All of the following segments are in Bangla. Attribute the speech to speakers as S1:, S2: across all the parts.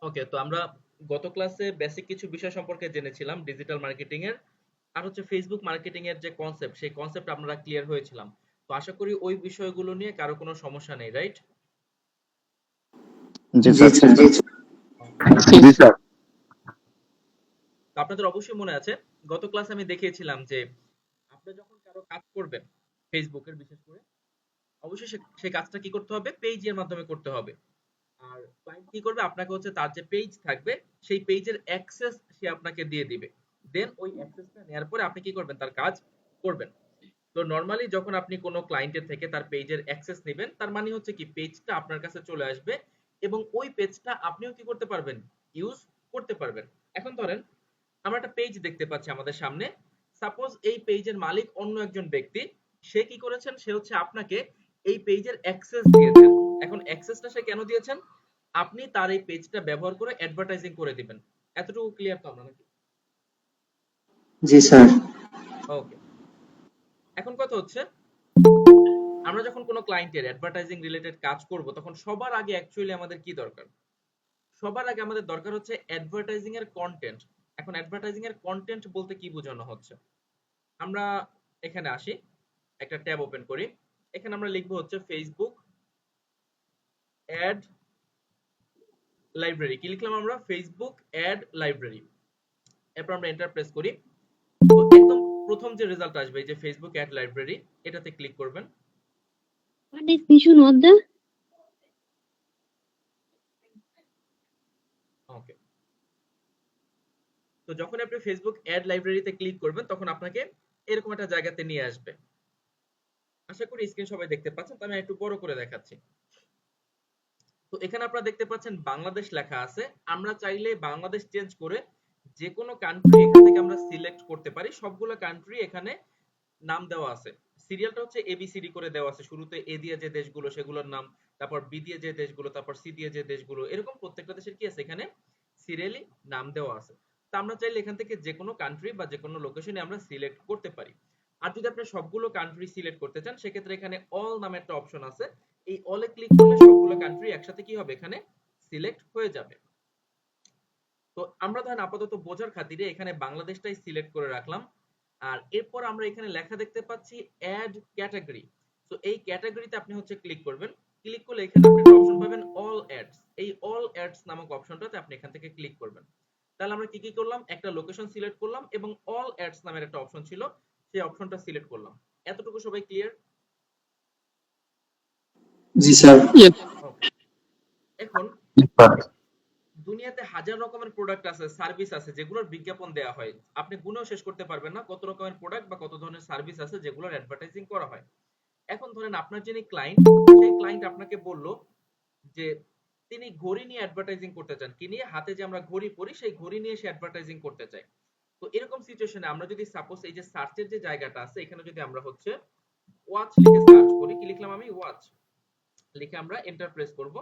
S1: ওকে, তো আমরা গত ক্লাসে বেসিক কিছু বিষয় সম্পর্কে জেনেছিলাম ডিজিটাল মার্কেটিং এর, আর হচ্ছে ফেসবুক মার্কেটিং এর যে কনসেপ্ট, সেই কনসেপ্ট আমরা ক্লিয়ার হয়েছিলাম। তো আশা করি ওই বিষয়গুলো নিয়ে কারো কোনো সমস্যা নেই, রাইট?
S2: জি
S3: জি
S2: স্যার।
S3: স্যার।
S2: জি স্যার।
S1: তো আপনাদের অবশ্যই মনে আছে গত ক্লাসে আমি দেখিয়েছিলাম যে আপনি যখন কারো কাজ করবেন ফেসবুকের বিশেষ করে, অবশ্যই সেই কাজটা কি করতে হবে, পেজের মাধ্যমে করতে হবে। আর ক্লায়েন্ট কি করবে, আপনাকে হচ্ছে তার যে পেজ থাকবে সেই পেজের অ্যাক্সেস সে আপনাকে দিয়ে দিবে। দেন ওই অ্যাক্সেসটা নেওয়ার পরে আপনি কি করবেন, তার কাজ করবেন। তো নরমালি যখন আপনি কোনো ক্লায়েন্টের থেকে তার পেজের অ্যাক্সেস নেবেন, তার মানে হচ্ছে কি পেজটা আপনার কাছে চলে আসবে এবং ওই পেজটা আপনিও কি করতে পারবেন, ইউজ করতে পারবেন। এখন ধরেন আমরা একটা পেজ দেখতে পাচ্ছি আমাদের সামনে। সাপোজ এই পেজের মালিক অন্য একজন ব্যক্তি, সে কি করেছেন, সে হচ্ছে আপনাকে এই পেজের অ্যাক্সেস দিয়েছেন। এখন অ্যাক্সেসটা সে কেন দিয়েছেন, আপনি তার এই পেজটা ব্যবহার করে অ্যাডভার্টাইজিং করে দিবেন। এতটুকু ক্লিয়ার তো আমরা নাকি?
S3: জি স্যার।
S1: ওকে, এখন কথা হচ্ছে আমরা যখন কোনো ক্লায়েন্টের অ্যাডভার্টাইজিং রিলেটেড কাজ করব, তখন সবার আগে অ্যাকচুয়ালি আমাদের কি দরকার, সবার আগে আমাদের দরকার হচ্ছে অ্যাডভার্টাইজিং এর কন্টেন্ট। এখন অ্যাডভার্টাইজিং এর কন্টেন্ট বলতে কি বোঝানো হচ্ছে, আমরা এখানে আসি, একটা ট্যাব ওপেন করি। এখানে আমরা লিখবো হচ্ছে ফেসবুক অ্যাড লাইব্রেরি। কি লিখলাম আমরা, ফেসবুক অ্যাড লাইব্রেরি। এরপর আমরা এন্টার প্রেস করি। তো একদম প্রথম যে রেজাল্ট আসবে, এই যে ফেসবুক অ্যাড লাইব্রেরি, এটাতে ক্লিক করবেন।
S4: What is Nishu Nodda?
S1: ওকে, তো যখন আপনি ফেসবুক অ্যাড লাইব্রেরিতে ক্লিক করবেন, তখন আপনাকে এরকম একটা জায়গাতে নিয়ে আসবে। আশা করি স্ক্রিন সবাই দেখতে পাচ্ছেন, তো আমি একটু বড় করে দেখাচ্ছি। তো এখানে আপনারা দেখতে পাচ্ছেন বাংলাদেশ লেখা আছে। আমরা চাইলে বাংলাদেশ চেঞ্জ করে যে কোনো কান্ট্রি এখান থেকে আমরা সিলেক্ট করতে পারি। সবগুলো কান্ট্রি এখানে নাম দেওয়া আছে। সিরিয়ালটা হচ্ছে এবিসিডি করে দেওয়া আছে। শুরুতে এ দিয়ে যে দেশগুলো সেগুলোর নাম, তারপর বি দিয়ে যে দেশগুলো, তারপর সি দিয়ে যে দেশগুলো, এরকম প্রত্যেকটা দেশের কি আছে এখানে সিরিয়ালি নাম দেওয়া আছে। তো আমরা চাইলে এখান থেকে যে কোনো কান্ট্রি বা যে কোনো লোকেশনে আমরা সিলেক্ট করতে পারি। আর যদি আপনি সবগুলো কান্ট্রি সিলেক্ট করতে চান, সেক্ষেত্রে এখানে অল নামে একটা অপশন আছে। এই অলে ক্লিক করলে সবগুলো কান্ট্রি একসাথে কি হবে, এখানে সিলেক্ট হয়ে যাবে। তো আমরা ধরেন আপাতত বোঝার খাতিরে এখানে বাংলাদেশটাই সিলেক্ট করে রাখলাম। আর এরপর আমরা এখানে লেখা দেখতে পাচ্ছি অ্যাড ক্যাটাগরি। তো এই ক্যাটাগরিতে আপনি হচ্ছে ক্লিক করবেন। ক্লিক করলে এখানে আপনি একটা অপশন পাবেন অল অ্যাডস। এই অল অ্যাডস নামক অপশনটাতে আপনি এখান থেকে ক্লিক করবেন। তাহলে আমরা কি কি করলাম, একটা লোকেশন সিলেক্ট করলাম এবং অল অ্যাডস নামের একটা অপশন ছিল, সেই অপশনটা সিলেক্ট করলাম। এতটুকু সবাই ক্লিয়ার?
S3: জি স্যার।
S1: ওকে, এখন দুনিয়াতে হাজার রকমের প্রোডাক্ট আছে, সার্ভিস আছে, যেগুলোর বিজ্ঞাপন দেওয়া হয়। আপনি গুনেও শেষ করতে পারবেন না কত রকমের প্রোডাক্ট বা কত ধরনের সার্ভিস আছে যেগুলোর অ্যাডভার্টাইজিং করা হয়। এখন ধরেন আপনার যিনি ক্লায়েন্ট, সেই ক্লায়েন্ট আপনাকে বলল যে তিনি ঘড়ি নিয়ে অ্যাডভার্টাইজিং করতে চান। কি নিয়ে, হাতে যে আমরা ঘড়ি পরি সেই ঘড়ি নিয়ে সে অ্যাডভার্টাইজিং করতে চায়। তো এরকম সিচুয়েশনে আমরা যদি সাপোজ এই যে সার্চের যে জায়গাটা আছে, এখানে যদি আমরা হচ্ছে ওয়াচ লিখে সার্চ করি, কি লিখলাম আমি, ওয়াচ লিখে আমরা এন্টার প্রেস করব,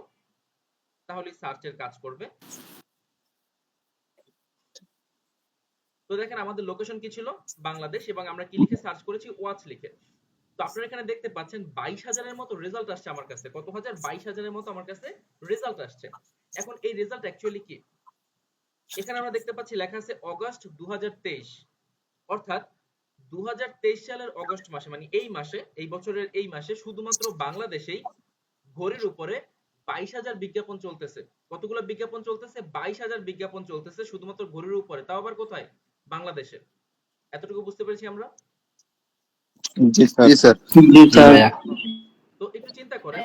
S1: তাহলে সার্চের কাজ করবে। তো দেখেন আমাদের লোকেশন কি ছিল, বাংলাদেশ, এবং আমরা কি লিখে সার্চ করেছি, ওয়াচ লিখে। তো আপনারা এখানে দেখতে পাচ্ছেন 22,000-এর মতো রেজাল্ট আসছে আমার কাছে। কত হাজার, 22,000-এর মতো আমার কাছে রেজাল্ট আসছে। এখন এই রেজাল্ট অ্যাকচুয়ালি কি, এখানে আমরা দেখতে পাচ্ছি লেখা আছে অগস্ট 2023, অর্থাৎ 2023 সালের অগস্ট মাসে, মানে এই মাসে, এই বছরের এই মাসে শুধুমাত্র বাংলাদেশেই ঘড়ির উপরে 22,000 বিজ্ঞাপন চলতেছে। কতগুলো বিজ্ঞাপন চলতেছে, 22,000 বিজ্ঞাপন চলতেছে শুধুমাত্র ঘড়ির উপরে, তাও আবার কোথায়, বাংলাদেশে। এতটুকু বুঝতে পেরেছি আমরা?
S2: জি স্যার। জি স্যার।
S3: জি স্যার।
S1: তো একটু চিন্তা করেন,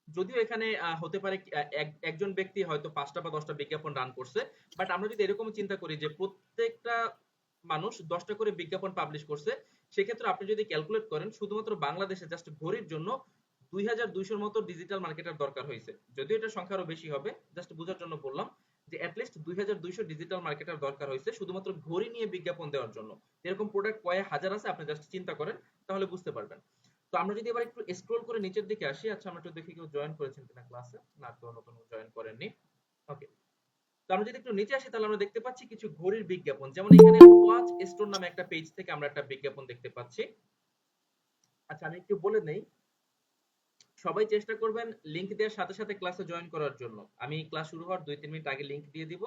S1: যদিও এখানে হতে পারে একজন ব্যক্তি হয়তো 5টা বা 10টা বিজ্ঞাপন রান করছে, বাট আমরা যদি এরকম চিন্তা করি যে প্রত্যেকটা মানুষ 10টা করে বিজ্ঞাপন পাবলিশ করছে, সেক্ষেত্রে আপনি যদি ক্যালকুলেট করেন শুধুমাত্র বাংলাদেশে জাস্ট ঘড়ির জন্য 2,200-র মতো ডিজিটাল মার্কেটার দরকার হয়েছে। যদিও এটা সংখ্যা আরো বেশি হবে, জাস্ট বোঝার জন্য বললাম যে অ্যাটলিস্ট 2,200 ডিজিটাল মার্কেটার দরকার হয়েছে শুধুমাত্র ঘড়ি নিয়ে বিজ্ঞাপন দেওয়ার জন্য। এরকম প্রোডাক্ট কয়েক হাজার আছে, আপনি জাস্ট চিন্তা করেন, তাহলে বুঝতে পারবেন। তো আমরা যদি এবার একটু স্ক্রল করে নিচের দিকে আসি, আচ্ছা আমরা একটু দেখি কেউ জয়েন করেছেন কিনা ক্লাসে, না কেউ নতুন জয়েন করেননি। ওকে, তো আমরা যদি একটু নিচে আসি, তাহলে আমরা দেখতে পাচ্ছি কিছু ঘড়ির বিজ্ঞাপন, যেমন এখানে ওয়াচ স্টোর নামে একটা পেজ থেকে আমরা একটা বিজ্ঞাপন দেখতে পাচ্ছি। আচ্ছা আমি একটু বলে নেই, সবাই চেষ্টা করবেন লিংক দেওয়ার সাথে সাথে ক্লাসে জয়েন করার জন্য। আমি ক্লাস শুরু হওয়ার 2-3 মিনিট আগে লিংক দিয়ে দিব,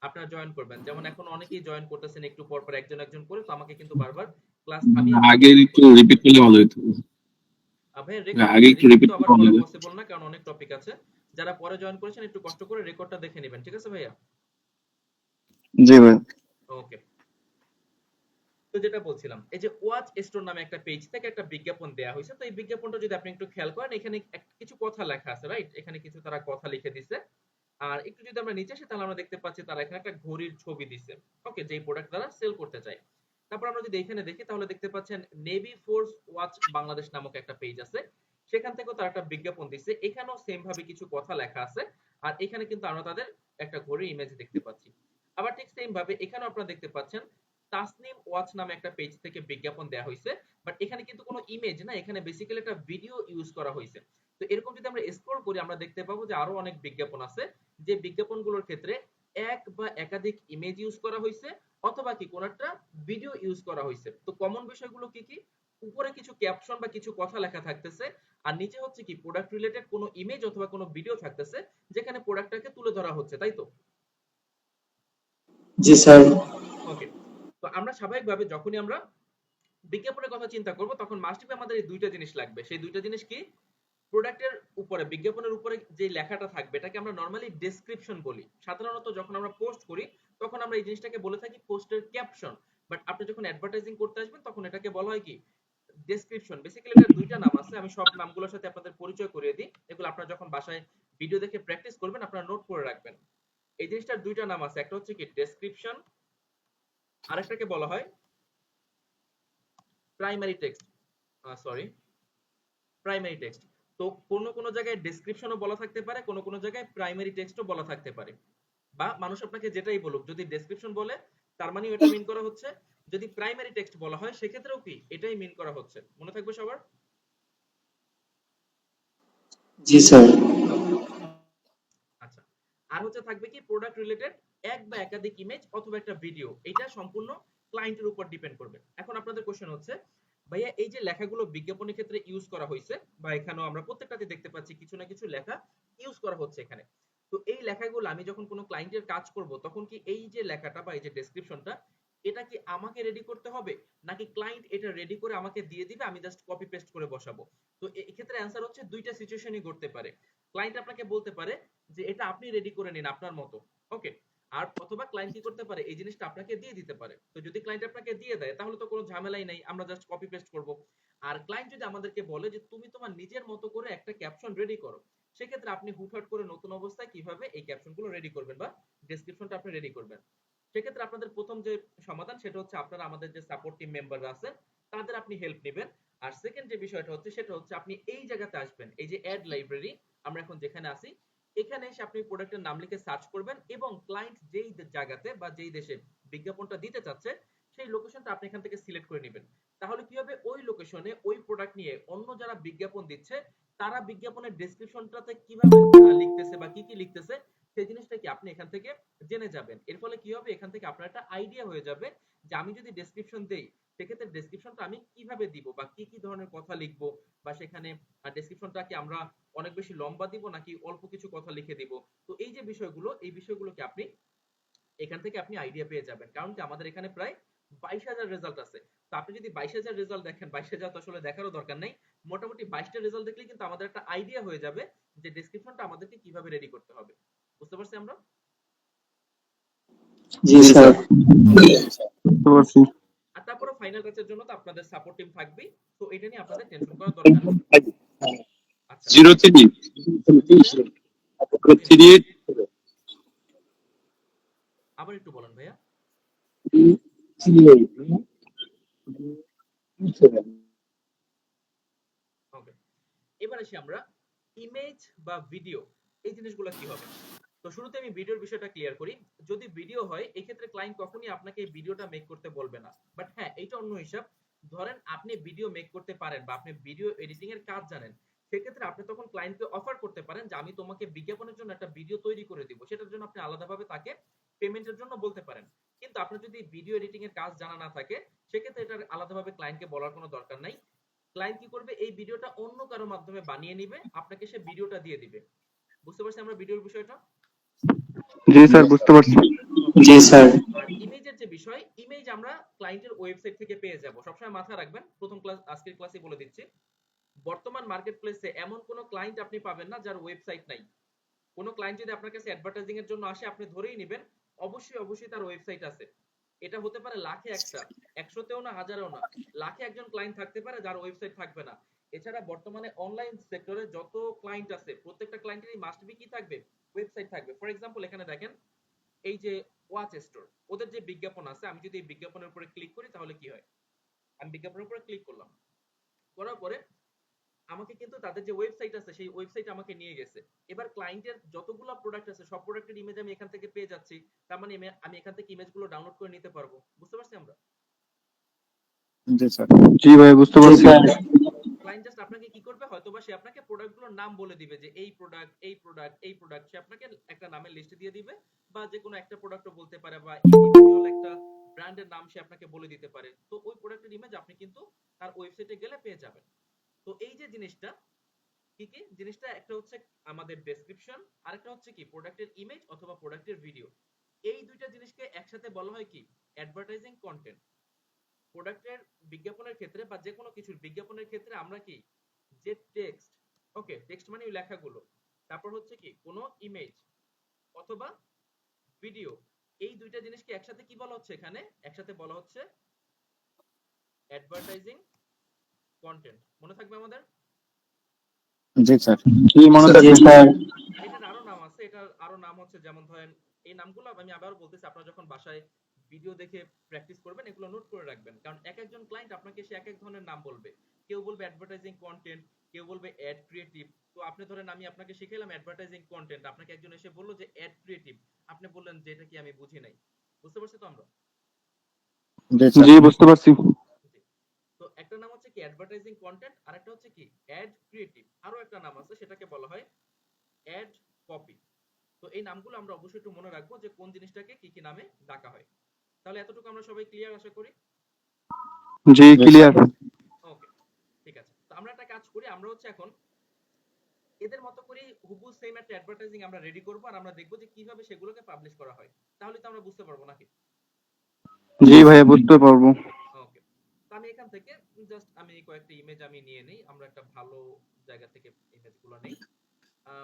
S1: আপনারা জয়েন করবেন। যেমন এখন অনেকেই জয়েন করতেছেন একটু পর পর একজন একজন করে, তো আমাকে কিন্তু বারবার ক্লাস থামিয়ে আপনাকে
S2: আগে
S1: জয়েন
S2: একটু
S1: করতে হবে।
S2: রিপিট করলে ভালো হতো।
S1: ভাই
S2: আগে একটু
S1: রেকর্ড
S2: রিপিট
S1: তো আবার
S2: করলে ভালো
S1: করা
S2: হতো।
S1: পসিবল না, কারণ অনেক টপিক আছে। যারা পরে জয়েন করেছেন একটু কষ্ট করে রেকর্ডটা দেখে নেবেন, ঠিক আছে ভাইয়া?
S2: জি ভাই।
S1: ওকে। তো যেটা বলছিলাম, এই যে ওয়াচ স্টোর নামে একটা পেজ থেকে একটা বিজ্ঞাপন দেয়া হয়েছে। তো এই বিজ্ঞাপনটা যদি আপনি একটু খেয়াল করেন, এখানে কিছু কথা লেখা আছে, রাইট? এখানে কিছু তারা কথা লিখে দিছে। আর একটু যদি আমরা নিচে আসি তাহলে আমরা দেখতে পাচ্ছি তারা এখানে একটা ঘড়ির ছবি দিছে। ওকে, যেই প্রোডাক্ট তারা সেল করতে চায়। তারপর আমরা যদি এখানে দেখি তাহলে দেখতে পাচ্ছেন নেভি ফোর্স ওয়াচ বাংলাদেশ নামক একটা পেজ আছে। সেখান থেকেও তারা একটা বিজ্ঞাপন দিছে। এখানেও সেম ভাবে কিছু কথা লেখা আছে। আর এখানে কিন্তু আমরা তাদের একটা ঘড়ির ইমেজ দেখতে পাচ্ছি। আবার ঠিক সেম ভাবে এখানেও আপনারা দেখতে পাচ্ছেন তাসনিম ওয়াচ নামে একটা পেজ থেকে বিজ্ঞাপন দেয়া হয়েছে। বাট এখানে কিন্তু কোনো ইমেজ না, এখানে বেসিক্যালি একটা ভিডিও ইউজ করা হয়েছে। তো এরকম যদি আমরা স্ক্রল করি আমরা দেখতে পাবো যে আরো অনেক বিজ্ঞাপন আছে, যে বিজ্ঞাপনগুলোর ক্ষেত্রে এক বা একাধিক ইমেজ ইউজ করা হয়েছে, অথবা কি কোন একটা ভিডিও ইউজ করা হয়েছে। তো কমন বিষয়গুলো কি কি? উপরে কিছু ক্যাপশন বা কিছু কথা লেখা থাকতেছে, আর নিচে হচ্ছে কি প্রোডাক্ট রিলেটেড কোনো ইমেজ অথবা কোনো ভিডিও থাকতেছে, যেখানে প্রোডাক্টটাকে তুলে ধরা হচ্ছে, তাই তো?
S3: জি স্যার।
S1: ওকে। তো আমরা স্বাভাবিকভাবে যখনই আমরা বিজ্ঞাপনের কথা চিন্তা করব তখন মাস্ট বি আমাদের এই দুইটা জিনিস লাগবে। সেই দুইটা জিনিস কি? প্রোডাক্টের উপরে, বিজ্ঞাপনের উপরে যে লেখাটা থাকবে এটাকে আমরা নরমালি ডেসক্রিপশন বলি। সাধারণত যখন আমরা পোস্ট করি তখন আমরা এই জিনিসটাকে বলে থাকি পোস্টের ক্যাপশন। বাট আপনি যখন অ্যাডভার্টাইজিং করতে আসবেন তখন এটাকে বলা হয় কি? ডেসক্রিপশন। বেসিক্যালি এটার দুইটা নাম আছে, আমি সব নামগুলোর সাথে আপনাদের পরিচয় করিয়ে দিই। এগুলো আপনারা যখন বাসায় ভিডিও দেখে প্র্যাকটিস করবেন আপনারা নোট করে রাখবেন। এই জিনিসটার দুইটা নাম আছে, একটা হচ্ছে কি ডেসক্রিপশন, আরেকটাকে বলা হয় primary text. Sorry, primary text. তো কোন কোন জায়গায় ডেসক্রিপশনও বলা থাকতে পারে, কোন কোন জায়গায় প্রাইমারি টেক্সটও বলা থাকতে পারে। বা মানুষ আপনাকে যেটাই বলুক, যদি ডেসক্রিপশন বলে তার মানে এটা মিন করা হচ্ছে, যদি প্রাইমারি টেক্সট বলা হয় সেক্ষেত্রেও কি এটাই মিন করা হচ্ছে। মনে থাকবে সবার?
S3: জি স্যার।
S1: ওকে। আচ্ছা, আর হচ্ছে থাকবে কি প্রোডাক্ট রিলেটেড এক বা একাধিক ইমেজ অথবা একটা ভিডিও। এটা সম্পূর্ণ ক্লায়েন্টের উপর ডিপেন্ড করবে। এখন আপনাদের কোশ্চেন হচ্ছে, ভাইয়া এই যে লেখাগুলো বিজ্ঞাপনের ক্ষেত্রে ইউজ করা হয়েছে, বা এখানেও আমরা প্রত্যেকটাতে দেখতে পাচ্ছি কিছু না কিছু লেখা ইউজ করা হচ্ছে এখানে। তো এই লেখাগুলো আমি যখন কোনো ক্লায়েন্টের কাজ করব তখন কি এই যে লেখাটা বা এই যে ডেসক্রিপশনটা এটা কি আমাকে রেডি করতে হবে, নাকি ক্লায়েন্ট এটা রেডি করে আমাকে দিয়ে দিবে, আমি জাস্ট কপি পেস্ট করে বসাবো? তো এই ক্ষেত্রে অ্যান্সার হচ্ছে দুইটা সিচুয়েশনই ঘটতে পারে। ক্লায়েন্ট আপনাকে বলতে পারে যে এটা আপনি রেডি করে নিন আপনার মতো, ওকে। আর অথবা ক্লায়েন্ট কি করতে পারে, এই জিনিসটা আপনাকে দিয়ে দিতে পারে। তো যদি ক্লায়েন্ট আপনাকে দিয়ে দেয় তাহলে তো কোনো ঝামেলাই নাই, আমরা জাস্ট কপি পেস্ট করব। আর ক্লায়েন্ট যদি আমাদেরকে বলে যে তুমি তোমার নিজের মতো করে একটা ক্যাপশন রেডি করো, সেক্ষেত্রে আপনি হুটহাট করে নতুন অবস্থায় কিভাবে এই ক্যাপশনগুলো রেডি করবেন বা ডেসক্রিপশনটা আপনি রেডি করবেন। সেক্ষেত্রে আপনাদের প্রথম যে সমাধান সেটা হচ্ছে আপনারা আমাদের যে সাপোর্ট টিম মেম্বাররা আছে তাদের আপনি হেল্প নেবেন। আর সেকেন্ড যে বিষয়টা হচ্ছে সেটা হচ্ছে আপনি এই জায়গাতে আসবেন, এই যে অ্যাড লাইব্রেরি আমরা এখন যেখানে আছি, এখানে এসে আপনি প্রোডাক্টের নাম লিখে সার্চ করবেন এবং ক্লায়েন্ট যেই জায়গাতে বা যেই দেশে বিজ্ঞাপনটা দিতে চাচ্ছে সেই লোকেশনটা আপনি এখান থেকে সিলেক্ট করে নেবেন। তাহলে কি হবে, ওই লোকেশনে ওই প্রোডাক্ট নিয়ে অন্য যারা বিজ্ঞাপন দিচ্ছে তারা বিজ্ঞাপনের ডেসক্রিপশনটাতে কিভাবে লিখতেছে বা কি কি লিখতেছে সেই জিনিসটা কি আপনি এখান থেকে জেনে যাবেন। এর ফলে কি হবে, এখান থেকে আপনার একটা আইডিয়া হয়ে যাবে যে আমি যদি ডেসক্রিপশন দেই সেক্ষেত্রে ডেসক্রিপশনটা আমি কিভাবে দিব বা কি কি ধরনের কথা লিখবো, বা সেখানে ডেসক্রিপশনটা কি আমরা অনেক বেশি লম্বা দিব নাকি অল্প কিছু কথা লিখে দিব। তো এই যে বিষয়গুলো, এই বিষয়গুলোকে আপনি এখান থেকে আপনি আইডিয়া পেয়ে যাবেন। কারণ কি আমাদের এখানে প্রায় 22,000 রেজাল্ট আছে। তো আপনি যদি 22,000 রেজাল্ট দেখেন, 22,000 তো আসলে দেখারও দরকার নেই, মোটামুটি 22টা রেজাল্ট দেখলেই কিন্তু আমাদের একটা আইডিয়া হয়ে যাবে যে ডেসক্রিপশনটা আমাদেরকে কিভাবে রেডি করতে হবে। বুঝতে পারছি আমরা?
S3: জি
S2: জি
S3: স্যার।
S2: স্যার। বুঝতে পারছি।
S1: আর তারপরে ফাইনাল টাচের জন্য তো আপনাদের সাপোর্ট টিম থাকবেই। তো এটা নিয়ে আপনাদের টেনশন করার দরকার নেই। আচ্ছা,
S2: 03
S1: জি ভাইয়া? জি জি,
S2: 38
S1: আবার একটু বলেন ভাইয়া। ওকে, এবার আসি আমরা ইমেজ বা ভিডিও, এই জিনিসগুলো কি হবে। তো শুরুতে আমি ভিডিওর বিষয়টা ক্লিয়ার করি। যদি ভিডিও হয় এই ক্ষেত্রে ক্লায়েন্ট কখনোই আপনাকে এই ভিডিওটা মেক করতে বলবে না। বাট হ্যাঁ, এটা অন্য হিসাব। ধরেন আপনি ভিডিও মেক করতে পারেন বা আপনি ভিডিও এডিটিং এর কাজ জানেন, সেক্ষেত্রে আপনি তখন ক্লায়েন্টকে অফার করতে পারেন যে আমি তোমাকে বিজ্ঞাপনের জন্য একটা ভিডিও তৈরি করে দিব, সেটার জন্য আপনি আলাদাভাবে তাকে পেমেন্টের জন্য বলতে পারেন। কিন্তু আপনার যদি ভিডিও এডিটিং এর কাজ জানা না থাকে সেক্ষেত্রে এটা আলাদাভাবে ক্লায়েন্টকে বলার কোনো দরকার নাই। ক্লায়েন্ট কি করবে, এই ভিডিওটা অন্য কারো মাধ্যমে বানিয়ে নিবে, আপনাকে সে ভিডিওটা দিয়ে দিবে। বুঝতে পারছি আমরা ভিডিওর বিষয়টা?
S2: জি স্যার, বুঝতে পারছি।
S1: ওকে।
S3: জি স্যার।
S1: আর ইমেজের যে বিষয়, ইমেজ আমরা ক্লায়েন্টের ওয়েবসাইট থেকে পেয়ে যাব। সবসময় মাথায় রাখবেন, প্রথম ক্লাস আজকের ক্লাসে বলে দিচ্ছি, বর্তমান মার্কেট প্লেসে এমন কোনো ক্লায়েন্ট আপনি পাবেন না যার ওয়েবসাইট নাই। কোনো ক্লায়েন্ট যদি আপনার কাছে অ্যাডভার্টাইজিং এর জন্য আসে, আপনি ধরেই নেবেন অবশ্যই অবশ্যই তার ওয়েবসাইট আছে। এটা হতে পারে লাখে একটা, একশোতেও না, হাজারেও না, লাখে একজন ক্লায়েন্ট থাকতে পারে যার ওয়েবসাইট থাকবে না। এছাড়া বর্তমানে অনলাইন সেক্টরে যত ক্লায়েন্ট আছে, প্রত্যেকটা ক্লায়েন্টেরই মাস্ট বি কি থাকবে, ওয়েবসাইট থাকবে। ফর এক্সাম্পল এখানে দেখেন, এই যে ওয়াচ স্টোর, ওদের যে বিজ্ঞাপন আছে, আমি যদি এই বিজ্ঞাপনের উপরে ক্লিক করি তাহলে কি হয়, আমি বিজ্ঞাপনের উপরে ক্লিক করলাম, করার পরে আমাকে কিন্তু তাদের যে ওয়েবসাইট আছে সেই ওয়েবসাইট আমাকে নিয়ে গেছে। এবার ক্লায়েন্টের যতগুলো প্রোডাক্ট আছে সব প্রোডাক্টের ইমেজ আমি এখান থেকে পেয়ে যাচ্ছি, তার মানে আমি এখান থেকে ইমেজগুলো ডাউনলোড করে নিতে পারবো। বুঝতে পারছি আমরা?
S2: জি স্যার। জি ভাই, বুঝতে
S3: জি
S2: পারছি।
S3: স্যার।
S1: ক্লায়েন্ট জাস্ট আপনাকে কি করবে, হয়তোবা সে আপনাকে প্রোডাক্টগুলোর নাম বলে দিবে যে এই প্রোডাক্ট, এই প্রোডাক্ট, এই প্রোডাক্ট, সে আপনাকে একটা নামের লিস্ট দিয়ে দিবে, বা যে কোনো একটা প্রোডাক্টও বলতে পারে, বা ইন্ডিভিজুয়াল একটা ব্র্যান্ডের নাম সে আপনাকে বলে দিতে পারে। তো ওই প্রোডাক্টের ইমেজ আপনি কিন্তু তার ওয়েবসাইটে গেলে পেয়ে যাবেন। তো এই যে জিনিসটা, কি কি জিনিসটা, একটা হচ্ছে আমাদের ডেসক্রিপশন, আরেকটা হচ্ছে কি প্রোডাক্টের ইমেজ অথবা প্রোডাক্টের ভিডিও। এই দুইটা জিনিসকে একসাথে বলা হয় কি, অ্যাডভার্টাইজিং কন্টেন্ট। প্রোডাক্টের বিজ্ঞাপনের ক্ষেত্রে বা যে কোনো কিছুর বিজ্ঞাপনের ক্ষেত্রে আমরা কি, যে টেক্সট, ওকে, টেক্সট মানে ওই লেখাগুলো, তারপর হচ্ছে কি কোনো ইমেজ অথবা ভিডিও, এই দুইটা জিনিসকে একসাথে কি বলা হচ্ছে, এখানে একসাথে বলা হচ্ছে অ্যাডভার্টাইজিং কন্টেন্ট। মনে থাকবে আমাদের?
S2: জি স্যার। জি, মনে
S3: জি
S2: থাকবে।
S3: স্যার।
S1: এটার আরো নাম আছে, এটার আরো নাম হচ্ছে, যেমন ধরেন, এই নামগুলো আমি আবারও বলতেছি, আপনারা যখন বাসায় ভিডিও দেখে প্র্যাকটিস করবেন এগুলো নোট করে রাখবেন, কারণ এক একজন ক্লায়েন্ট আপনাকে সে এক এক ধরনের নাম বলবে। কেউ বলবে অ্যাডভার্টাইজিং কন্টেন্ট, কেউ বলবে অ্যাড ক্রিয়েটিভ। তো আপনি ধরেন আমি আপনাকে শিখাইলাম অ্যাডভার্টাইজিং কন্টেন্ট, আপনাকে একজন এসে বললো যে অ্যাড ক্রিয়েটিভ, আপনি বললেন যে এটা কি, আমি বুঝি নাই। বুঝতে পারছি তো আমরা?
S2: জি স্যার। জি, বুঝতে পারছি।
S1: জি। তো একটা নাম হচ্ছে কি অ্যাডভার্টাইজিং কন্টেন্ট, আর একটা হচ্ছে কি অ্যাড ক্রিয়েটিভ, আরো একটা নাম আছে সেটাকে বলা হয় অ্যাড কপি। তো এই নামগুলো আমরা অবশ্যই একটু মনে রাখবো যে কোন জিনিসটাকে কি কি নামে ডাকা হয়। তাহলে এতটুকু আমরা সবাই ক্লিয়ার আশা করি।
S2: জি, ক্লিয়ার।
S1: ওকে, ঠিক আছে। তো আমরা একটা কাজ করি, আমরা হচ্ছে এখন এদের মতো করে হুবহু সেম একটা অ্যাডভার্টাইজিং আমরা রেডি করব, আর আমরা দেখব যে কিভাবে সেগুলোকে পাবলিশ করা হয়। তাহলে তো আমরা বুঝতে পারবো নাকি?
S2: জি ভাইয়া, বুঝতে পারবো।
S1: ওকে। তো আমি এখান থেকে জাস্ট আমি কয়েকটা ইমেজ আমি নিয়ে নেই, আমরা একটা ভালো জায়গা থেকে ইমেজগুলো নেই।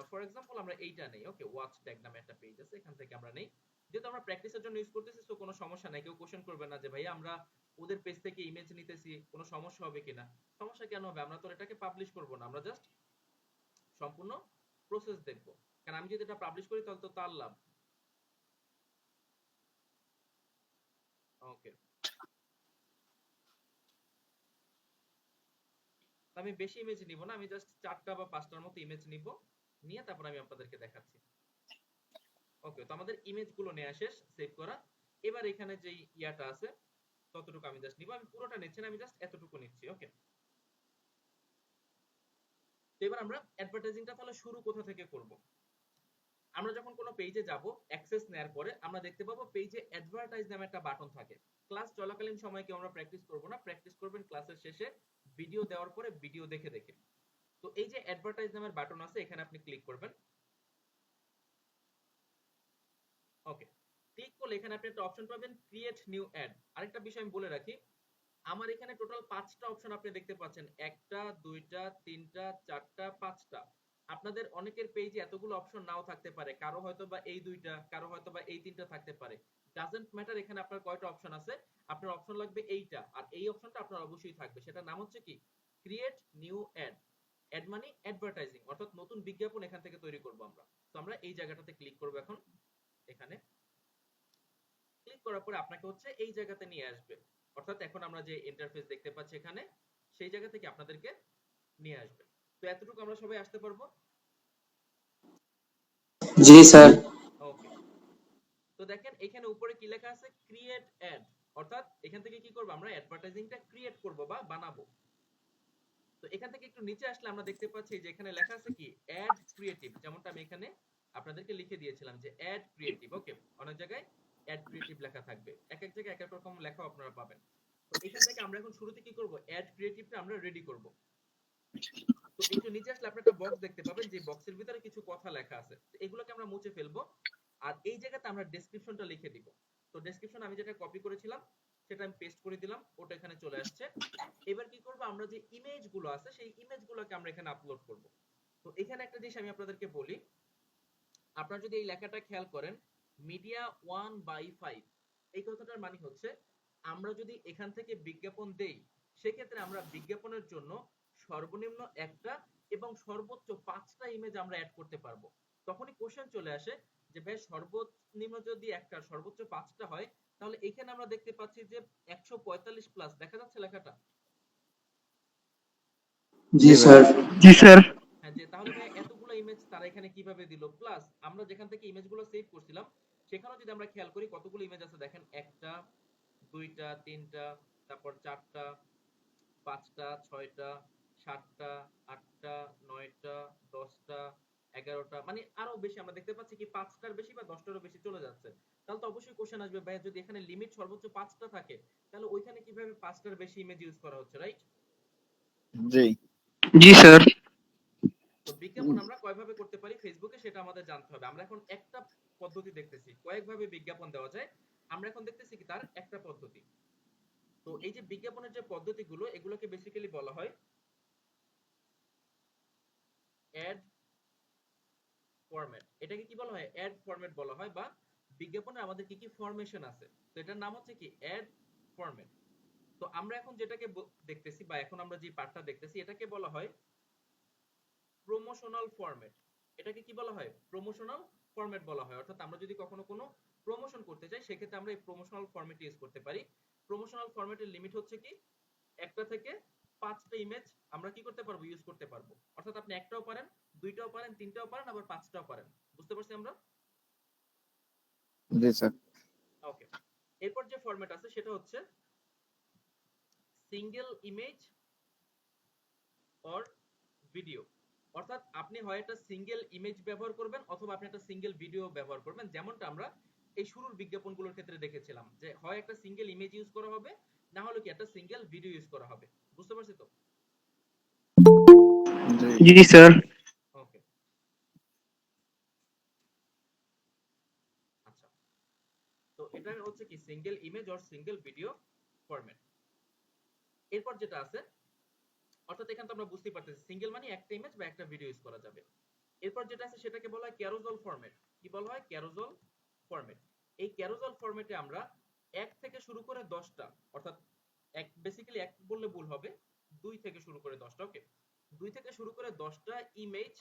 S1: ফর এক্সাম্পল আমরা এইটা নেই, ওকে, ওয়াচ ট্যাগ নামে একটা পেজ আছে, এখান থেকে আমরা নেই। যেহেতু আমরা প্র্যাকটিসের জন্য ইউজ করতেছি, তো কোনো সমস্যা নাই, কেউ কোশ্চেন করবে না যে ভাই আমরা ওদের পেজ থেকে ইমেজ নিতেছি, কোনো সমস্যা হবে কিনা। সমস্যা কেন হবে, আমরা তো এটাকে পাবলিশ করব না, আমরা জাস্ট সম্পূর্ণ প্রসেস দেখব। কারণ আমি যদি এটা পাবলিশ করি তাহলে তো তার লাভ। ওকে, আমি বেশি ইমেজ নিব না, আমি জাস্ট 4টা বা 5টার মতো ইমেজ নিব, নিয়ে তারপর আমি আপনাদেরকে দেখাচ্ছি। ওকে, তো আমাদের ইমেজগুলো নেওয়া শেষ, সেভ করা। এবার এখানে যে ইয়াটা আছে ততটুকু আমি জাস্ট নিব, আমি পুরোটা নিচ্ছি না, আমি জাস্ট এতটুকু নিচ্ছি। ওকে, তো এবার আমরা অ্যাডভার্টাইজিংটা তাহলে শুরু কোথা থেকে করব। আমরা যখন কোনো পেজে যাব, অ্যাক্সেস নেয়ার পরে আমরা দেখতে পাবো পেজে অ্যাডভার্টাইজ নামে একটা বাটন থাকে। ক্লাস চলাকালীন সময় কি আমরা প্র্যাকটিস করব না, প্র্যাকটিস করবেন ক্লাসের শেষে ভিডিও দেওয়ার পরে ভিডিও দেখে দেখে। তো এই যে অ্যাডভার্টাইজ নামের বাটন আছে, এখানে আপনি ক্লিক করবেন। ওকে, ক্লিক করলে এখানে আপনি একটা অপশন পাবেন ক্রিয়েট নিউ অ্যাড। আরেকটা বিষয় আমি বলে রাখি, আমার এখানে টোটাল 5টা অপশন আপনি দেখতে পাচ্ছেন, একটা, দুইটা, তিনটা, চারটা, 5টা। আপনাদের অনেকের পেজে এতগুলো অপশন নাও থাকতে পারে, কারো হয়তো বা এই দুইটা, কারো হয়তো বা এই তিনটা থাকতে পারে। ডাজন্ট ম্যাটার এখানে আপনার কয়টা অপশন আছে, আপনার অপশন লাগবে এইটা, আর এই অপশনটা আপনার অবশ্যই থাকবে। সেটার নাম হচ্ছে কি, ক্রিয়েট নিউ অ্যাড। অ্যাড মানে অ্যাডভার্টাইজিং, অর্থাৎ নতুন বিজ্ঞাপন এখান থেকে তৈরি করব আমরা। তো আমরা এই জায়গাটাতে ক্লিক করব এখন। এখানে ক্লিক করার পরে আপনাকে হচ্ছে এই জায়গাতে নিয়ে আসবে, অর্থাৎ এখন আমরা যে ইন্টারফেস দেখতে পাচ্ছি এখানে, সেই জায়গা থেকে আপনাদেরকে নিয়ে আসবে। তো এতটুকু আমরা সবাই আসতে পারবো?
S3: জি স্যার।
S1: ওকে, তো দেখেন এখানে উপরে কি লেখা আছে, ক্রিয়েট অ্যাড, অর্থাৎ এখান থেকে কি করব, আমরা অ্যাডভার্টাইজিংটা ক্রিয়েট করব বা বানাবো। তো এখান থেকে একটু নিচে আসলে আমরা দেখতে পাচ্ছি যে এখানে লেখা আছে কি, অ্যাড ক্রিয়েটিভ, যেমনটা আমি এখানে আপনাদেরকে লিখে দিয়েছিলাম যে অ্যাড ক্রিয়েটিভ। ওকে, অনেক জায়গায় অ্যাড ক্রিয়েটিভ লেখা থাকবে, এক এক জায়গায় এক এক রকম লেখা আপনারা পাবেন। তো এখান থেকে আমরা এখন শুরুতে কি করব, অ্যাড ক্রিয়েটিভটা আমরা রেডি করব। তো একটু নিচে আসলে আপনি একটা বক্স দেখতে পাবেন, যে বক্সের ভিতরে কিছু কথা লেখা আছে, তো এগুলোকে আমরা মুছে ফেলবো। আর এই জায়গাতে আমরা ডেসক্রিপশনটা লিখে দিব। তো ডেসক্রিপশন আমি যেটা কপি করেছিলাম সেটা আমি পেস্ট করে দিলাম, ওটা এখানে চলে আসছে। এবার কি করব, আমরা যে ইমেজগুলো আছে সেই ইমেজগুলোকে আমরা এখানে আপলোড করব। তো এখানে একটা জিনিস আমি আপনাদেরকে বলি, আপনারা যদি এই লেখাটা খেয়াল করেন, মিডিয়া 1/5, এই কথাটার মানে হচ্ছে আমরা যদি এখান থেকে বিজ্ঞাপন দেই, সেক্ষেত্রে আমরা বিজ্ঞাপনের জন্য সর্বনিম্ন একটা এবং সর্বোচ্চ 5টা ইমেজ আমরা অ্যাড করতে পারবো। তখনই কোশ্চেন চলে আসে যে ভাই সর্বনিম্ন যদি একটা সর্বোচ্চ 5টা হয়, তাহলে এখানে আমরা দেখতে পাচ্ছি যে 145 প্লাস দেখা যাচ্ছে লেখাটা।
S3: जी सर।
S2: जी सर।
S1: হ্যাঁ, যে তাহলে ভাই এতগুলো ইমেজ তারা এখানে কিভাবে দিল, প্লাস আমরা যেখান থেকে ইমেজগুলো সেভ করছিলাম সেখানেও যদি আমরা খেয়াল করি কতগুলো ইমেজ আছে দেখেন, একটা, দুইটা, তিনটা, তারপর চারটা, পাঁচটা, ছয়টা, সাতটা, আটটা, নয়টা, 10টা, 11টা, মানে আরো বেশি আমরা দেখতে পাচ্ছি কি 5টার বেশি বা 10টারও বেশি চলে যাচ্ছে। তাহলে তো অবশ্যই কোশ্চেন আসবে, ভাই যদি এখানে লিমিট সর্বোচ্চ 5টা থাকে, তাহলে ওইখানে কিভাবে 5টার বেশি ইমেজ ইউজ করা হচ্ছে, রাইট?
S2: जी जी सर।
S1: তো বিজ্ঞাপন আমরা কয়ভাবে করতে পারি ফেসবুকে, সেটা আমাদের জানতে হবে। আমরা এখন একটা পদ্ধতি দেখতেছি, কয়েকভাবে বিজ্ঞাপন দেওয়া যায় আমরা এখন দেখতেছি কি তার একটা পদ্ধতি। তো এই যে বিজ্ঞাপনের যে পদ্ধতিগুলো, এগুলোকে বেসিক্যালি বলা হয় অ্যাড ফরম্যাট। এটাকে কি বলা হয়, অ্যাড ফরম্যাট বলা হয়, বা বিজ্ঞাপনে আমাদের কি কি ফরমেশন আছে, তো এটার নাম হচ্ছে কি অ্যাড ফরম্যাট। তো আমরা এখন যেটাকে দেখতেছি, বা এখন আমরা যে পার্টটা দেখতেছি, এটাকে বলা হয় প্রমোশনাল ফরম্যাট। এটাকে কি বলা হয়, প্রমোশনাল ফরম্যাট বলা হয়। অর্থাৎ আমরা যদি কখনো কোনো প্রমোশন করতে চাই, সেক্ষেত্রে আমরা এই প্রমোশনাল ফরম্যাট ইউজ করতে পারি। প্রমোশনাল ফরম্যাটের লিমিট হচ্ছে কি একটা থেকে 5টা ইমেজ আমরা কি করতে পারবো, ইউজ করতে পারবো। অর্থাৎ আপনি একটাও পারেন, দুইটাও পারেন, তিনটাও পারেন, আবার 5টাও পারেন। বুঝতে পারছি আমরা?
S2: जी सर।
S1: ওকে। এরপর যে ফরম্যাট আছে সেটা হচ্ছে সিঙ্গেল ইমেজ অর ভিডিও। অর্থাৎ আপনি হয় একটা সিঙ্গেল ইমেজ ব্যবহার করবেন, অথবা আপনি একটা সিঙ্গেল ভিডিও ব্যবহার করবেন, যেমনটা আমরা এই শুরুর বিজ্ঞাপনগুলোর ক্ষেত্রে দেখেছিলাম, যে হয় একটা সিঙ্গেল ইমেজ ইউজ করা হবে, না হলে কি একটা সিঙ্গেল ভিডিও ইউজ করা হবে। বুঝতে পারছি তো?
S2: जी जी सर।
S1: ওকে, আচ্ছা। তো এটা হচ্ছে কি single image or single video format. এরপর যেটা আছে, অর্থাৎ এখানে তো আমরা বুঝতেই পারতেছি সিঙ্গেল মানে একটা ইমেজ বা একটা ভিডিও ইউজ করা যাবে। এরপর যেটা আছে সেটাকে বলা হয় ক্যারোজল ফরম্যাট। কি বলা হয়, ক্যারোজল ফরম্যাট। এই ক্যারোজল ফরম্যাটে আমরা 1 থেকে শুরু করে 10টা, অর্থাৎ এক বেসিক্যালি এক বললে ভুল হবে, 2 থেকে শুরু করে 10টা, ওকে, 2 থেকে শুরু করে 10টা ইমেজ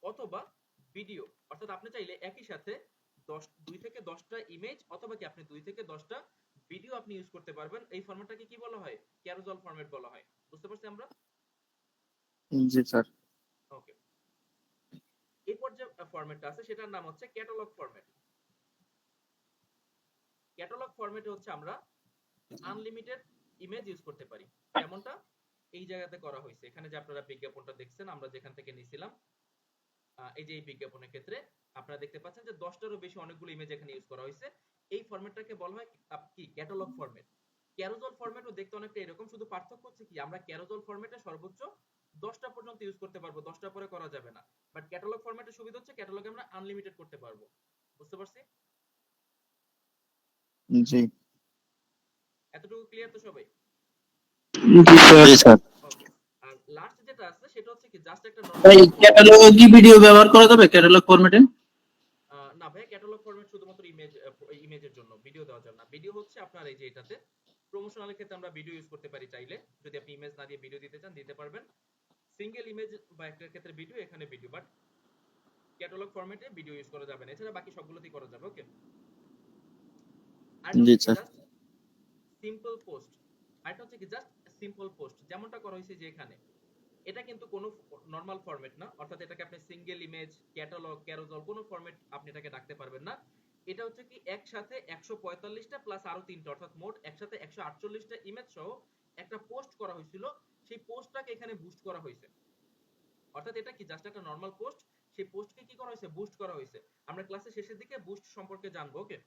S1: অথবা ভিডিও, অর্থাৎ আপনি চাইলে একই সাথে 2 থেকে 10টা ইমেজ অথবা কি আপনি 2 থেকে 10টা ভিডিও আপনি ইউজ করতে পারবেন। এই ফরম্যাটটাকে কি বলা হয়, ক্যারোজল ফরম্যাট বলা হয়। বুঝতে পারছি আমরা?
S2: जी सर।
S1: ওকে। এরপর যে ফরম্যাটটা আছে সেটার নাম হচ্ছে ক্যাটালগ ফরম্যাট। ক্যাটালগ ফরম্যাটে হচ্ছে আমরা আনলিমিটেড ইমেজ ইউজ করতে পারি, যেমনটা এই জায়গাতে করা হয়েছে। এখানে যে আপনারা বিজ্ঞাপনটা দেখছেন আমরা যেখান থেকে নিয়েছিলাম, এই যে এই বিজ্ঞাপনের ক্ষেত্রে আপনারা দেখতে পাচ্ছেন যে 10টারও বেশি অনেকগুলো ইমেজ এখানে ইউজ করা হয়েছে। এই ফরম্যাটটাকে বলা হয় কি ক্যাটালগ ফরম্যাট। ক্যারোজল ফরম্যাটও দেখতে অনেকটা এরকম, শুধু পার্থক্য হচ্ছে কি আমরা ক্যারোজল ফরম্যাটে সর্বোচ্চ 10টা পর্যন্ত ইউজ করতে পারবো, 10টা পরে করা যাবে না। বাট ক্যাটালগ ফরম্যাটের সুবিধা হচ্ছে ক্যাটালগে আমরা আনলিমিটেড করতে পারবো। বুঝতে পারছি?
S2: जी
S1: এতটুকু ক্লিয়ার তো সবাই?
S2: जी सर। जी सर।
S1: ওকে। আর লাস্ট যেটা আছে সেটা হচ্ছে কি জাস্ট একটা
S5: ভাই
S1: নরমাল পোস্ট।
S5: ক্যাটালগ কি ভিডিও ব্যবহার করা যাবে ক্যাটালগ ফরম্যাটে?
S1: না ভাই, ক্যাটালগ ফরম্যাট শুধুমাত্র ইমেজের জন্য, ভিডিও দেওয়া যাবে না। ভিডিও হচ্ছে আপনার এই যে এটাতে প্রমোশনাল ক্ষেত্রে আমরা ভিডিও ইউজ করতে পারি চাইলে, যদি আপনি ইমেজ না দিয়ে ভিডিও দিতে চান দিতে পারবেন। সিঙ্গেল ইমেজ বা একটার ক্ষেত্রে ভিডিও, এখানে ভিডিও, বাট ক্যাটালগ ফরম্যাটে ভিডিও ইউজ করা যাবে না। এছাড়া বাকি সবগুলোতেই করা যাবে, ওকে। আর এটা
S2: जी
S1: হচ্ছে কি
S2: सर।
S1: Just simple post. আর এটা হচ্ছে কি জাস্ট সিম্পল পোস্ট, যেমনটা করা হয়েছে যে এখানে। এটা কিন্তু কোনো নরমাল ফরম্যাট না, অর্থাৎ এটাকে আপনি সিঙ্গেল ইমেজ, ক্যাটালগ, ক্যারোজল কোনো ফরম্যাট আপনি এটাকে ডাকতে পারবেন না। এটা হচ্ছে কি একসাথে 145টা প্লাস আরো 3টা, অর্থাৎ মোট একসাথে 148টা ইমেজ সহ একটা পোস্ট করা হয়েছিল। সেই পোস্টটাকে এখানে বুস্ট করা হয়েছে। অর্থাৎ এটা কি জাস্ট একটা নরমাল পোস্ট, সেই পোস্টকে কি করা হয়েছে, বুস্ট করা হয়েছে। আমরা ক্লাসের শেষের দিকে বুস্ট সম্পর্কে জানবো, ওকে।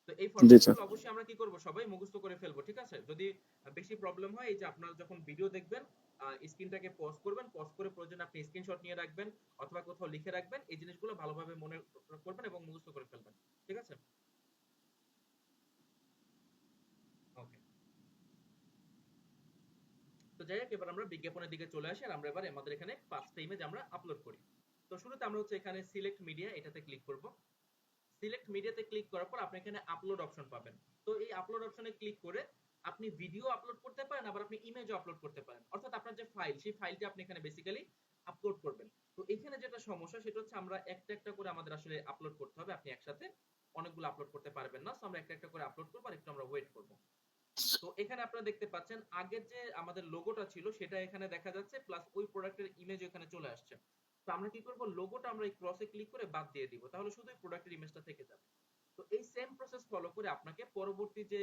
S1: তো এই
S2: জি স্যার।
S1: ফরম্যাটগুলো অবশ্যই আমরা কি করব, সবাই মুখস্থ করে ফেলবো, ঠিক আছে? যদি বেশি প্রবলেম হয়, এই যে আপনারা যখন ভিডিও দেখবেন স্ক্রিনটাকে পজ করবেন, পজ করে প্রয়োজন আপনি স্ক্রিনশট নিয়ে রাখবেন অথবা কোথাও লিখে রাখবেন, এই জিনিসগুলো ভালোভাবে মনে করবেন এবং মুখস্থ করে ফেলবেন, ঠিক আছে? ওকে, তো যাই হোক, এবার আমরা বিজ্ঞাপনের দিকে চলে আসি, আর আমরা এবার আমাদের এখানে 5টা ইমেজ আমরা আপলোড করি। তো শুরুতে আমরা হচ্ছে এখানে সিলেক্ট মিডিয়া, এটাতে ক্লিক করব। সিলেক্ট মিডিয়াতে ক্লিক করার পর আপনি এখানে আপলোড অপশন পাবেন। তো এই আপলোড অপশনে ক্লিক করে আপনি ভিডিও আপলোড করতে পারেন, আবার আপনি ইমেজও আপলোড করতে পারেন, অর্থাৎ আপনার যে ফাইল, সেই ফাইলটা আপনি এখানে বেসিক্যালি আপলোড করবেন। তো এখানে যেটা সমস্যা সেটা হচ্ছে আমরা একটা একটা করে আমাদের আসলে আপলোড করতে হবে, আপনি একসাথে অনেকগুলো আপলোড করতে পারবেন না, সো আমরা একটা একটা করে আপলোড করব, আর একটু আমরা ওয়েট করব। তো এখানে আপনারা দেখতে পাচ্ছেন আগের যে আমাদের লোগোটা ছিল সেটা এখানে দেখা যাচ্ছে, প্লাস ওই প্রোডাক্টের ইমেজ এখানে চলে আসছে। তো আমরা কি করব, লোগোটা আমরা এই ক্রসে ক্লিক করে বাদ দিয়ে দিব, তাহলে শুধু এই প্রোডাক্টের ইমেজটা থেকে যাবে। তো এই সেম প্রসেস ফলো করে আপনাকে পরবর্তী যে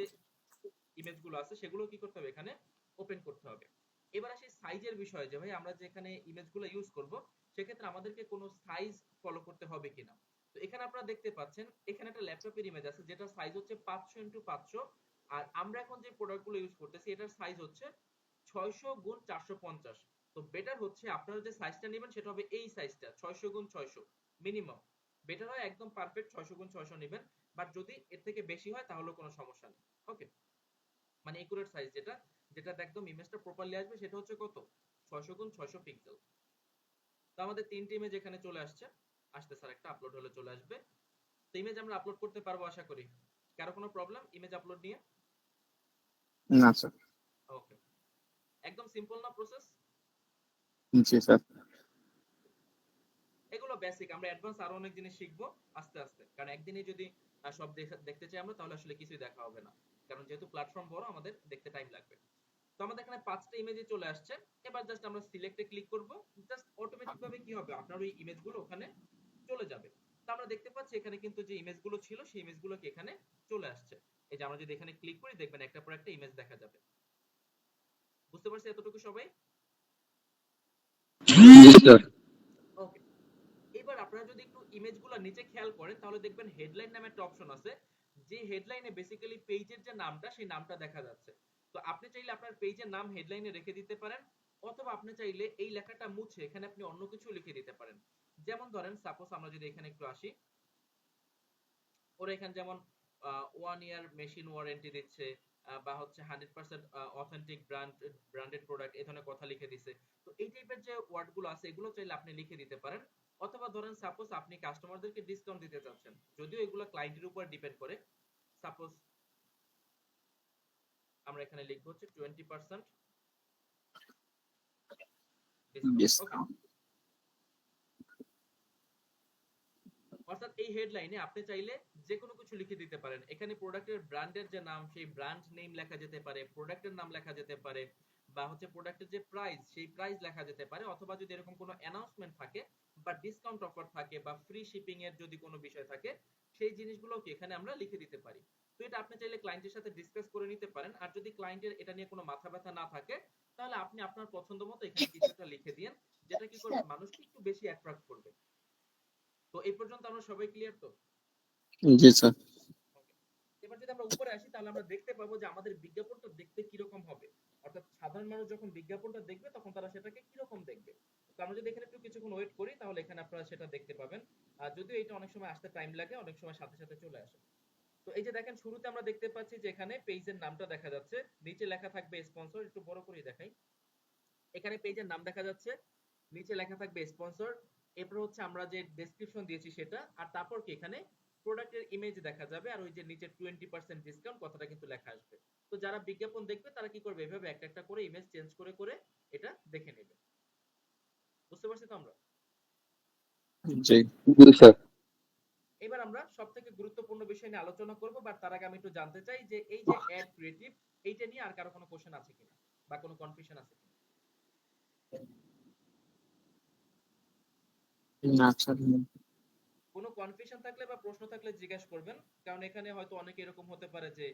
S1: ইমেজগুলো আছে সেগুলো কি করতে হবে, এখানে ওপেন করতে হবে। এবার আসি সাইজের বিষয়ে, যে ভাই আমরা যে এখানে ইমেজগুলো ইউজ করব সেক্ষেত্রে আমাদেরকে কোনো সাইজ ফলো করতে হবে কিনা। তো এখানে আপনারা দেখতে পাচ্ছেন এখানে একটা ল্যাপটপের ইমেজ আছে যেটা সাইজ হচ্ছে 500x500, আর আমরা এখন যে প্রোডাক্টগুলো ইউজ করতেছি এটার সাইজ হচ্ছে 600x450। তো বেটার হচ্ছে আপনারা যে সাইজটা নেবেন সেটা হবে এই সাইজটা 600x600 মিনিমাম। বেটার হয় একদম পারফেক্ট 600x600 নেবেন, বাট যদি এর থেকে বেশি হয় তাহলে কোনো সমস্যা নেই। ওকে, মানে একুরেট সাইজ যেটা, যেটা একদম ইমেজটা প্রপারলি আসবে সেটা হচ্ছে কত, 600x600 পিক্সেল। তো আমাদের তিনটে ইমেজ এখানে চলে আসছে, আসতে স্যার একটা আপলোড হলে চলে আসবে। তো ইমেজ আমরা আপলোড করতে পারবো আশা করি। কারো কোনো প্রবলেম ইমেজ আপলোড নিয়ে?
S2: না স্যার।
S1: ওকে, একদম সিম্পল না প্রসেস?
S2: জি স্যার।
S1: এগুলো বেসিক, আমরা অ্যাডভান্স আরো অনেক জিনিস শিখবো আস্তে আস্তে, কারণ একদিনে যদি সব দেখতে চাই আমরা তাহলে আসলে কিছুই দেখা হবে না, কারণ যেহেতু প্ল্যাটফর্ম বড় আমাদের দেখতে টাইম লাগবে। তো আমাদের এখানে 5টা ইমেজে চলে আসছে, এবার জাস্ট আমরা সিলেক্টে ক্লিক করব, জাস্ট অটোমেটিক ভাবে কি হবে, আপনার ওই ইমেজগুলো ওখানে চলে যাবে। তো আমরা দেখতে পাচ্ছি এখানে কিন্তু যে ইমেজগুলো ছিল সেই ইমেজগুলো কি এখানে চলে আসছে। এই যে আমরা যদি এখানে ক্লিক করি দেখবেন একটা পর একটা ইমেজ দেখা যাবে। বুঝতে পারছি এতটুকু সবাই?
S2: জি স্যার।
S1: ওকে, এবার আপনারা যদি একটু ইমেজগুলো নিচে খেয়াল করেন তাহলে দেখবেন হেডলাইন নামে একটা অপশন আছে, যে হেডলাইনে বেসিক্যালি পেজের যে নামটা সেই নামটা দেখা যাচ্ছে। তো আপনি চাইলে আপনার পেজের নাম হেডলাইনে রেখে দিতে পারেন, অথবা আপনি চাইলে এই লেখাটা মুছে এখানে আপনি অন্য কিছু লিখে দিতে পারেন। যেমন ধরেন সাপোজ আমরা যদি এখানে একটু আসি, ওরা এখানে যেমন 1 ইয়ার মেশিন ওয়ারেন্টি দিচ্ছে, বা হচ্ছে 100% অথেন্টিক ব্র্যান্ডেড প্রোডাক্ট, এই ধরনের কথা লিখে দিছে। তো এই টাইপের যে ওয়ার্ডগুলো আছে এগুলো চাইলে আপনি লিখে দিতে পারেন। অথবা ধরেন সাপোজ আপনি কাস্টমারদেরকে ডিসকাউন্ট দিতে চাচ্ছেন, যদিও এগুলো ক্লায়েন্টের উপর ডিপেন্ড করে। সাপোজ আমরা এখানে লিখবো হচ্ছে 20% ডিসকাউন্ট।
S2: ইয়েস।
S1: ওকে, অর্থাৎ এই হেডলাইনে আপনি চাইলে যে কোনো কিছু লিখে দিতে পারেন। এখানে প্রোডাক্টের ব্র্যান্ডের যে নাম সেই ব্র্যান্ড নেম লেখা যেতে পারে, প্রোডাক্টের নাম লেখা যেতে পারে, বা হচ্ছে প্রোডাক্টের যে প্রাইস সেই প্রাইস লেখা যেতে পারে, অথবা যদি এরকম কোনো অ্যানাউন্সমেন্ট থাকে বা ডিসকাউন্ট অফার থাকে বা ফ্রি শিপিং এর যদি কোনো বিষয় থাকে সেই জিনিসগুলো কি এখানে আমরা লিখে দিতে পারি। তো এটা আপনি চাইলে ক্লায়েন্টের সাথে ডিসকাস করে নিতে পারেন, আর যদি ক্লায়েন্টের এটা নিয়ে কোনো মাথা ব্যথা না থাকে তাহলে আপনি আপনার পছন্দ মতো এখানে কিছু একটা লিখে দিন, যেটা কি করবে মানুষকে একটু বেশি অ্যাট্রাক্ট করবে। তো এই পর্যন্ত আমরা সবাই ক্লিয়ার তো?
S2: জি স্যার।
S1: Okay. এবার যদি আমরা উপরে আসি তাহলে আমরা দেখতে পাবো যে আমাদের বিজ্ঞাপনটা দেখতে কিরকম হবে, অর্থাৎ সাধারণ মানুষ যখন বিজ্ঞাপনটা দেখবে তখন তারা সেটাকে কিরকম দেখবে। তো আমরা যদি এখানে একটু কিছুক্ষণ ওয়েট করি তাহলে এখানে আপনারা সেটা দেখতে পাবেন। আর যদিও এটা অনেক সময় আসতে টাইম লাগে, অনেক সময় সাথে সাথে চলে আসে। তো এই যে দেখেন শুরুতে আমরা দেখতে পাচ্ছি যে এখানে পেজের নামটা দেখা যাচ্ছে, নিচে লেখা থাকবে স্পন্সর, একটু বড় করে দেখাই। এখানে পেজের নাম দেখা যাচ্ছে, নিচে লেখা থাকবে স্পন্সর, এরপর হচ্ছে আমরা যে ডেসক্রিপশন দিয়েছি সেটা, আর তারপর কি এখানে প্রোডাক্টের ইমেজ দেখা যাবে, আর ওই যে নিচে 20% ডিসকাউন্ট কথাটা কিন্তু লেখা আসবে। তো যারা বিজ্ঞাপন দেখবে তারা কি করবে, এভাবে একটা একটা করে ইমেজ চেঞ্জ করে করে এটা দেখে নেবে। বুঝতে পারছি তো আমরা?
S2: জি। জি স্যার।
S1: এবার আমরা সবথেকে গুরুত্বপূর্ণ বিষয় নিয়ে আলোচনা করব, বাট তার আগে আমি একটু জানতে চাই যে এই যে অ্যাড ক্রিয়েটিভ, এইটা নিয়ে আর কারো কোনো কোশ্চেন আছে কিনা বা কোনো কনফিউশন আছে কিনা?
S2: না স্যার।
S1: কোনো কনফিউশন থাকলে বা প্রশ্ন থাকলে জিজ্ঞাসা করবেন, কারণ এখানে হয়তো অনেকে এরকম হতে পারে যে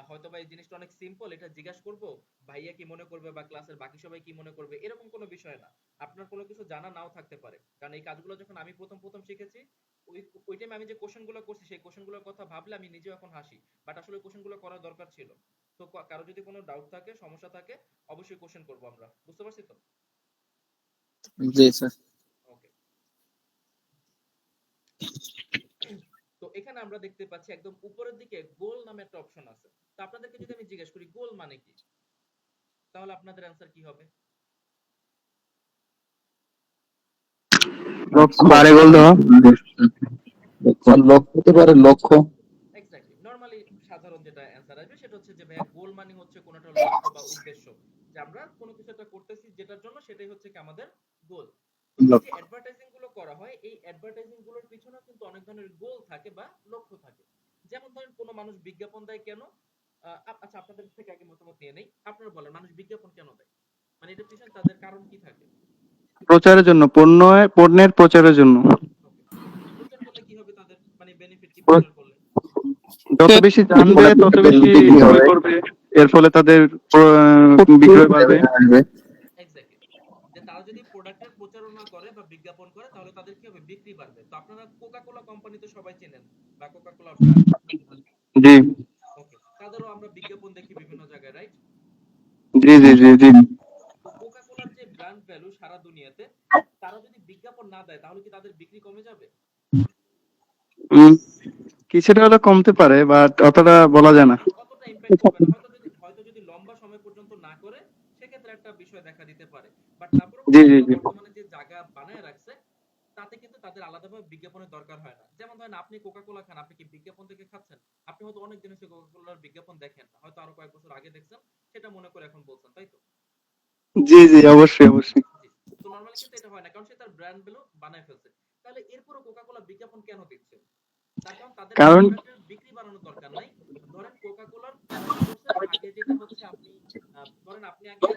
S1: হয়তো বা এই জিনিসটা অনেক সিম্পল, এটা জিজ্ঞাসা করব ভাইয়া কি মনে করবে বা ক্লাসের বাকি সবাই কি মনে করবে, এরকম কোনো বিষয় না। আপনার কোনো কিছু জানা নাও থাকতে পারে, কারণ এই কাজগুলো যখন আমি প্রথম প্রথম শিখেছি ওই ওই টাইমে আমি আমি যে কোশ্চেনগুলো করছি সেই কোশ্চেনগুলোর কথা ভাবলে আমি নিজেও এখন হাসি, বাট আসলে কোশ্চেনগুলো করা দরকার ছিল। তো কারো যদি কোনো ডাউট থাকে, সমস্যা থাকে, অবশ্যই কোশ্চেন করবো আমরা, বুঝতে পারছি তো?
S2: জি স্যার।
S1: ওকে, তো এখানে আমরা দেখতে পাচ্ছি একদম উপরের দিকে গোল নামে একটা অপশন আছে। তো আপনাদেরকে যদি আমি জিজ্ঞেস করি গোল মানে কি, তাহলে আপনাদের অ্যান্সার কি হবে?
S6: বারে গোল দেওয়া।
S2: লক্ষ্য হতে পারে, লক্ষ্য।
S1: এক্স্যাক্টলি, নরমালি সাধারণ যেটা অ্যান্সার আসবে সেটা হচ্ছে যে ভাইয়া গোল মানে হচ্ছে কোনো একটা লক্ষ্য বা উদ্দেশ্য, যে আমরা কোনো কিছু একটা করতেছি যেটার জন্য, সেটাই হচ্ছে কি আমাদের গোল। তো এই যে অ্যাডভার্টাইজিং গুলো করা হয়, এই অ্যাডভার্টাইজিং গুলোর পিছনে কিন্তু অনেক ধরনের গোল থাকে বা লক্ষ্য থাকে। যেমন ধরেন কোনো মানুষ বিজ্ঞাপন দেয় কেন? আচ্ছা, আপনাদের থেকে আগে মতামত নিয়ে নেই, আপনারা বলেন মানুষ বিজ্ঞাপন কেন দেয়, মানে এটার পিছনে তাদের কারণ কি থাকে?
S6: প্রচারের জন্য, পণ্যের প্রচারের জন্য।
S1: ওকে, প্রচার করলে কি হবে তাদের, মানে বেনিফিট কি প্রচার করলে?
S6: যত বেশি জানবে তত বেশি ক্রয় করবে, এর ফলে তাদের বিক্রয় বাড়বে।
S1: এক্স্যাক্টলি, যে তারা যদি প্রোডাক্টের প্রচারণা করে বা বিজ্ঞাপন করে তাহলে তাদের কি হবে, বিক্রি বাড়বে। তো আপনারা কোকা কোলা কোম্পানি তো সবাই চেনেন, বা কোকা কোলা ব্র্যান্ড।
S6: জি
S1: ওকে, তাদেরও আমরা বিজ্ঞাপন দেখি বিভিন্ন জায়গায়, রাইট?
S6: জি জি জি জি।
S1: তো কোকা কোলার যে ব্র্যান্ড ভ্যালু সারা দুনিয়াতে, তারা যদি বিজ্ঞাপন না দেয় তাহলে কি তাদের বিক্রি কমে যাবে?
S6: কিছুটা হলে কমতে পারে, বাট অতটা বলা যায় না।
S1: কতটা ইমপ্যাক্ট করবে না, হয়তো যদি লম্বা সময় পর্যন্ত না করে সেক্ষেত্রে একটা বিষয় দেখা দিতে পারে। বাট তারপরেও
S6: জি জি
S1: কোকা
S6: জি।
S1: বর্তমানে যে জায়গা বানায় রাখছে, তাতে কিন্তু তাদের আলাদাভাবে বিজ্ঞাপনের দরকার হয় না। যেমন ধরেন আপনি কোকা কোলা খান, আপনি কি বিজ্ঞাপন দেখে খাচ্ছেন? আপনি হয়তো অনেক দিন হচ্ছে কোকা কোলার বিজ্ঞাপন দেখেন না, হয়তো আরো কয়েক বছর আগে দেখছেন, সেটা মনে করে এখন বলছেন, তাই তো?
S6: জি জি, অবশ্যই অবশ্যই।
S1: জি। তো নরমালি কিন্তু এটা হয় না, কারণ সে তার ব্র্যান্ড ভ্যালু বানায় ফেলছে। তাহলে এরপরও কোকা কোলা বিজ্ঞাপন কেন দিচ্ছে? তার কারণ তাদের
S6: কারণ
S1: প্রোডাক্টের বিক্রি বাড়ানোর দরকার নাই। ধরেন কোকা কোলার 13% আগে যেটা হচ্ছে আপনি, ধরেন আপনি আগে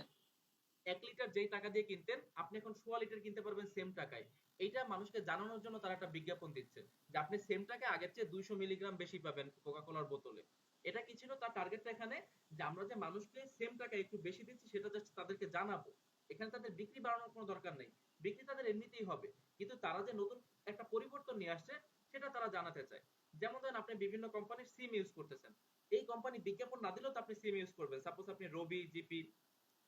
S1: 1 লিটার যেই টাকা দিয়ে কিনতেন, আপনি এখন 1.5 লিটার কিনতে পারবেন সেম টাকায়। এইটা মানুষকে জানানোর জন্য তারা একটা বিজ্ঞাপন দিচ্ছে, যে আপনি সেম টাকায় আগের চেয়ে 200 মিলিগ্রাম বেশি পাবেন কোকা কোলার বোতলে। এটা কি ছিল তার টার্গেটটা এখানে, যে আমরা যে মানুষকে সেম টাকায় একটু বেশি দিচ্ছি সেটা জাস্ট তাদেরকে জানাবো। এখানে তাদের বিক্রি বাড়ানোর কোনো দরকার নেই, বিক্রি তাদের এমনিতেই হবে। কিন্তু তারা যে নতুন একটা পরিবর্তন নিয়ে আসছে সেটা তারা জানাতে চায়। যেমন ধরেন আপনি বিভিন্ন কোম্পানির সিম ইউজ করতেছেন, এই কোম্পানি বিজ্ঞাপন না দিলেও তো আপনি সিম ইউজ করবেন। সাপোজ আপনি রবি, জিপি,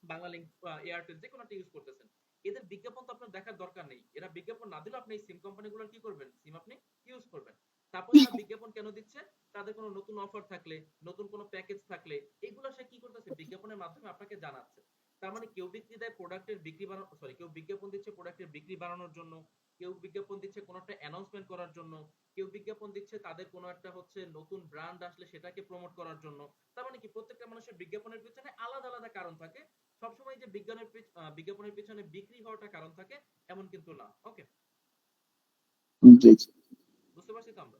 S1: বাংলালিংক, এয়ারটেল, যে কোনো একটা ইউজ করতেছেন, এদের বিজ্ঞাপন তো আপনার দেখার দরকার নেই। এরা বিজ্ঞাপন না দিলেও আপনি এই সিম কোম্পানিগুলোর কি করবেন, সিম আপনি ইউজ করবেন। তারপর তারা বিজ্ঞাপন কেন দিচ্ছে? তাদের কোনো নতুন অফার থাকলে, নতুন কোনো প্যাকেজ থাকলে, এগুলো সে কি করতেছে, বিজ্ঞাপনের মাধ্যমে আপনাকে জানাচ্ছে। তার মানে কেউ বিক্রি দেয় প্রোডাক্টের বিক্রি বাড়ানো, সরি, কেউ বিজ্ঞাপন দিচ্ছে প্রোডাক্টের বিক্রি বাড়ানোর জন্য, কেউ বিজ্ঞাপন দিচ্ছে কোনো একটা অ্যানাউন্সমেন্ট করার জন্য, কেউ বিজ্ঞাপন দিচ্ছে তাদের কোনো একটা হচ্ছে নতুন ব্র্যান্ড আসলে সেটাকে প্রমোট করার জন্য। তার মানে কি প্রত্যেকটা মানুষের বিজ্ঞাপনের পিছনে আলাদা আলাদা কারণ থাকে। সবসময় যে বিজ্ঞাপনের পিছনে বিক্রি হওয়াটা কারণ থাকে এমন কিন্তু না। ওকে,
S2: জি
S1: বুঝতে পারছি তো আমরা?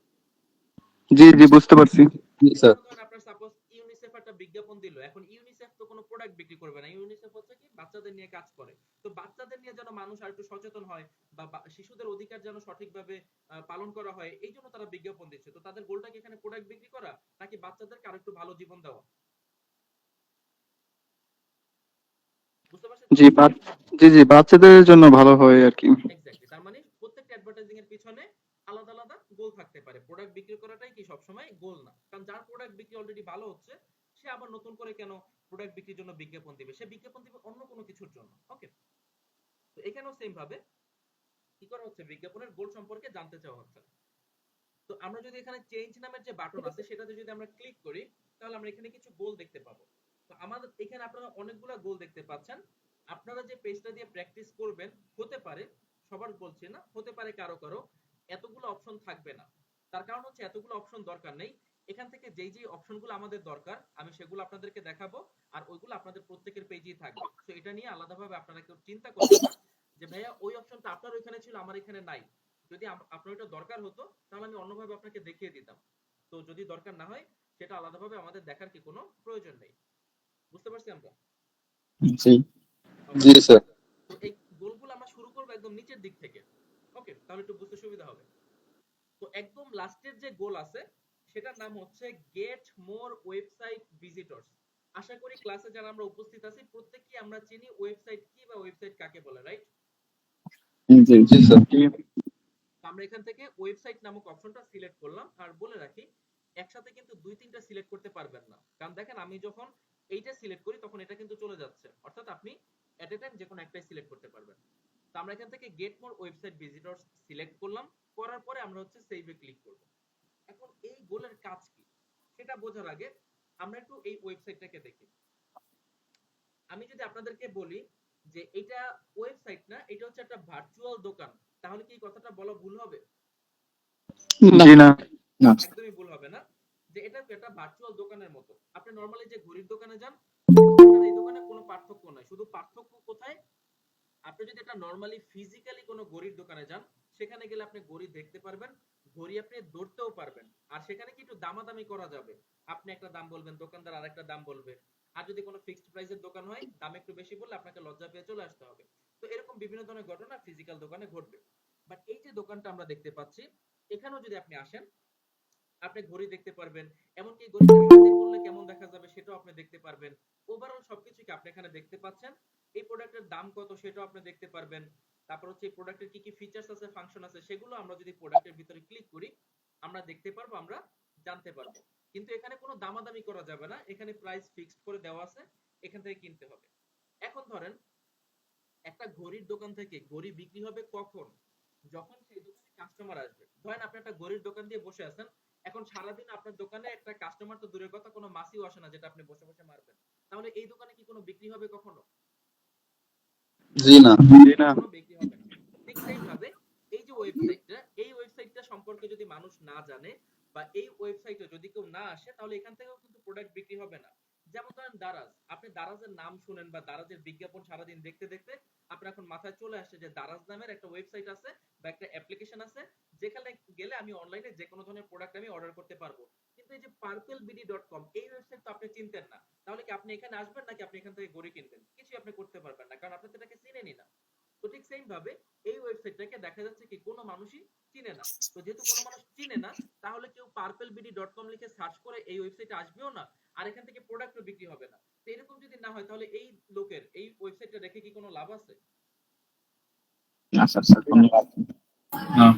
S6: জি জি, বুঝতে পারছি।
S2: জি স্যার।
S1: যেমন ধরেন আপনার সাপোজ ইউনিসেফ একটা বিজ্ঞাপন দিল, এখন ইউনিসেফ তো কোনো প্রোডাক্ট বিক্রি করবে না, ইউনিসেফ হচ্ছে কি বাচ্চাদের নিয়ে কাজ করে। তো বাচ্চাদের নিয়ে যেন মানুষ আর একটু সচেতন হয়, বা শিশুদের অধিকার যেন সঠিকভাবে পালন করা হয়, এই জন্য তারা বিজ্ঞাপন দিচ্ছে। তো তাদের গোলটা কি এখানে প্রোডাক্ট বিক্রি করা, নাকি বাচ্চাদেরকে আরো একটু ভালো জীবন দেওয়া? বুঝতে পারছেন তো?
S6: জি জি জি, বাচ্চাদের জন্য ভালো হয় আর কি।
S1: এক্স্যাক্টলি, তার মানে প্রত্যেকটা অ্যাডভার্টাইজিং এর পিছনে আলাদা আলাদা গোল থাকতে পারে। প্রোডাক্ট বিক্রি করাটাই কি সবসময় গোল না, কারণ যার প্রোডাক্ট বিক্রি অলরেডি ভালো হচ্ছে, সে আবার নতুন করে কেন প্রোডাক্ট বিক্রির জন্য বিজ্ঞাপন দিবে? সে বিজ্ঞাপন দিবে অন্য কোনো কিছুর জন্য। ওকে, তো এখানেও সেম ভাবে কি করা হচ্ছে, বিজ্ঞাপনের গোল সম্পর্কে জানতে চাওয়া হচ্ছে। তো আমরা যদি এখানে চেঞ্জ নামের যে বাটন আছে সেটাতে যদি আমরা ক্লিক করি, তাহলে আমরা এখানে কিছু গোল দেখতে পাবো। তো আমাদের এখানে আপনারা অনেকগুলা গোল দেখতে পাচ্ছেন। আপনারা যে পেজটা দিয়ে প্র্যাকটিস করবেন, হতে পারে, সবার বলছি না, হতে পারে কারো কারো এতগুলো অপশন থাকবে না। তার কারণ হচ্ছে এতগুলো অপশন দরকার নেই। এখান থেকে যেই যেই অপশনগুলো আমাদের দরকার আমি সেগুলো আপনাদেরকে দেখাবো, আর ওইগুলো আপনাদের প্রত্যেকের পেজেই থাকবে। তো এটা নিয়ে আলাদাভাবে আপনারা কেউ চিন্তা করবেন না যে ভাইয়া ওই অপশনটা আপনার ওইখানে ছিল আমার এখানে নাই। যদি আপনার ওইটা দরকার হতো তাহলে আমি অন্যভাবে আপনাকে দেখিয়ে দিতাম। তো যদি দরকার না হয় সেটা আলাদাভাবে আমাদের দেখার কি কোনো প্রয়োজন নেই। বুঝতে পারছি আমরা?
S2: জি
S1: ওকে,
S2: জি স্যার।
S1: তো এই গোলগুলো আমরা শুরু করব একদম নিচের দিক থেকে। ওকে, তাহলে একটু বুঝতে সুবিধা হবে। তো একদম লাস্টের যে গোল আছে সেটার নাম হচ্ছে গেট মোর ওয়েবসাইট ভিজিটরস। আশা করি ক্লাসে যারা আমরা উপস্থিত আছি প্রত্যেকই আমরা চিনি ওয়েবসাইট কি বা ওয়েবসাইট কাকে বলে, রাইট?
S2: জি জি স্যার।
S1: আমরা এখান থেকে ওয়েবসাইট নামক অপশনটা সিলেক্ট করলাম। আর বলে রাখি একসাথে কিন্তু 2-3টা সিলেক্ট করতে পারবেন না, কারণ দেখেন আমি যখন এইটা সিলেক্ট করি তখন এটা কিন্তু চলে যাচ্ছে, অর্থাৎ আপনি এট এ টাইম যে কোনো একটাই সিলেক্ট করতে পারবেন। তো আমরা এখান থেকে গেট মোর ওয়েবসাইট ভিজিটরস সিলেক্ট করলাম, করার পরে আমরা হচ্ছে সেভে ক্লিক করব। এখন এই গোলের কাজ কি সেটা বোঝার আগে আমরা একটু এই ওয়েবসাইটটাকে দেখি। আমি যদি আপনাদেরকে বলি যে এটা ওয়েবসাইট না, এটা হচ্ছে একটা ভার্চুয়াল দোকান, তাহলে কি এই কথাটা বলা ভুল হবে?
S6: জি না।
S2: না
S1: একদমই ভুল হবে না। যে এটা একটা ভার্চুয়াল দোকানের মতো। আপনি নরমালি যে ঘড়ির দোকানে যান, এই দোকানে কোনো পার্থক্য নাই, শুধু পার্থক্য কোথায়? আপনি যদি একটা নরমালি ফিজিক্যালি কোনো ঘড়ির দোকানে যান, সেখানে গেলে আপনি ঘড়ি দেখতে পারবেন, ঘড়ি আপনি ধরতেও পারবেন, আর সেখানে কি একটু দামাদামি করা যাবে, আপনি একটা দাম বলবেন, দোকানদার আরেকটা দাম বলবে। আর যদি কোনো ফিক্সড প্রাইসের দোকান হয়, দাম একটু বেশি বললে আপনাকে লজ্জা পেয়ে চলে আসতে হবে। তো এরকম বিভিন্ন ধরনের ঘটনা ফিজিক্যাল দোকানে ঘটবে। বাট এই যে দোকানটা আমরা দেখতে পাচ্ছি, এখানেও যদি আপনি আসেন, আপনি ঘড়ি দেখতে পারবেন, এমনকি ঘড়িটা হাতে পরলে কেমন দেখা যাবে সেটাও আপনি দেখতে পারবেন। ওভারঅল সবকিছু কি আপনি এখানে দেখতে পাচ্ছেন। এই প্রোডাক্টের দাম কত সেটাও আপনি দেখতে পারবেন। তারপর হচ্ছে এই প্রোডাক্টের কি কি ফিচার্স আছে, ফাংশন আছে, সেগুলো আমরা যদি প্রোডাক্টের ভিতরে ক্লিক করি আমরা দেখতে পারবো, আমরা জানতে পারবো। কিন্তু এখানে কোনো দামাদামি করা যাবে না, এখানে প্রাইস ফিক্সড করে দেওয়া আছে, এখান থেকে কিনতে হবে। এখন ধরেন একটা ঘড়ির দোকান থেকে ঘড়ি বিক্রি হবে কখন? যখন সেই দোকানে কাস্টমার আসবে। ধরেন আপনি একটা ঘড়ির দোকান দিয়ে বসে আছেন, এখন সারাদিন আপনার দোকানে একটা কাস্টমার তো দূরের কথা, কোনো মাছিও আসে না যেটা আপনি বসে বসে মারবেন, তাহলে এই দোকানে কি কোনো বিক্রি হবে কখনো?
S2: জি না
S6: জি না।
S1: কোনো বিক্রি হবে না। ঠিক সেম ভাবে এই যে ওয়েবসাইটটা, এই ওয়েবসাইটটা সম্পর্কে যদি মানুষ না জানে বা এই ওয়েবসাইটে যদি কেউ না আসে, তাহলে এখান থেকেও কিন্তু প্রোডাক্ট বিক্রি হবে না। যেমন ধরেন দারাজ, আপনি দারাজের নাম শুনেন বা দারাজের বিজ্ঞাপন সারাদিন দেখতে দেখতে আপনার এখন মাথায় চলে আসছে যে দারাজ নামের একটা ওয়েবসাইট আছে বা একটা অ্যাপ্লিকেশন আছে, যেখানে গেলে আমি অনলাইনে যে কোনো ধরনের প্রোডাক্ট আমি অর্ডার করতে পারবো। কিন্তু এই যে purplebd.com এই ওয়েবসাইট তো আপনি চিনতেন না, তাহলে কি আপনি এখানে আসবেন নাকি আপনি এখান থেকে ঘড়ি কিনবেন? কিছুই আপনি করতে পারবেন না, কারণ আপনি তো এটাকে চিনেনই না। তো ঠিক সেম ভাবে এই ওয়েবসাইটটাকে দেখা যাচ্ছে কি কোনো মানুষই চিনে না। তো যেহেতু কোনো মানুষ চিনে না, তাহলে কেউ purplebd.com লিখে সার্চ করে এই ওয়েবসাইটে আসবেও না, আর এখান থেকে প্রোডাক্টও বিক্রি হবে না। তো এরকম যদি না হয়, তাহলে এই লোকের এই ওয়েবসাইটটা রেখে কি কোনো লাভ আছে?
S2: আচ্ছা আচ্ছা ধন্যবাদ।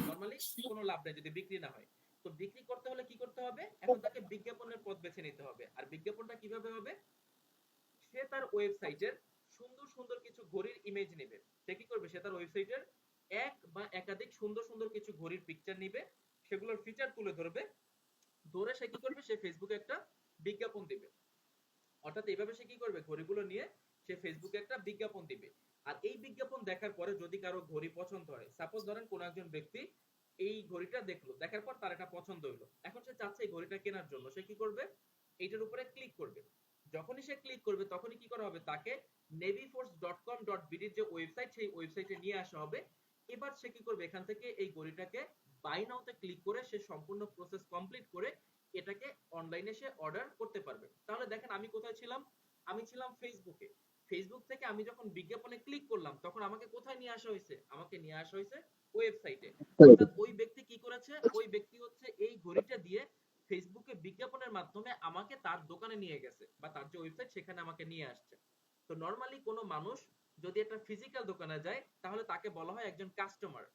S1: নরমালি কোনো লাভ নাই যদি বিক্রি না হয়। তো বিক্রি করতে হলে কি করতে হবে? এখন তাকে বিজ্ঞাপনের পথ বেছে নিতে হবে। আর বিজ্ঞাপনটা কিভাবে হবে? সে তার ওয়েবসাইটের সুন্দর সুন্দর কিছু ঘড়ির ইমেজ নেবে। সে কি করবে? সে তার ওয়েবসাইটের এক বা একাধিক সুন্দর সুন্দর কিছু ঘড়ির পিকচার নিবে, সেগুলোর ফিচার তুলে ধরবে, ধরে সে কি করবে? সে ফেসবুকে একটা বিজ্ঞাপন দিবে। অর্থাৎ এইভাবে সে কি করবে? ঘড়িগুলো নিয়ে সে ফেসবুকে একটা বিজ্ঞাপন দিবে। আর এই বিজ্ঞাপন দেখার পরে যদি কারো ঘড়ি পছন্দ হয়, সাপোজ ধরেন কোন একজন ব্যক্তি এই ঘড়িটা দেখলো, দেখার পর তার এটা পছন্দ হলো, এখন সে চাচ্ছে এই ঘড়িটা কেনার জন্য, সে কি করবে? এইটার উপরে ক্লিক করবে। যখনই সে ক্লিক করবে তখনই কি করা হবে? তাকে neviforce.com.bd যে ওয়েবসাইট, সেই ওয়েবসাইটে নিয়ে আসা হবে। এবার সে কি করবে? এখান থেকে এই ঘড়িটাকে বাই নাওতে ক্লিক করে সে সম্পূর্ণ প্রসেস কমপ্লিট করে এটাকে অনলাইনে সে অর্ডার করতে পারবে। তাহলে দেখেন আমি কোথায় ছিলাম? আমি ছিলাম ফেসবুকে। ফেসবুক থেকে আমি যখন বিজ্ঞাপনে ক্লিক করলাম তখন আমাকে কোথায় নিয়ে আসা হয়েছে? আমাকে নিয়ে আসা হয়েছে ওয়েবসাইটে। অর্থাৎ ওই ব্যক্তি কি করেছে? ওই ব্যক্তি হচ্ছে এই ঘড়িটা দিয়ে ফেসবুকে বিজ্ঞাপনের মাধ্যমে আমাকে তার দোকানে নিয়ে গেছে বা তার যে ওয়েবসাইট সেখানে আমাকে নিয়ে আসছে। তো নরমালি কোনো মানুষ যদি একটা ফিজিক্যাল দোকানে যায় তাহলে তাকে বলা হয় একজন কাস্টমার।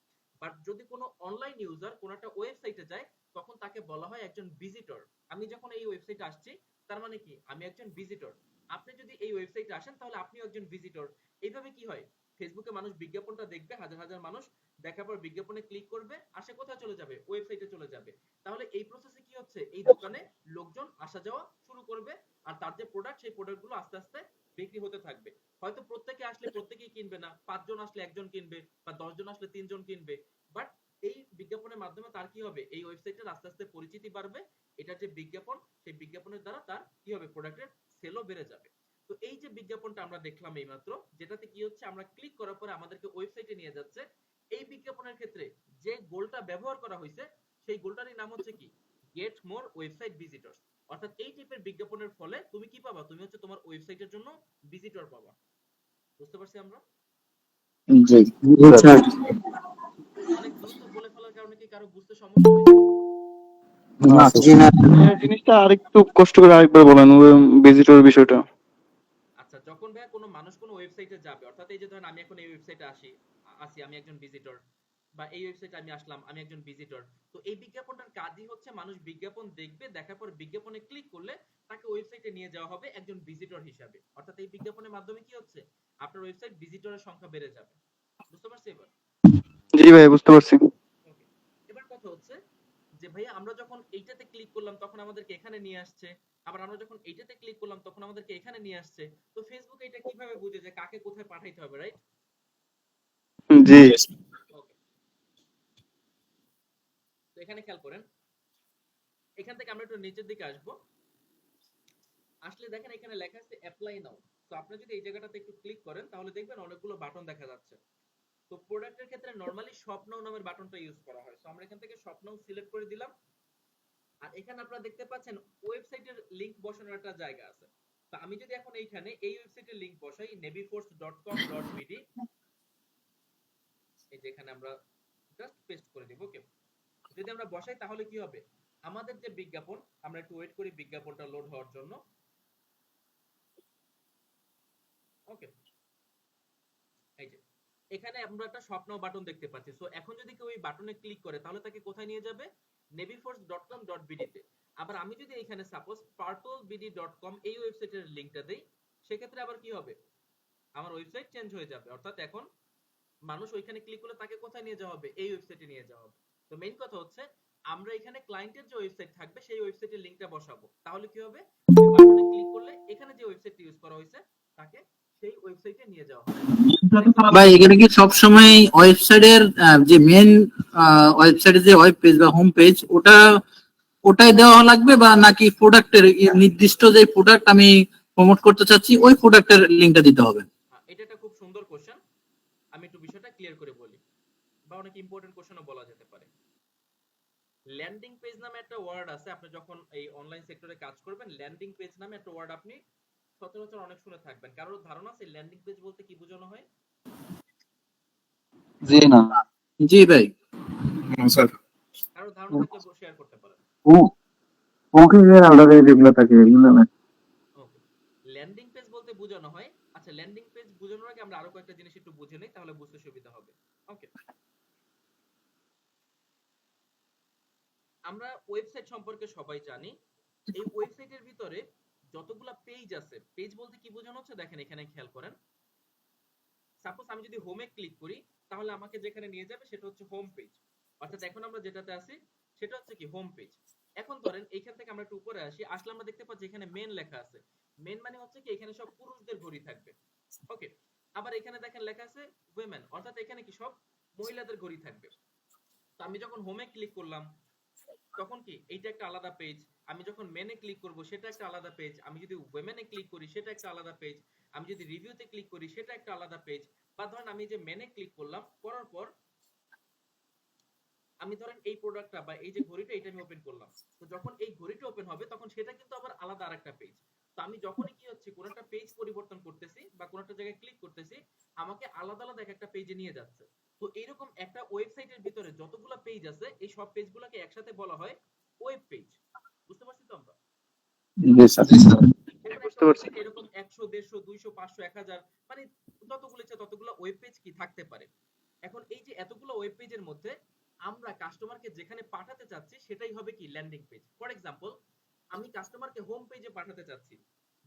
S1: বাট যদি কোনো অনলাইন ইউজার কোনো একটা ওয়েবসাইটে যায় তখন তাকে বলা হয় একজন ভিজিটর। আমি যখন এই ওয়েবসাইটে আসছি তার মানে কি? আমি একজন ভিজিটর। আপনি যদি এই ওয়েবসাইটে আসেন তাহলে আপনিও একজন ভিজিটর। এইভাবে কি হয়? ফেসবুকে মানুষ বিজ্ঞাপনটা দেখবে, হাজার হাজার মানুষ দেখার পর বিজ্ঞাপনে ক্লিক করবে, আসে কোথায় চলে যাবে? ওয়েবসাইটে চলে যাবে। তাহলে এই প্রসেসে কি হচ্ছে? এই দোকানে লোকজন আসা যাওয়া শুরু করবে, আর তার যে প্রোডাক্ট সেই প্রোডাক্টগুলো আস্তে আস্তে বিক্রি হতে থাকবে। হয়তো প্রত্যেকে আসলে প্রত্যেকেই কিনবে না, 5 জন আসলে একজন কিনবে বা 10 জন আসলে 3 জন কিনবে। বাট এই বিজ্ঞাপনের মাধ্যমে তার কি হবে? এই ওয়েবসাইটের আস্তে আস্তে পরিচিতি বাড়বে। এটার যে বিজ্ঞাপন, সেই বিজ্ঞাপনের দ্বারা তার কি হবে? প্রোডাক্টের সেলও বেড়ে যাবে। তো এই যে বিজ্ঞাপনটা আমরা দেখলাম এইমাত্র, যেটাতে কি হচ্ছে? আমরা ক্লিক করার পরে আমাদেরকে ওয়েবসাইটে নিয়ে যাচ্ছে। এই বিজ্ঞাপনের ক্ষেত্রে যে গোলটা ব্যবহার করা হয়েছে সেই গোলটারই নাম হচ্ছে কি? Get more website visitors. অর্থাৎ এই টাইপের বিজ্ঞাপনের ফলে তুমি কি পাবা? তুমি হচ্ছে তোমার ওয়েবসাইটের জন্য ভিজিটর পাবা। বুঝতে পারছি আমরা?
S2: জি
S3: জি স্যার।
S1: অনেক দ্রুত বলে ফেলার কারণে কি কারো বুঝতে সমস্যা হয়েছে?
S2: না
S3: জি না।
S6: জিনিসটা আরেকটু কষ্ট করে আরেকবার বলেন, ভিজিটর বিষয়টা।
S1: আচ্ছা, যখন ভাইয়া কোনো মানুষ কোনো ওয়েবসাইটে যাবে, অর্থাৎ এই যে ধরেন আমি এখন এই ওয়েবসাইটে আসি, আমি একজন ভিজিটর। বা এই ওয়েবসাইটে আমি আসলাম, আমি একজন ভিজিটর। তো এই বিজ্ঞাপনটার কাজই হচ্ছে মানুষ বিজ্ঞাপন দেখবে, দেখার পর বিজ্ঞাপনে ক্লিক করলে তাকে ওয়েবসাইটে নিয়ে যাওয়া হবে একজন ভিজিটর হিসাবে। অর্থাৎ এই বিজ্ঞাপনের মাধ্যমে কি হচ্ছে, আপনার ওয়েবসাইট ভিজিটরের সংখ্যা বেড়ে যাবে। বুঝতে পারছি এবার?
S6: জি ভাই, বুঝতে পারছি।
S1: ওকে, এবার কথা হচ্ছে যে ভাইয়া আমরা যখন এইটাতে ক্লিক করলাম তখন আমাদেরকে এখানে নিয়ে আসছে, আবার আমরা যখন এইটাতে ক্লিক করলাম তখন আমাদেরকে এখানে নিয়ে আসছে। তো ফেসবুক এটা কিভাবে বুঝে যে কাকে কোথায় পাঠাইতে হবে, রাইট?
S6: জি।
S1: ওকে, তো এখানে খেয়াল করেন, এখান থেকে আমরা একটু নিচের দিকে আসবো। আসলে দেখেন এখানে লেখা আছে অ্যাপ্লাই নাও। তো আপনি যদি এই জায়গাটাতে একটু ক্লিক করেন তাহলে দেখবেন অনেকগুলো বাটন দেখা যাচ্ছে। তো প্রোডাক্টের ক্ষেত্রে নরমালি শপ নাও নামের বাটনটা ইউজ করা হয়। সো আমরা এখান থেকে শপ নাও সিলেক্ট করে দিলাম। আর এখানে আপনারা দেখতে পাচ্ছেন ওয়েবসাইটের লিংক বসানোর একটা জায়গা আছে। তো আমি যদি এখন এইখানে এই ওয়েবসাইটের লিংক বসাই navyforce.com.bd, এই যে এখানে আমরা জাস্ট পেস্ট করে দেব। ওকে, যদি আমরা বসাই তাহলে কি হবে, আমাদের যে বিজ্ঞাপন, আমরা একটু ওয়েট করি বিজ্ঞাপনটা লোড হওয়ার জন্য। ওকে, এই যে এখানে আমরা একটা শপ নাও বাটন দেখতে পাচ্ছি। সো এখন যদি কেউ এই বাটনে ক্লিক করে তাহলে তাকে কোথায় নিয়ে যাবে, navyforce.com.bd তে। আবার আমি যদি এখানে সাপোজ purplebd.com এই ওয়েবসাইটের লিংকটা দেই, সেক্ষেত্রে আবার কি হবে, আমার ওয়েবসাইট চেঞ্জ হয়ে যাবে। অর্থাৎ এখন মানুষ ওইখানে ক্লিক করলে তাকে কোথায় নিয়ে যাওয়া হবে, এই ওয়েবসাইটে নিয়ে যাওয়া হবে। তো মেইন কথা হচ্ছে আমরা এখানে ক্লায়েন্টের যে ওয়েবসাইট থাকবে সেই ওয়েবসাইটের লিংকটা বসাবো। তাহলে কি হবে, ওই বাটনে ক্লিক করলে এখানে যে ওয়েবসাইটটি ইউজ করা হয়েছে তাকে সেই ওয়েবসাইটে নিয়ে যাওয়া হবে।
S5: ভাই এখানে কি সবসময় ওয়েবসাইটের যে মেন ওয়েবসাইটের যে ওয়েব পেজ বা হোম পেজ ওটাই দেওয়া লাগবে, বা নাকি প্রোডাক্টের নির্দিষ্ট যে প্রোডাক্ট আমি প্রমোট করতে চাচ্ছি ওই প্রোডাক্টের লিংকটা দিতে হবে?
S1: এটা একটা খুব সুন্দর কোশ্চেন, আমি একটু বিষয়টা ক্লিয়ার করে বলি, বা অনেক ইম্পর্টেন্ট কোশ্চেনও বলা যেতে পারে। ল্যান্ডিং পেজ নামে একটা ওয়ার্ড আছে। আপনি যখন এই অনলাইন সেক্টরে কাজ করবেন, ল্যান্ডিং পেজ নামে একটা ওয়ার্ড আপনি সচরাচর অনেক শুনে থাকবেন। কারোর ধারণা আছে ল্যান্ডিং পেজ বলতে কি বোঝানো হয়?
S2: জি না।
S5: জি ভাই।
S2: স্যার
S1: কারোর ধারণা থাকলে শেয়ার করতে পারেন।
S6: ওকে এর আলাদা যেগুলো থাকে এগুলো না।
S1: ওকে, ল্যান্ডিং পেজ বলতে বোঝানো হয়, আচ্ছা ল্যান্ডিং পেজ বোঝানোর আগে আমরা আরো কয়েকটা জিনিস একটু বুঝে নেই, তাহলে বুঝতে সুবিধা হবে। ওকে, আমরা ওয়েবসাইট সম্পর্কে সবাই জানি। এই ওয়েবসাইটের ভিতরে যতগুলা পেজ আছে, পেজ বলতে কি বোঝানো হচ্ছে দেখেন এখানে খেয়াল করেন। সাপোজ আমি যদি হোমে ক্লিক করি তাহলে আমাকে যেখানে নিয়ে যাবে সেটা হচ্ছে হোম পেজ। অর্থাৎ এখন আমরা যেটাতে আছি সেটা হচ্ছে কি হোম পেজ। এখন ধরেন এইখান থেকে আমরা একটু উপরে আসি, আসলে আমরা দেখতে পাচ্ছি এখানে মেন লেখা আছে। মেন মানে হচ্ছে কি এখানে সব পুরুষদের ঘড়ি থাকবে। ওকে, আবার এখানে দেখেন লেখা আছে উইমেন, অর্থাৎ এখানে কি সব মহিলাদের ঘড়ি থাকবে। তো আমি যখন হোমে ক্লিক করলাম তখন কি এইটা একটা আলাদা পেজ, আমি যখন মেনে ক্লিক করব সেটা একটা আলাদা পেজ, আমি যদি ওয়েমেনে ক্লিক করি সেটা একটা আলাদা পেজ, আমি যদি রিভিউতে ক্লিক করি সেটা একটা আলাদা পেজ। বা ধরেন আমি যে মেনে ক্লিক করলাম, করার পর আমি ধরেন এই প্রোডাক্টটা বা এই যে ঘড়িটা এটা আমি ওপেন করলাম, তো যখন এই ঘড়িটা ওপেন হবে তখন সেটা কিন্তু আবার আলাদা আরেকটা পেজ। তো আমি যখনই কি হচ্ছে কোন একটা পেজ পরিবর্তন করতেছি বা কোন একটা জায়গায় ক্লিক করতেছি, আমাকে আলাদা আলাদা একটা পেজে নিয়ে যাচ্ছে। তো এইরকম একটা ওয়েবসাইটের ভিতরে যতগুলো পেজ আছে এই সব পেজগুলোকে একসাথে বলা হয় ওয়েব পেজ। বুঝতে পারছি তো আমরা?
S2: জি স্যার।
S6: বুঝতে পারছি।
S1: এরকম 100 150 200 500 1000 মানে যতগুলো ইচ্ছা ততগুলো ওয়েব পেজ কি থাকতে পারে। এখন এই যে এতগুলো ওয়েব পেজের মধ্যে আমরা কাস্টমারকে যেখানে পাঠাতে চাচ্ছি সেটাই হবে কি ল্যান্ডিং পেজ। ফর এক্সাম্পল আমি কাস্টমারকে হোম পেজে পাঠাতে চাচ্ছি,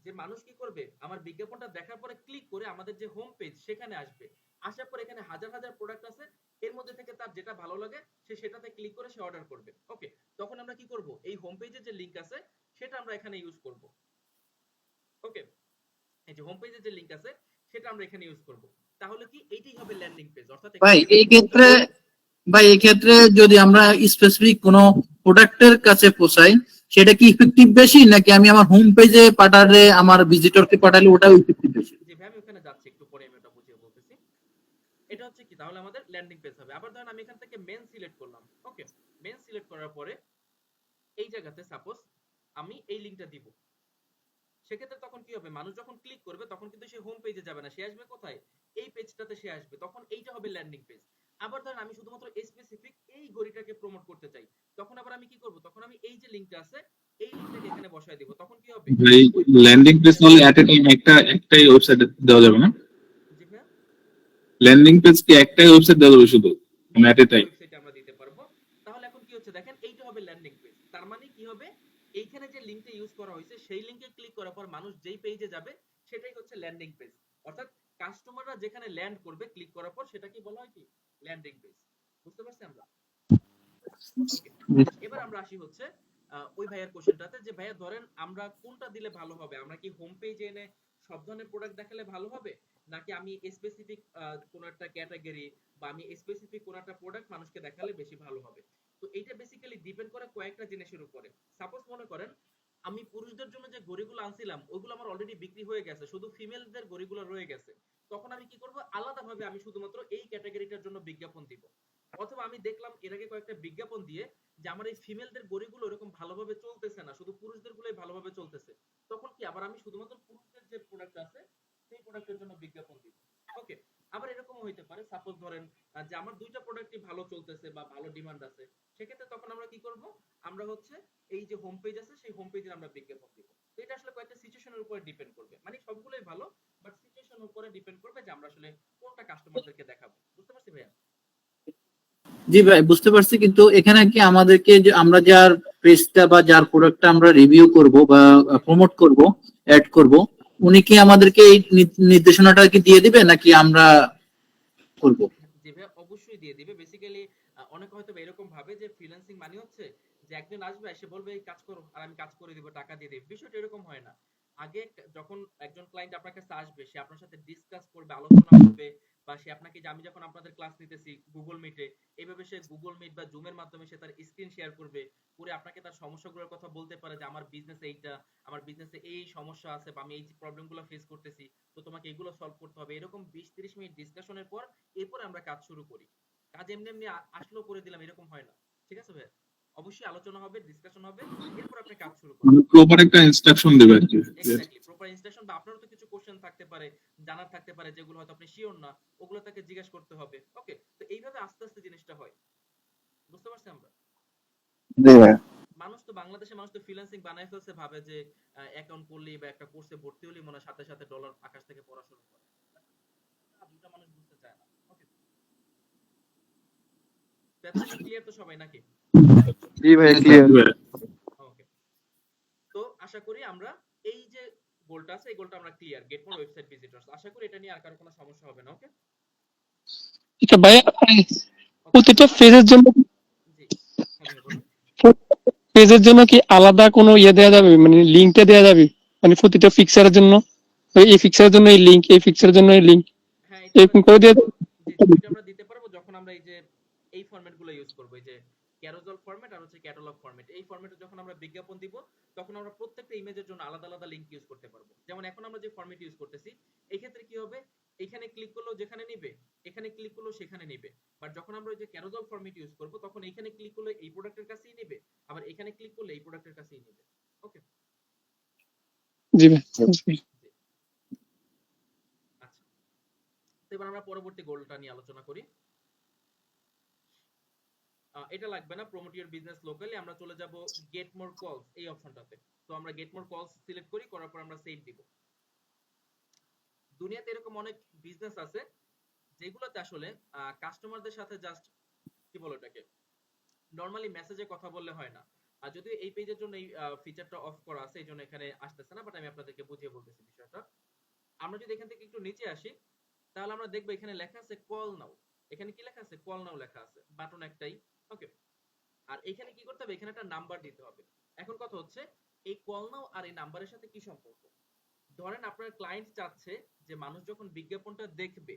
S1: যে মানুষ কি করবে আমার বিজ্ঞাপনটা দেখার পরে ক্লিক করে আমাদের যে হোম পেজ সেখানে আসবে। আসার পর এখানে হাজার হাজার প্রোডাক্ট আছে, এর মধ্যে থেকে তার যেটা ভালো লাগে সে সেটাতে ক্লিক করে সে অর্ডার করবে। ওকে, তখন আমরা কি করব, এই হোম পেজের যে লিংক আছে সেটা আমরা এখানে ইউজ করব। ওকে, এই যে হোম পেজের যে লিংক আছে সেটা আমরা এখানে ইউজ করব। তাহলে কি এইটাই হবে ল্যান্ডিং পেজ। অর্থাৎ
S5: ভাই এই ক্ষেত্রে যদি আমরা স্পেসিফিক কোনো প্রোডাক্টের কাছে পৌঁছাই সেটা কি ইফেক্টিভ বেশি, নাকি আমি আমার হোম পেজে পাঠালে আমার ভিজিটরকে পাঠালে ওটা ইফেক্টিভ বেশি?
S1: জি ভাই, আমি ওখানে যাচ্ছি, একটু পরে আমি এটা বুঝিয়ে বলতেছি। এটা হচ্ছে কি তাহলে আমাদের ল্যান্ডিং পেজ হবে। আবার ধরেন আমি এখান থেকে মেন সিলেক্ট করলাম। ওকে, মেন সিলেক্ট করার পরে এই জায়গাতে সাপোজ আমি এই লিংকটা দিব, সেক্ষেত্রে তখন কি হবে, মানুষ যখন ক্লিক করবে তখন কিন্তু সে হোম পেজে যাবে না, সে আসবে কোথায়, এই পেজটাতে সে আসবে। তখন এইটা হবে ল্যান্ডিং পেজ। আবার ধরেন আমি শুধুমাত্র স্পেসিফিক এই ঘড়িটাকে প্রমোট করতে চাই, তখন আবার আমি কি করব, তখন আমি এই যে লিংকটা আছে এই লিংকটাকে এখানে বসায় দিব। তখন কি হবে,
S7: এই ল্যান্ডিং পেজ তাহলে এট এ টাইম একটাই ওয়েবসাইটে দেওয়া যাবে না?
S1: জি ভাইয়া,
S7: ল্যান্ডিং পেজ কি একটাই ওয়েবসাইট দেওয়া যাবে শুধু? at a time.
S1: ওয়েবসাইটে আমরা দিতে পারবো। তাহলে এখন কি হচ্ছে দেখেন, এইটা হবে ল্যান্ডিং পেজ। তার মানে কি হবে, এইখানে যে লিংকটা ইউজ করা হয়েছে সেই লিংকে ক্লিক করার পর মানুষ যেই পেজে যাবে সেটাই হচ্ছে ল্যান্ডিং পেজ। অর্থাৎ কাস্টমাররা যেখানে ল্যান্ড করবে ক্লিক করার পর সেটা কি বলা হয় কি, ল্যান্ডিং পেজ। বুঝতে পারছি আমরা? ওকে, এবার আমরা আসি হচ্ছে ওই ভাইয়ার কোশ্চেনটাতে, যে ভাইয়া ধরেন আমরা কোনটা দিলে ভালো হবে, আমরা কি হোম পেজে এনে সব ধরনের প্রোডাক্ট দেখালে ভালো হবে, নাকি আমি স্পেসিফিক কোন একটা ক্যাটাগরি বা আমি স্পেসিফিক কোন একটা প্রোডাক্ট মানুষকে দেখালে বেশি ভালো হবে? তো এইটা বেসিক্যালি ডিপেন্ড করে কয়েকটা জিনিসের উপরে। সাপোজ মনে করেন আমি পুরুষদের জন্য যে ঘড়িগুলো আনছিলাম ওইগুলো আমার অলরেডি বিক্রি হয়ে গেছে, শুধু ফিমেলদের ঘড়িগুলো রয়ে গেছে। তখন আমি কি করব, আলাদাভাবে আমি শুধুমাত্র এই ক্যাটাগরিটার জন্য বিজ্ঞাপন দিব। অথবা আমি দেখলাম এর আগে কয়েকটা বিজ্ঞাপন দিয়ে যে আমার এই ফিমেলদের ঘড়িগুলো এরকম ভালোভাবে চলতেছে না, শুধু পুরুষদের গুলোই ভালোভাবে চলতেছে। তখন কি আবার আমি শুধুমাত্র পুরুষদের যে প্রোডাক্ট আছে সেই প্রোডাক্টের জন্য বিজ্ঞাপন দিব। ওকে, আবার এরকমও হইতে পারে সাপোজ ধরেন যে আমার দুইটা প্রোডাক্টই ভালো চলতেছে বা ভালো ডিমান্ড আছে, সেক্ষেত্রে তখন আমরা কি করব, আমরা হচ্ছে এই যে হোম পেজ আছে সেই হোম পেজে আমরা বিজ্ঞাপন দিব। তো এটা আসলে কয়েকটা সিচুয়েশনের উপরে ডিপেন্ড করবে, মানে সবগুলোই ভালো বাট সিচুয়েশনের উপরে ডিপেন্ড করবে যে আমরা আসলে কোনটা কাস্টমারদেরকে দেখাবো। বুঝতে পারছি ভাইয়া?
S5: জি ভাই, বুঝতে পারছি, কিন্তু এখানে কি আমাদেরকে যে আমরা যার পেজটা বা যার প্রোডাক্টটা আমরা রিভিউ করব বা প্রমোট করব, অ্যাড করব, উনি কি আমাদেরকে এই নির্দেশনাটা কি দিয়ে দিবে নাকি আমরা করব?
S1: জি ভাইয়া, অবশ্যই দিয়ে দিবে। বেসিক্যালি অনেকে হয়তো এরকম ভাবে যে ফ্রিল্যান্সিং মানে হচ্ছে যে একজন আসবে এসে বলবে এই কাজ করো আর আমি কাজ করে দিব, টাকা দিয়ে দেব। বিষয়টা এরকম হয় না। আগে যখন একজন ক্লায়েন্ট আপনার কাছে আসবে সে আপনার সাথে ডিসকাস করবে, আলোচনা করবে, বা সে আপনাকে, যে আমি যখন আপনাদের ক্লাস নিতেছি গুগল মিটে, এইভাবে সে গুগল মিট বা জুমের মাধ্যমে সে তার স্ক্রিন শেয়ার করবে, করে আপনাকে তার সমস্যাগুলোর কথা বলতে পারে যে আমার বিজনেসে এইটা, আমার বিজনেসে এই সমস্যা আছে বা আমি এই প্রবলেমগুলো ফেস করতেছি, তো তোমাকে এগুলো সলভ করতে হবে। এরকম 20-30 মিনিট ডিসকাশনের পর এরপর আমরা কাজ শুরু করি। কাজ এমনি এমনি আসলো করে দিলাম এরকম হয় না। ঠিক আছে ভাই? অবশ্যই আলোচনা হবে, ডিসকাশন হবে, এরপর আপনি কাজ শুরু করবেন।
S7: মানে প্রপার একটা ইনস্ট্রাকশন দেবে আর কি।
S1: এক্স্যাক্টলি, প্রপার ইনস্ট্রাকশন, বা আপনারও তো কিছু কোশ্চেন থাকতে পারে, জানার থাকতে পারে যেগুলো হয়তো আপনি শিওর না, ওগুলো তাকে জিজ্ঞাসা করতে হবে। ওকে, তো এইভাবে আস্তে আস্তে জিনিসটা হয়। বুঝতে পারছি আমরা?
S2: জি ভাই।
S1: মানুষ তো, বাংলাদেশে মানুষ তো ফ্রিল্যান্সিং বানাই ফেলছে, ভাবে যে অ্যাকাউন্ট করলেই বা একটা কোর্সে ভর্তি হলেই মনে হয় সাথে সাথে ডলার আকাশ থেকে পড়া শুরু করে। দুটা মানুষ বুঝতে চায় না। ওকে, ব্যাপারটা ক্লিয়ার তো সবাই নাকি?
S6: জি ভাই, ক্লিয়ার।
S1: ওকে, তো আশা করি আমরা এই যে গোলটা আছে এই গোলটা আমরা ক্লিয়ার, গেট মোর ওয়েবসাইট ভিজিটরস। আশা করি এটা নিয়ে আর কারো কোনো সমস্যা হবে না। ওকে
S8: এটা ভাইয়া প্রতিটা
S1: আবার
S8: পেজের জন্য
S1: জি, হ্যাঁ ভাই বলুন।
S8: পেজের জন্য কি আলাদা কোনো ইয়ে দেওয়া যাবে, মানে লিঙ্কটা দেওয়া যাবে, মানে প্রতিটা ফিক্সারের জন্য এই ফিক্সারের জন্য এই লিঙ্ক, এই ফিক্সারের জন্য এই লিঙ্ক,
S1: হ্যাঁ, এটা আমরা
S8: এরকম করে দিয়ে
S1: জি জি, ওইটা আমরা দিতে পারবো যখন আমরা এই যে এই ফরম্যাট গুলো ইউজ করবো, এই যে ক্যারোজেল ফরম্যাট আর হচ্ছে ক্যাটালগ ফরম্যাট, এই ফরম্যাটে যখন আমরা বিজ্ঞাপন দিব তখন আমরা প্রত্যেকটা ইমেজের জন্য আলাদা আলাদা লিংক ইউজ করতে পারবো। যেমন এখন আমরা যে ফরম্যাট ইউজ করতেছি, এই ক্ষেত্রে কি হবে, এখানে ক্লিক করলেও যেখানে নিবে, এখানে ক্লিক করলেও সেখানে নিবে। বাট যখন আমরা ওই যে ক্যারোজেল ফরম্যাট ইউজ করব তখন এখানে ক্লিক করলে এই প্রোডাক্টের কাছেই নিবে, আবার এখানে ক্লিক করলে এই প্রোডাক্টের কাছেই নিবে। ওকে,
S8: জি ভাই।
S1: আচ্ছা, তো এবার আমরা পরবর্তী গোলটা নিয়ে আলোচনা করি। এটা লাগবে না, প্রমোট ইওর বিজনেস লোকালি। আমরা চলে যাব গেট মোর কলস এই অপশনটাতে। তো আমরা গেট মোর কলস সিলেক্ট করি, করার পর আমরা সেভ দিব। দুনিয়াতে এরকম অনেক বিজনেস আছে যেগুলোতে আসলে কাস্টমারদের সাথে জাস্ট কি বলে এটাকে, নরমালি মেসেজে কথা বললে হয় না। আর যদিও এই পেজের জন্য এই ফিচারটা অফ করা আছে, এই জন্য এখানে আসতেছে না, বাট আমি আপনাদেরকে বুঝিয়ে বলতেছি বিষয়টা। আমরা যদি এখান থেকে একটু নিচে আসি তাহলে আমরা দেখবো এখানে লেখা আছে কল নাও। এখানে কি লেখা আছে? কল নাও লেখা আছে, বাটন একটাই। ওকে, আর এখানে কি করতে হবে, এখানে একটা নাম্বার দিতে হবে। এখন কথা হচ্ছে এই কল নাও আর এই নাম্বারের সাথে কি সম্পর্ক? ধরেন আপনার ক্লায়েন্ট চাচ্ছে যে মানুষ যখন বিজ্ঞাপনটা দেখবে,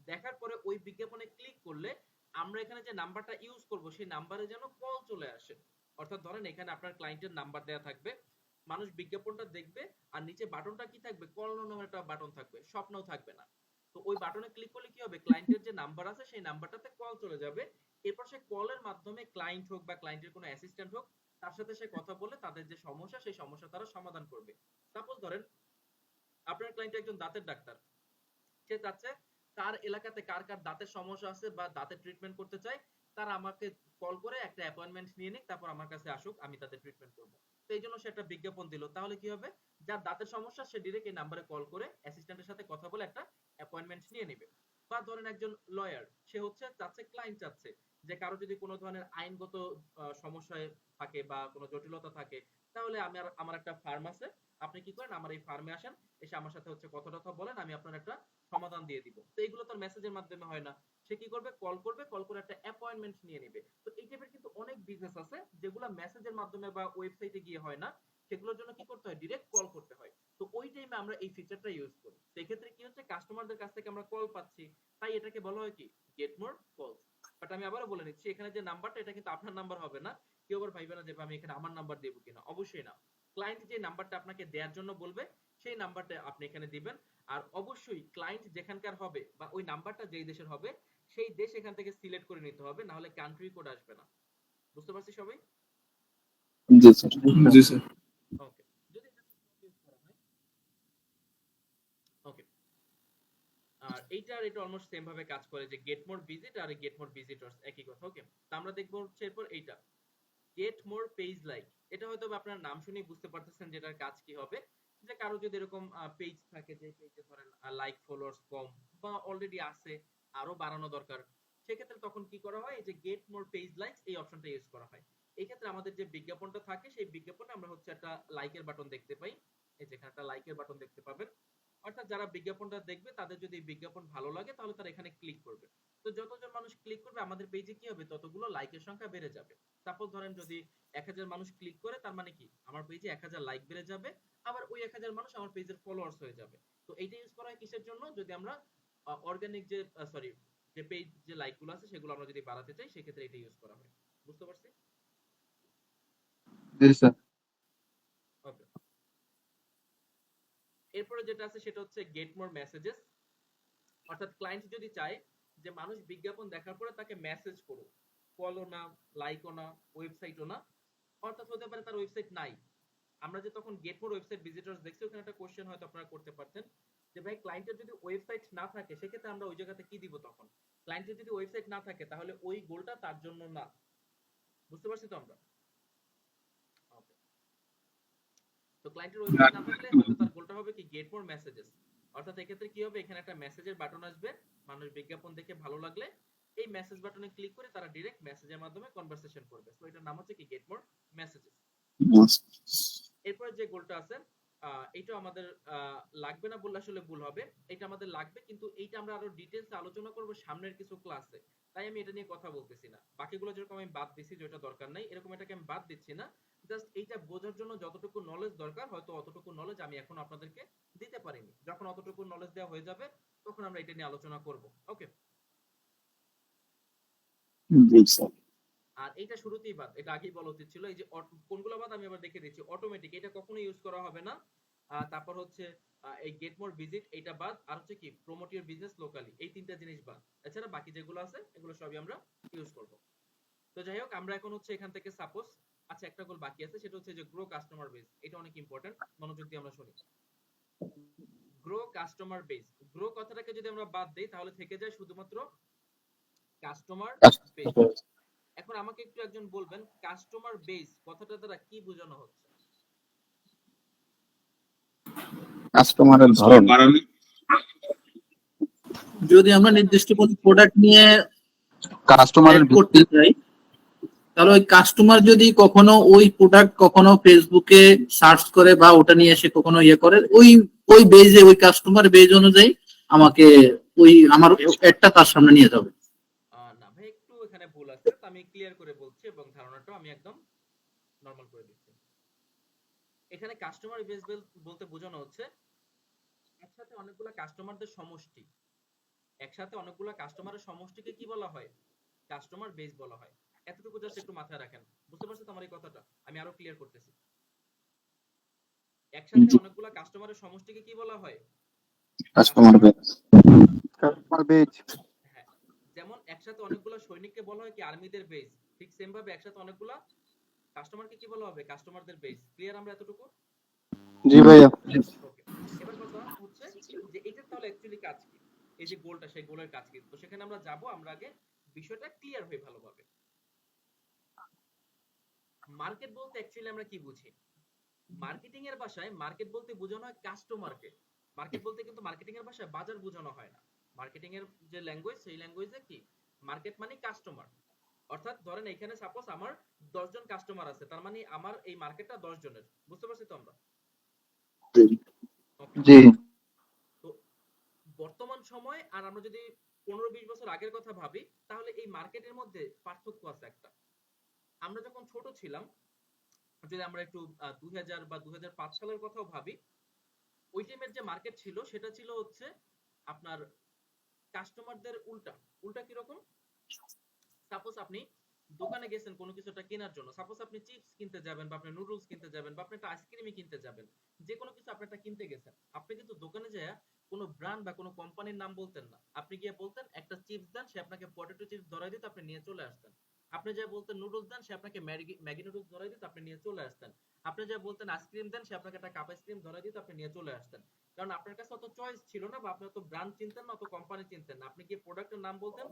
S1: দেখার পরে ওই বিজ্ঞাপনে ক্লিক করলে আমরা এখানে যে নাম্বারটা ইউজ করব সেই নাম্বারে যেন কল চলে আসে। অর্থাৎ ধরেন এখানে আপনার ক্লায়েন্টের নাম্বার দেয়া থাকবে, মানুষ বিজ্ঞাপনটা দেখবে আর নিচে বাটনটা কি থাকবে, কল নাও নামের একটা বাটন থাকবে, স্বপ্নও থাকবে না। তো ওই বাটনে ক্লিক করলে কি হবে, ক্লায়েন্টের যে নাম্বার আছে সেই নাম্বারটাতে কল চলে যাবে। এরপর সে কলের মাধ্যমে ক্লায়েন্ট হোক বা ক্লায়েন্টের কোনো অ্যাসিস্ট্যান্ট হোক তার সাথে সে কথা বলে তাদের যে সমস্যা সেই সমস্যা তারা সমাধান করবে। সাপোজ ধরেন আপনার ক্লায়েন্ট একজন দাঁতের ডাক্তার, সে চাচ্ছে তার এলাকাতে কার কার দাঁতের সমস্যা আছে বা দাঁতের ট্রিটমেন্ট করতে চায় তারা আমাকে কল করে একটা অ্যাপয়েন্টমেন্ট নিয়ে নিক, তারপর আমার কাছে আসুক, আমি তাদের ট্রিটমেন্ট করব। তো এই জন্য সে একটা বিজ্ঞাপন দিল। তাহলে কি হবে, যার দাঁতের সমস্যা সে ডিরেক্ট এই নাম্বারে কল করে অ্যাসিস্ট্যান্টের সাথে কথা বলে একটা অ্যাপয়েন্টমেন্ট নিয়ে নেবে। বা ধরেন একজন লয়ার, সে হচ্ছে চাচ্ছে, ক্লায়েন্ট চাচ্ছে যে কারো যদি কোনো ধরনের আইনগত সমস্যায় থাকে বা কোনো জটিলতা থাকে, তাহলে আমার একটা ফার্ম আছে, আপনি কি করেন আমার এই ফার্মে আসেন, এসে আমার সাথে হচ্ছে কথা টথা বলেন, আমি আপনার একটা সমাধান দিয়ে দিব। তো এইগুলো তো মেসেজের মাধ্যমে হয় না, সে কি করবে, কল করে একটা অ্যাপয়েন্টমেন্ট নিয়ে নেবে। তো এই টাইপের কিন্তু অনেক বিজনেস আছে যেগুলো মেসেজের মাধ্যমে বা ওয়েবসাইটে গিয়ে হয় না, সেগুলোর জন্য কি করতে হয়, ডিরেক্ট কল করতে হয়। তো ওই টাইমে আমরা এই ফিচারটা ইউজ করি। সেক্ষেত্রে কি হচ্ছে, কাস্টমারদের কাছ থেকে আমরা কল পাচ্ছি, তাই এটাকে বলা হয় কি, গেট মোর কলস। বাট আমি আবারও বলে নিচ্ছি, এখানে যে নাম্বারটা এটা কিন্তু আপনার নাম্বার হবে না। কেউ আবার ভাইবে না যে আমি এখানে আমার নাম্বার দেবো কিনা, অবশ্যই না। ক্লায়েন্ট যে নাম্বারটা আপনাকে দেওয়ার জন্য বলবে সেই নাম্বারটা আপনি এখানে দিবেন। আর অবশ্যই ক্লায়েন্ট যেখানকার হবে বা ওই নাম্বারটা যেই দেশের হবে সেই দেশ এখান থেকে সিলেক্ট করে নিতে হবে, না হলে কান্ট্রি কোড আসবে না। বুঝতে পারছি সবাই?
S2: জি স্যার।
S7: জি স্যার।
S1: ওকে, যদি ইউজ করা হয়, ওকে। আর এটা অলমোস্ট সেম ভাবে কাজ করে, যে গেট মোর ভিজিট আর গেট মোর ভিজিটরস একই কথা। ওকে, তো আমরা দেখবো হচ্ছে এরপর এইটা গেট মোর পেজ লাইক। এটা হয়তো আপনার নাম শুনেই বুঝতে পারতেছেন যেটার কাজ কি হবে। যে কারো যদি এরকম পেজ থাকে যে পেজে ধরেন লাইক ফলোয়ার্স কম বা অলরেডি আছে, আরো বাড়ানো দরকার, সেক্ষেত্রে তখন কি করা হয়, এই যে গেট মোর পেজ লাইকস এই অপশনটা ইউজ করা হয়। এই ক্ষেত্রে আমাদের যে বিজ্ঞাপনটা থাকে সেই বিজ্ঞাপনে আমরা হচ্ছে একটা লাইকের বাটন দেখতে পাই, এই যেখানে একটা লাইকের বাটন দেখতে পাবেন। অর্থাৎ যারা বিজ্ঞাপনটা দেখবে তাদের যদি বিজ্ঞাপন ভালো লাগে তাহলে তারা এখানে ক্লিক করবে। তো যতজন মানুষ ক্লিক করবে আমাদের পেজে কি হবে, ততগুলো লাইকের সংখ্যা বেড়ে যাবে। সাপোজ ধরেন যদি 1000 মানুষ ক্লিক করে, তার মানে কি আমার পেজে 1000 লাইক বেড়ে যাবে, আবার ওই 1000 মানুষ আমার পেজের ফলোয়ার্স হয়ে যাবে। তো এইটা ইউজ করা হয় কিসের জন্য, যদি আমরা অর্গানিক যে সরি যে পেজ যে লাইক গুলো আছে সেগুলো আমরা যদি বাড়াতে চাই, সেক্ষেত্রে এটা ইউজ করা হয়। বুঝতে পারছি?
S6: জি স্যার।
S1: ওকে, এরপরে যেটা আছে সেটা হচ্ছে গেট মোর মেসেজেস। অর্থাৎ ক্লায়েন্ট যদি চায় যে মানুষ বিজ্ঞাপন দেখার পরে তাকে মেসেজ করুক, ফলো না, লাইকও না, ওয়েবসাইটও না, অর্থাৎ হতে পারে তার ওয়েবসাইট নাই। আমরা যে তখন গেট মোর ওয়েবসাইট ভিজিটরস দেখছি, ওখানে একটা কোশ্চেন হয়তো আপনারা করতে পারতেন যে ভাই ক্লায়েন্টের যদি ওয়েবসাইট না থাকে সেক্ষেত্রে আমরা ওই জায়গাতে কি দিব, তখন ক্লায়েন্টের যদি ওয়েবসাইট না থাকে তাহলে ওই গোলটা তার জন্য না। বুঝতে পারছি তো আমরা? ওকে, তো ক্লায়েন্টের ওয়েবসাইট না থাকলে হয়তো তার গোলটা হবে কি, গেট মোর মেসেজেস। অর্থাৎ এক্ষেত্রে কি হবে, এখানে একটা মেসেজের বাটন আসবে, মানুষ বিজ্ঞাপন দেখে ভালো লাগলে এই মেসেজ বাটনে ক্লিক করে তারা ডাইরেক্ট মেসেজের মাধ্যমে কনভারসেশন করবে। তো এটার নাম হচ্ছে কি, গেট মোর মেসেজেস। এরপরে যে গোলটা আছে এইটা আমাদের লাগবে না বললে আসলে ভুল হবে, এটা আমাদের লাগবে, কিন্তু এইটা আমরা আরো ডিটেইলসে আলোচনা করব সামনের কিছু ক্লাসে, তাই আমি এটা নিয়ে কথা বলতেছি না। বাকিগুলো যেরকম আমি বাদ দিছি, যেটা দরকার নাই এরকম এটাকে আমি বাদ দিচ্ছি না। জাস্ট এইটা বোঝার জন্য যতটুকু নলেজ দরকার, হয়তো অতটুকু নলেজ আমি এখন আপনাদেরকে দিতে পারিনি। যখন অতটুকু নলেজ দেওয়া হয়ে যাবে তখন আমরা এটা নিয়ে আলোচনা করব। ওকে,
S2: জি স্যার।
S1: আর এইটা শুরুতেই বাদ, এটা আগেই বলা উচিত ছিল। এই যে কোনগুলো বাদ আমি আবার দেখে দিচ্ছি। অটোমেটিক এটা কখনো ইউজ করা হবে না। তারপর হচ্ছে এই গেট মোর ভিজিট এটা বাদ, আর হচ্ছে কি প্রমোট ইওর বিজনেস লোকালি, এই তিনটা জিনিস বাদ। এছাড়া বাকি যেগুলো আছে এগুলো সবই আমরা ইউজ করব। তো যাই হোক, আমরা এখন হচ্ছে এখান থেকে সাপোজ, আচ্ছা একটা গোল বাকি আছে, সেটা হচ্ছে যে গ্রো কাস্টমার বেস। এটা অনেক ইম্পর্টেন্ট, মনোযোগ দিয়ে আমরা শুনি। গ্রো কাস্টমার বেস, গ্রো কথাটাকে যদি আমরা বাদ দেই তাহলে থেকে যায় শুধুমাত্র কাস্টমার বেস। এখন আমাকে একটু একজন বলবেন কাস্টমার বেস কথাটা দ্বারা কি বোঝানো হচ্ছে?
S2: কাস্টমারের ধরন।
S7: বাড়ানো।
S5: যদি আমরা নির্দিষ্ট কোনো প্রোডাক্ট নিয়ে
S2: কাস্টমারের
S5: অ্যাড করতে চাই, তাহলে ওই কাস্টমার যদি কখনো ওই প্রোডাক্ট কখনো ফেসবুকে সার্চ করে বা ওটা নিয়ে এসে কখনো ইয়ে করে, ওই ওই বেজে ওই কাস্টমার বেজ অনুযায়ী আমাকে ওই আমার অ্যাডটা তার সামনে নিয়ে যাবে।
S1: না ভাই, একটু এখানে ভুল আছে, তো আমি ক্লিয়ার করে বলছি এবং ধারণাটাও আমি একদম নরমাল করে দিচ্ছি। এখানে কাস্টমার বেস বলতে বোঝানো হচ্ছে একসাথে অনেকগুলো কাস্টমারদের সমষ্টি। একসাথে অনেকগুলো কাস্টমারের সমষ্টিকে কি বলা হয়, কাস্টমার বেস বলা হয়। এতটুকু জাস্ট একটু মাথায় রাখেন। বুঝতে পারছো তোমার এই কথাটা? আমি আরো ক্লিয়ার করতেছি। একসাথে অনেকগুলো কাস্টমারের সমষ্টিকে কি বলা হয়,
S2: কাস্টমার বেস।
S6: Customer base.
S1: হ্যাঁ, যেমন একসাথে অনেকগুলো সৈনিককে বলা হয় কি, আর্মিদের বেস, ঠিক সেম ভাবে একসাথে অনেকগুলো কাস্টমারকে কি বলা হবে, কাস্টমারদের বেস। ক্লিয়ার আমরা এতটুকু?
S6: জি ভাইয়া।
S1: ওকে, এবার কথা হচ্ছে যে এটা তাহলে অ্যাকচুয়ালি কাজ কি, এই যে গোলটা, সেই গোলের কাজ কি। তো সেখানে আমরা যাব, আমরা আগে বিষয়টা ক্লিয়ার হই ভালোভাবে। মার্কেট বলতে অ্যাকচুয়ালি আমরা কি বুঝি? মার্কেটিং এর ভাষায় মার্কেট বলতে বোঝানো হয় কাস্টমারকে। মার্কেট বলতে কিন্তু মার্কেটিং এর ভাষায় বাজার বোঝানো হয় না। মার্কেটিং এর যে ল্যাঙ্গুয়েজ, সেই ল্যাঙ্গুয়েজে কি মার্কেট মানে কাস্টমার। অর্থাৎ ধরেন এখানে সাপোজ আমার 10 জন কাস্টমার আছে, তার মানে আমার এই মার্কেটটা 10 জনের, বুঝতে পারছি তো আমরা? Okay.
S5: জি
S1: তো বর্তমান সময় আর আমরা যদি 15-20 বছর আগের কথা ভাবি, তাহলে এই মার্কেটের মধ্যে পার্থক্য আছে একটা। আমরা যখন ছোট ছিলাম, যদি আমরা একটু 2000 বা 2005 সালের কথাও ভাবি, ওই টাইমের যে মার্কেট ছিল সেটা ছিল হচ্ছে আপনার কাস্টমারদের উল্টা। উল্টা কিরকম? সাপোজ আপনি দোকানে গেছেন কোনো কিছু একটা কেনার জন্য, সাপোজ আপনি চিপস কিনতে যাবেন বা আপনি নুডলস কিনতে যাবেন বা আপনি একটা আইসক্রিমই কিনতে যাবেন, যে কোনো কিছু আপনি একটা কিনতে গেছেন, আপনি কিন্তু দোকানে যায় কোনো ব্র্যান্ড বা কোনো কোম্পানির নাম বলতেন না। আপনি গিয়ে বলতেন একটা চিপস দেন, সে আপনাকে পটেটো চিপস ধরাই দিত, আপনি নিয়ে চলে আসতেন। আপনি যা বলতেন নুডলস দেন, সে আপনাকে ম্যাগি নুডলস ধরাই দিত, আপনি নিয়ে চলে আসতেন। আপনি যা বলতেন আইসক্রিম দেন, সে আপনাকে একটা কাপ আইসক্রিম ধরাই দিত, আপনি নিয়ে চলে আসতেন। কারণ আপনার কাছে অত চয়েস ছিল না, বা আপনি অত ব্র্যান্ড চিনতেন না, অত কোম্পানি চিনতেন না। আপনি গিয়ে প্রোডাক্টের নাম বলতেন,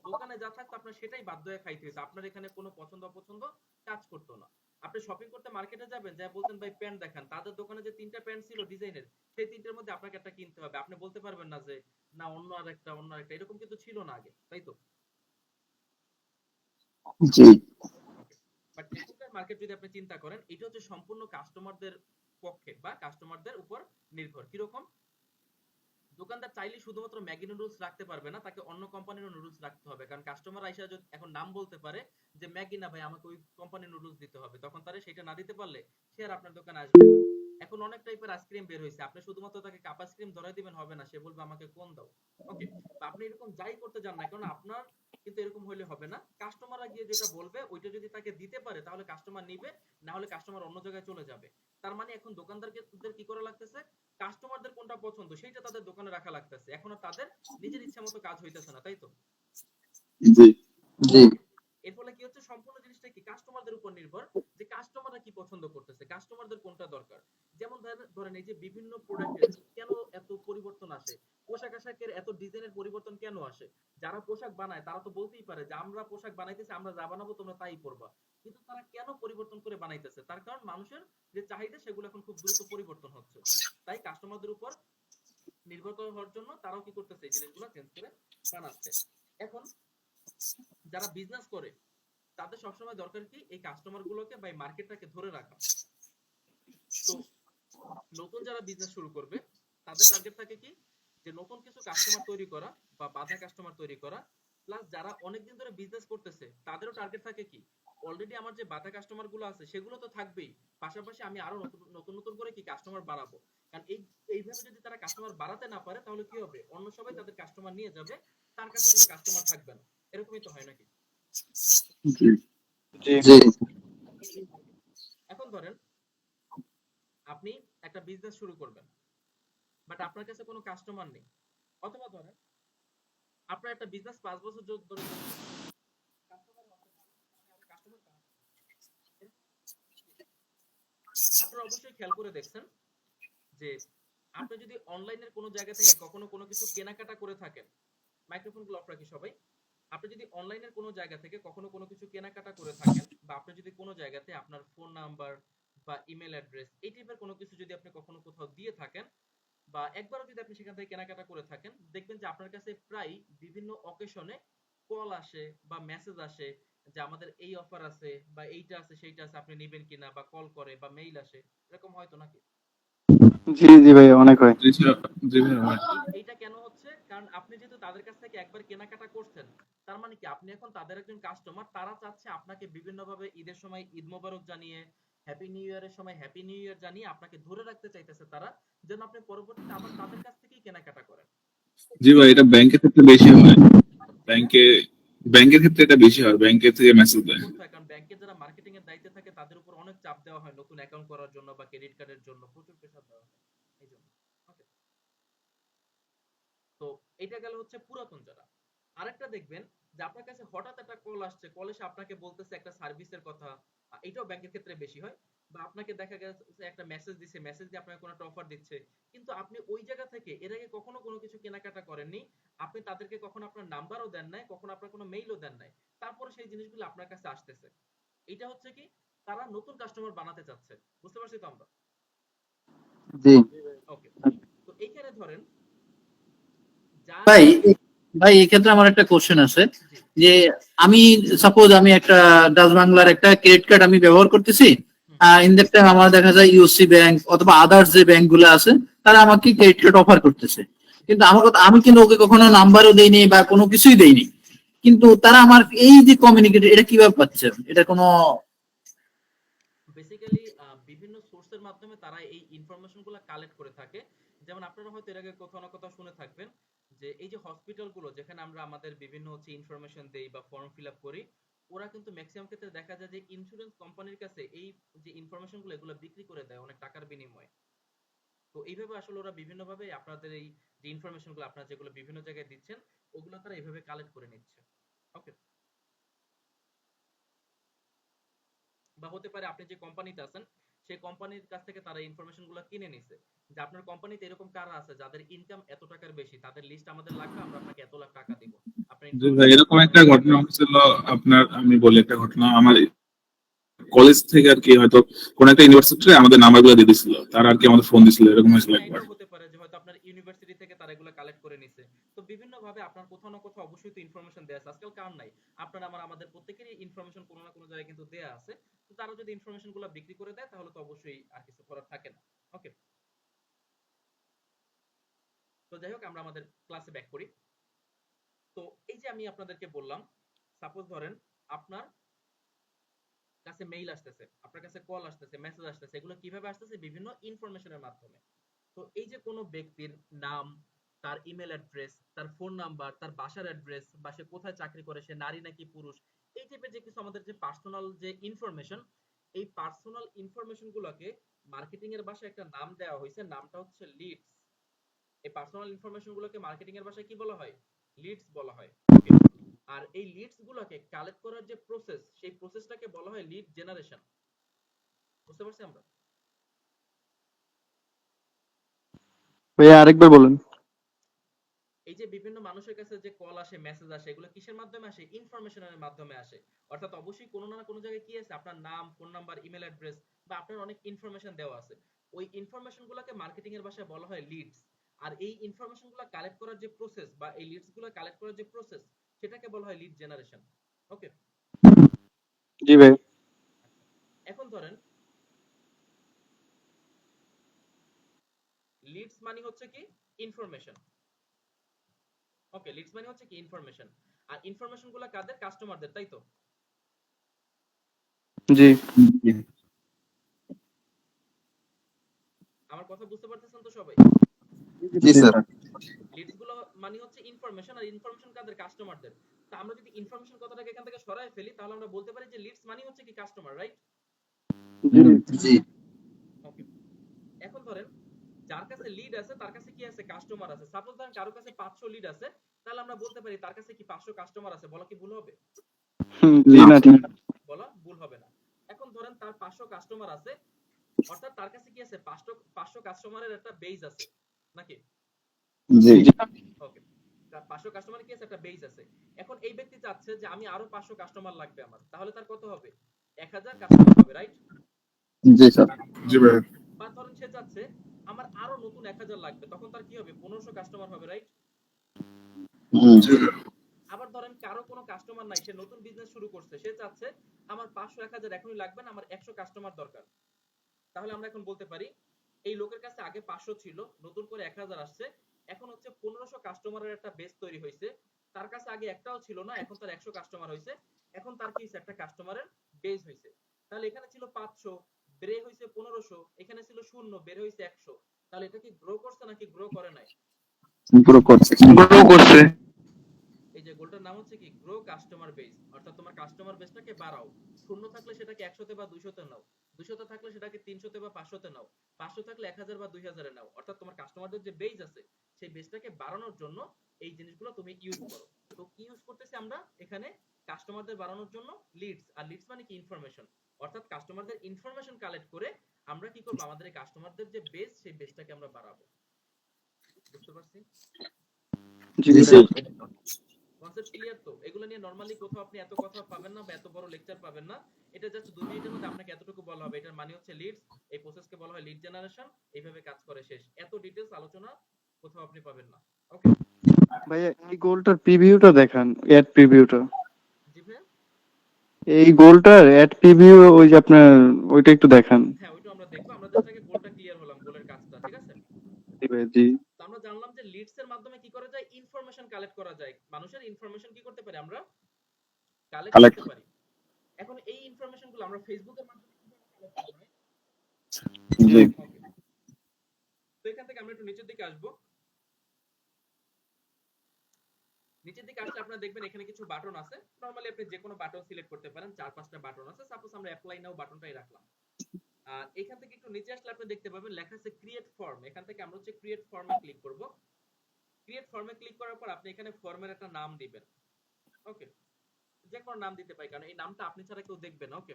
S1: দোকানে যা থাকতো আপনার সেটাই বাধ্য হয়ে খাইতে হতো। আপনার এখানে কোনো পছন্দ অপছন্দ কাজ করতো না। আপনি শপিং করতে মার্কেটে যাবেন, যা বলতেন ভাই প্যান্ট দেখান, তাদের দোকানে যে 3টা প্যান্ট ছিল ডিজাইনের, সেই 3টার মধ্যে আপনাকে একটা কিনতে হবে। আপনি বলতে পারবেন না যে না অন্য আরেকটা, এরকম কিন্তু ছিল না আগে, তাই তো?
S2: জি
S1: বাট এখনকার মার্কেট যদি আপনি চিন্তা করেন, এটা হচ্ছে সম্পূর্ণ কাস্টমারদের পক্ষে বা কাস্টমারদের উপর নির্ভর। কিরকম? দোকানদার চাইলে শুধুমাত্র ম্যাগি নুডলস রাখতে পারবে না, তাকে অন্য কোম্পানির নুডলস রাখতে হবে। কারণ কাস্টমার আইসা যদি এখন নাম বলতে পারে যে ম্যাগি না ভাই, আমাকে ওই কোম্পানির নুডলস দিতে হবে, তখন তারে সেটা না দিতে পারলে সে আর আপনার দোকানে আসবে না। এখন অনেক টাইপের আইসক্রিম বের হয়েছে, আপনি শুধুমাত্র তাকে কাপ আইসক্রিম ধরাই দিবেন হবে না, সে বলবে আমাকে কোন দাও। ওকে, আপনি এরকম যাই করতে যান না কারণ আপনার কিন্তু এরকম হলে হবে না। কাস্টমাররা গিয়ে যেটা বলবে ওইটা যদি তাকে দিতে পারে তাহলে কাস্টমার নিবে, না হলে কাস্টমার অন্য জায়গায় চলে যাবে। তার মানে এখন দোকানদারকে কি করা লাগতেছে, কাস্টমারদের কোনটা পছন্দ সেইটা তাদের দোকানে রাখা লাগতেছে। এখন আর তাদের নিজের ইচ্ছা মতো কাজ হইতেছে না, তাই তো?
S2: জি
S5: জি
S1: এর ফলে কি হচ্ছে, সম্পূর্ণ জিনিসটা কি কাস্টমারদের উপর নির্ভর, যে কাস্টমাররা কি পছন্দ করতেছে, কাস্টমারদের কোনটা দরকার। যেমন ধরেন এই যে বিভিন্ন প্রোডাক্টের কেন এত পরিবর্তন আসে, পোশাক আশাকের এত ডিজাইনের পরিবর্তন কেন আসে? যারা পোশাক বানায় তারা তো বলতেই পারে যে আমরা পোশাক বানাইতেছি, আমরা যা বানাবো তোমরা তাই পরবা। কিন্তু তারা কেন পরিবর্তন করে বানাইতেছে? তার কারণ মানুষের যে চাহিদা সেগুলো এখন খুব দ্রুত পরিবর্তন হচ্ছে। তাই কাস্টমারদের উপর নির্ভর হওয়ার জন্য তারাও কি করতেছে, এই জিনিসগুলো চেঞ্জ করে বানাচ্ছে। এখন যারা বিজনেস করে তাদের সবসময় দরকার কি, এই কাস্টমার গুলোকে বা মার্কেটটাকে ধরে রাখা। তো নতুন যারা বিজনেস শুরু করবে তাদের টার্গেট থাকে কি, যে নতুন কিছু কাস্টমার তৈরি করা বা বাধা কাস্টমার তৈরি করা। প্লাস যারা অনেকদিন ধরে বিজনেস করতেছে তাদেরও টার্গেট থাকে কি, অলরেডি আমার যে বাধা কাস্টমার গুলো আছে সেগুলো তো থাকবেই, পাশাপাশি আমি আরো নতুন নতুন করে কি কাস্টমার বাড়াবো। কারণ এইভাবে যদি তারা কাস্টমার বাড়াতে না পারে তাহলে কি হবে, অন্য সবাই তাদের কাস্টমার নিয়ে যাবে, তার কাছে কোনো কাস্টমার থাকবে না। এরকমই তো হয় নাকি?
S2: জি
S5: জি
S1: এখন ধরেন আপনি একটা বিজনেস শুরু করবেন, বাট আপনার কাছে কোনো কাস্টমার নেই। অথবা ধরেন আপনার একটা বিজনেস 5 বছর ধরে আপনারা অবশ্যই খেয়াল করে দেখছেন যে আপনি যদি অনলাইনের কোনো জায়গা থেকে কখনো কোনো কিছু কেনাকাটা করে থাকেন, মাইক্রোফোনগুলো অফ রাখি সবাই। আপনি যদি অনলাইনের কোনো জায়গা থেকে কখনো কোনো কিছু কেনাকাটা করে থাকেন, বা আপনি যদি কোনো জায়গাতে আপনার ফোন নাম্বার বা ইমেল অ্যাড্রেস এই টাইপের কোনো কিছু যদি আপনি কখনো কোথাও দিয়ে থাকেন, বা একবারও যদি আপনি সেখান থেকে কেনাকাটা করে থাকেন, দেখবেন যে আপনার কাছে প্রায় বিভিন্ন অকেশনে কল আসে বা মেসেজ আসে যে আমাদের এই অফার আছে বা এইটা আছে সেইটা আছে, আপনি নেবেন কিনা, বা কল করে বা মেইল আসে, এরকম হয়তো নাকি?
S6: জি জি ভাই, অনেক হয়।
S7: জি স্যার, জি ভাই হয়।
S1: এইটা কেন হচ্ছে, কারণ আপনি যেহেতু তাদের কাছ থেকে একবার কেনাকাটা করছেন, তার মানে কি আপনি এখন তাদের একজন কাস্টমার। তারা চাচ্ছে আপনাকে বিভিন্নভাবে ঈদের সময় ঈদ মোবারক জানিয়ে, হ্যাপি নিউ ইয়ারের সময় হ্যাপি নিউ ইয়ার জানিয়ে আপনাকে ধরে রাখতে চাইতেছে তারা, যেন আপনি পরবর্তীতে আবার তাদের কাছ থেকেই কেনাকাটা করেন।
S7: জি ভাই, এটা ব্যাংকের ক্ষেত্রে বেশি হয়।
S1: হ্যাঁ?
S7: ব্যাংকের ক্ষেত্রে এটা বেশি হয়, ব্যাংকের থেকে মেসেজ দেয়।
S1: করতে হয়, কারণ ব্যাংকের যারা মার্কেটিং এর দায়িত্বে থাকে তাদের উপর অনেক চাপ দেওয়া হয়, নতুন অ্যাকাউন্ট করার জন্য বা ক্রেডিট কার্ডের জন্য প্রচুর প্রেসার দেওয়া হয় এই জন্য। ওকে, তো এটা গেল হচ্ছে পুরাতন যারা। আরেকটা দেখবেন যে আপনার কাছে হঠাৎ একটা কল আসছে, কলে সে আপনাকে বলতেছে একটা সার্ভিসের কথা, এটাও ব্যাংকের ক্ষেত্রে বেশি হয়। বা আপনাকে দেখা গেছে একটা মেসেজ দিছে, মেসেজ দিয়ে আপনাকে কোনো একটা অফার দিচ্ছে, কিন্তু আপনি ওই জায়গা থেকে এর আগে কখনো কোনো কিছু কেনাকাটা করেননি, আপনি তাদেরকে কখনো আপনার নাম্বারও দেন নাই, কখনো আপনার কোনো মেইলও দেন নাই, তারপরে সেই জিনিসগুলো আপনার কাছে আসতেছে। এটা হচ্ছে কি, তারা নতুন কাস্টমার বানাতে চাচ্ছে। বুঝতে পারছি তো আমরা?
S5: জি
S1: ওকে, তো এইখানে ধরেন
S5: ভাই ভাই এই ক্ষেত্রে আমার একটা কোশ্চেন আছে,
S1: জি
S5: যে আমি সাপোজ আমি একটা ডাচ বাংলার একটা ক্রেডিট কার্ড আমি ব্যবহার করতেছি, ইন দ্যাট টাইম আমার দেখা যায় ইউসি ব্যাংক অথবা আদার্স যে ব্যাংক গুলো আছে তারা আমাকে ক্রেডিট কার্ড অফার করতেছে, কিন্তু আমার কথা আমি কিন্তু ওকে কখনো নাম্বারও দেইনি বা কোনো কিছুই দেইনি, কিন্তু তারা আমার এই যে কমিউনিকেট এটা কিভাবে পাচ্ছে, এটা কোনো
S1: বেসিক্যালি বিভিন্ন সোর্সের মাধ্যমে তারা এই ইনফরমেশন গুলো কালেক্ট করে থাকে। যেমন আপনারা হয়তো এর আগে কোথাও না কোথাও শুনে থাকবেন যে এই যে হসপিটাল গুলো যেখানে আমরা আমাদের বিভিন্ন হচ্ছে ইনফরমেশন দেই বা ফর্ম ফিল আপ করি, ওরা কিন্তু ম্যাক্সিমাম ক্ষেত্রে দেখা যায় যে ইন্স্যুরেন্স কোম্পানির কাছে এই যে ইনফরমেশন গুলো এগুলো বিক্রি করে দেয় অনেক টাকার বিনিময়ে। তো এইভাবে আসলে ওরা বিভিন্ন ভাবে আপনাদের এই যে ইনফরমেশন গুলো আপনারা যেগুলো বিভিন্ন জায়গায় দিচ্ছেন ওগুলো তারা এইভাবে কালেক্ট করে নিচ্ছে। ওকে, বা হতে পারে আপনি যে কোম্পানিতে আছেন সেই কোম্পানির কাছ থেকে তারা ইনফরমেশন গুলো কিনে নিছে যে আপনার কোম্পানিতে এরকম কারা আছে যাদের ইনকাম এত টাকার বেশি, তাদের লিস্ট আমাদের লাগবে, আমরা আপনাকে এত লাখ টাকা দিব। আপনার
S7: জি ভাই, এরকম একটা ঘটনা হচ্ছিল আপনার, আমি বলি একটা ঘটনা। আমার কলেজ থেকে আর কি হয়তো কোন একটা ইউনিভার্সিটিতে আমাদের নাম্বার গুলো দিয়ে দিছিল, তারা আর কি আমাদের ফোন দিছিল, এরকম হয়েছিল একবার।
S1: এটাও হতে পারে যে হয়তো আপনার ইউনিভার্সিটি থেকে তারা এগুলো কালেক্ট করে নিছে। তো বিভিন্ন ভাবে আপনার কোথাও না কোথাও অবশ্যই তো ইনফরমেশন দেয়া আছে, আজকাল কার নাই, আপনার আমাদের প্রত্যেকেরই ইনফরমেশন কোনো না কোনো জায়গায় কিন্তু দেয়া আছে। তো তারা যদি ইনফরমেশন গুলো বিক্রি করে দেয় তাহলে তো অবশ্যই আর কিছু করার থাকে না। ওকে, তো যাই হোক আমরা আমাদের ক্লাসে ব্যাক করি। তো এই যে আমি আপনাদেরকে বললাম, সাপোজ ধরেন আপনার কাছে মেইল আসতেছে, আপনার কাছে কল আসতেছে, মেসেজ আসতেছে, এগুলো কিভাবে আসতেছে? বিভিন্ন ইনফরমেশনের মাধ্যমে। তো এই যে কোনো ব্যক্তির নাম, তার ইমেল অ্যাড্রেস, তার ফোন নাম্বার, তার বাসার অ্যাড্রেস, বা সে কোথায় চাকরি করে, সে নারী নাকি পুরুষ, এই টাইপের যে কিছু আমাদের যে পার্সোনাল যে ইনফরমেশন, এই পার্সোনাল ইনফরমেশন গুলোকে মার্কেটিং এর ভাষায় একটা নাম দেওয়া হয়েছে, নামটা হচ্ছে লিডস। এই পার্সোনাল ইনফরমেশন গুলোকে মার্কেটিং এর ভাষায় কি বলা হয়? লিডস বলা হয়। Okay? আর এই লিডস গুলোকে কালেক্ট করার যে প্রসেস, সেই প্রসেসটাকে বলা হয় লিড জেনারেশন। বুঝতে পারছি আমরা?
S6: ভাইয়া আরেকবার বলেন।
S1: এই যে বিভিন্ন মানুষের কাছে যে কল আসে, মেসেজ আসে, এগুলো কিসের মাধ্যমে আসে? ইনফরমেশনের মাধ্যমে আসে। অর্থাৎ অবশ্যই কোনো না কোনো জায়গায় কি আছে, আপনার নাম, ফোন নাম্বার, ইমেল অ্যাড্রেস বা আপনার অনেক ইনফরমেশন দেওয়া আছে। ওই ইনফরমেশন গুলোকে মার্কেটিং এর ভাষায় বলা হয় লিডস। আর এই ইনফরমেশন গুলো কালেক্ট করার যে প্রসেস বা এই লিডস গুলো কালেক্ট করার যে প্রসেস, সেটাকে বলা হয় লিড জেনারেশন। ওকে,
S6: জি ভাই।
S1: এখন ধরেন লিডস মানে হচ্ছে কি? ইনফরমেশন। ওকে, লিডস মানে হচ্ছে কি? ইনফরমেশন। আর ইনফরমেশন গুলো কাদের? কাস্টমারদের, তাই তো?
S6: জি
S1: আমার কথা বুঝতে পারতেছেন তো সবাই?
S2: জি স্যার।
S1: লিডস গুলো মানে হচ্ছে ইনফরমেশন, আর ইনফরমেশন কাদের? কাস্টমারদের। তা আমরা যদি ইনফরমেশন কথাটাকে এখান থেকে সরায় ফেলি তাহলে আমরা বলতে পারি যে লিডস মানে হচ্ছে কি? Customer, right?
S2: জি
S1: ওকে, এখন ধরেন যার কাছে লিড আছে তার কাছে কি আছে? কাস্টমার আছে। সাপোজ ধরেন কারো কাছে 500 লিড আছে, তাহলে আমরা বলতে পারি তার কাছে কি 500 কাস্টমার আছে। বলা কি ভুল হবে?
S6: জি না ঠিক।
S1: বলা ভুল হবে না। এখন ধরেন তার 500 কাস্টমার আছে, অর্থাৎ তার কাছে কি আছে? 500 কাস্টমারের একটা বেজ আছে, নাকি?
S2: জি
S1: ওকে, 500 কাস্টমার কি আছে? একটা বেজ আছে। এখন এই ব্যক্তি চাচ্ছে যে আমি আরো 500 কাস্টমার লাগবে আমার, তাহলে তার কত হবে? 1000 কাস্টমার হবে, রাইট?
S2: জি স্যার।
S7: জি ভাই।
S1: বা ধরেন সে চাচ্ছে আমার আরো নতুন 1000 লাগবে, তখন তার কি হবে? 1500 কাস্টমার হবে, রাইট? আবার ধরেন কারো কোনো কাস্টমার নাই, সে নতুন বিজনেস শুরু করছে, সে চাচ্ছে আমার 500 1000 এখনই লাগবে না, আমার 100 কাস্টমার দরকার। তাহলে আমরা এখন বলতে পারি এই লোকের কাছে আগে 500 ছিল, নতুন করে 1000 আসছে, এখন হচ্ছে 1500 কাস্টমারের একটা বেস তৈরি হয়েছে। তার কাছে আগে একটাও ছিল না, এখন তার 100 কাস্টমার হয়েছে, এখন তার কি একটা কাস্টমারের বেস হয়েছে। তাহলে এখানে ছিল 500, বেড়ে হয়েছে 1500, এখানে ছিল 0, বেড়ে হয়েছে 100। তাহলে এটা কি গ্রো করছে নাকি গ্রো করে নাই?
S2: গ্রো করছে।
S1: এই যে গোলটার নাম হচ্ছে কি? Grow customer base. অর্থাৎ তোমার কাস্টমার বেসটাকে বাড়াও। শূন্য থাকলে সেটাকে 100 তে বা 200 তে নাও, 200 তে থাকলে সেটাকে 300 তে বা 500 তে নাও, 500 থাকলে 1000 বা 2000 এ নাও। অর্থাৎ তোমার কাস্টমারদের যে বেস আছে সেই বেসটাকে বাড়ানোর জন্য এই জিনিসগুলো তুমি ইউজ করো। তো কি ইউজ করতেছি আমরা এখানে? কাস্টমারদের বাড়ানোর জন্য লিডস। আর লিডস মানে কি? ইনফরমেশন। অর্থাৎ কাস্টমারদের ইনফরমেশন কালেক্ট করে আমরা কি করব? আমাদের এই কাস্টমারদের যে বেস সেই বেসটাকে আমরা বাড়াবো। বুঝতে পারছি?
S6: জি
S2: জি স্যার।
S1: কনসেপ্ট ক্লিয়ার তো? এগুলো নিয়ে নরমালি কোথাও আপনি এত কথা পাবেন না বা এত বড় লেকচার পাবেন না। এটা জাস্ট 2 মিনিটের মধ্যে আপনাকে এতটুকু বলা হবে এটার মানে হচ্ছে লিডস, এই প্রসেসকে বলা হয় লিড জেনারেশন, এইভাবে কাজ করে, শেষ। এত ডিটেইলস আলোচনা কোথাও আপনি পাবেন না। ওকে,
S6: ভাইয়া এই গোলটার প্রিভিউটা দেখান, এড প্রিভিউটা। এই গোলটার অ্যাড প্রিভিউ ওই যে আপনার ওইটা একটু দেখান।
S1: হ্যাঁ, ওইটা আমরা দেখবো। আমরা জাস্ট আগে গোলটা ক্লিয়ার হলাম, গোলের কাজটা, ঠিক আছে?
S6: জি ভাই, জি।
S1: তো আমরা জানলাম যে লিডস এর মাধ্যমে কি করা যায়, ইনফরমেশন কালেক্ট করা যায়, মানুষের ইনফরমেশন কি করতে পারি আমরা, কালেক্ট
S2: কালেক্ট
S1: করতে পারি। এখন এই ইনফরমেশন গুলো আমরা ফেসবুকের মাধ্যমে কিভাবে কালেক্ট করব?
S2: জি
S1: ওকে, তো এখান থেকে আমরা একটু নিচের দিকে আসবো। নিচের দিকে আসলে আপনারা দেখবেন এখানে কিছু বাটন আছে। নরমালি আপনি যে কোনো বাটন সিলেক্ট করতে পারেন, 4-5টা বাটন আছে। সাপোজ আমরা অ্যাপ্লাই নাও বাটনটাই রাখলাম। আর এখান থেকে একটু নিচে আসলে আপনি দেখতে পাবেন লেখা আছে ক্রিয়েট ফর্ম। এখান থেকে আমরা হচ্ছে ক্রিয়েট ফর্মে ক্লিক করব। ক্রিয়েট ফর্মে ক্লিক করার পর আপনি এখানে ফর্মের একটা নাম দিবেন। ওকে, যে কোনো নাম দিতে পারি, কারণ এই নামটা আপনি ছাড়া কেউ দেখবে না। ওকে,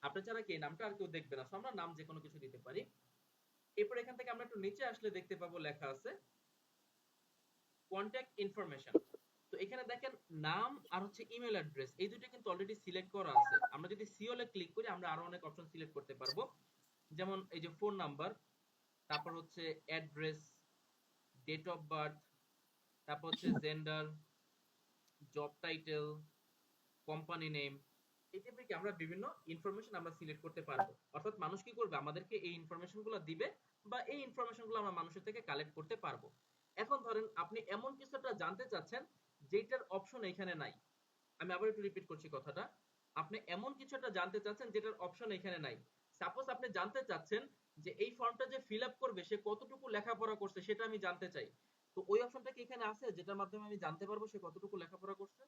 S1: আপনি ছাড়া কি এই নামটা আর কেউ দেখবে না, সো আমরা নাম যে কোনো কিছু দিতে পারি। এরপর এখান থেকে আমরা একটু নিচে আসলে দেখতে পাবো লেখা আছে কন্টাক্ট ইনফরমেশন। তো এখানে দেখেন নাম আর হচ্ছে ইমেল অ্যাড্রেস, এই দুটো কিন্তু অলরেডি সিলেক্ট করা আছে। আমরা যদি সিওলে ক্লিক করি আমরা আরো অনেক অপশন সিলেক্ট করতে পারবো, যেমন এই যে ফোন নাম্বার, তারপর হচ্ছে অ্যাড্রেস, ডেট অফ বার্থ, তারপর হচ্ছে gender, job title, company name. এই টাইপের কি আমরা বিভিন্ন ইনফরমেশন আমরা সিলেক্ট করতে পারবো। অর্থাৎ মানুষ কি করবে, আমাদেরকে এই ইনফরমেশনগুলো দিবে বা এই ইনফরমেশনগুলো আমরা মানুষের থেকে কালেক্ট করতে পারবো। এখন ধরেন আপনি এমন কিছুটা জানতে চাচ্ছেন যেটার অপশন এখানে নাই। আমি আবার একটু রিপিট করছি কথাটা। আপনি এমন কিছু একটা জানতে চাচ্ছেন যেটার অপশন এখানে নাই। সাপোজ আপনি জানতে চাচ্ছেন যে এই ফর্মটা যে ফিল আপ করবে সে কতটুকু লেখাপড়া করছে, সেটা আমি জানতে চাই। তো ওই অপশনটা কি এখানে আছে যেটার মাধ্যমে আমি জানতে পারবো সে কতটুকু লেখাপড়া করছে?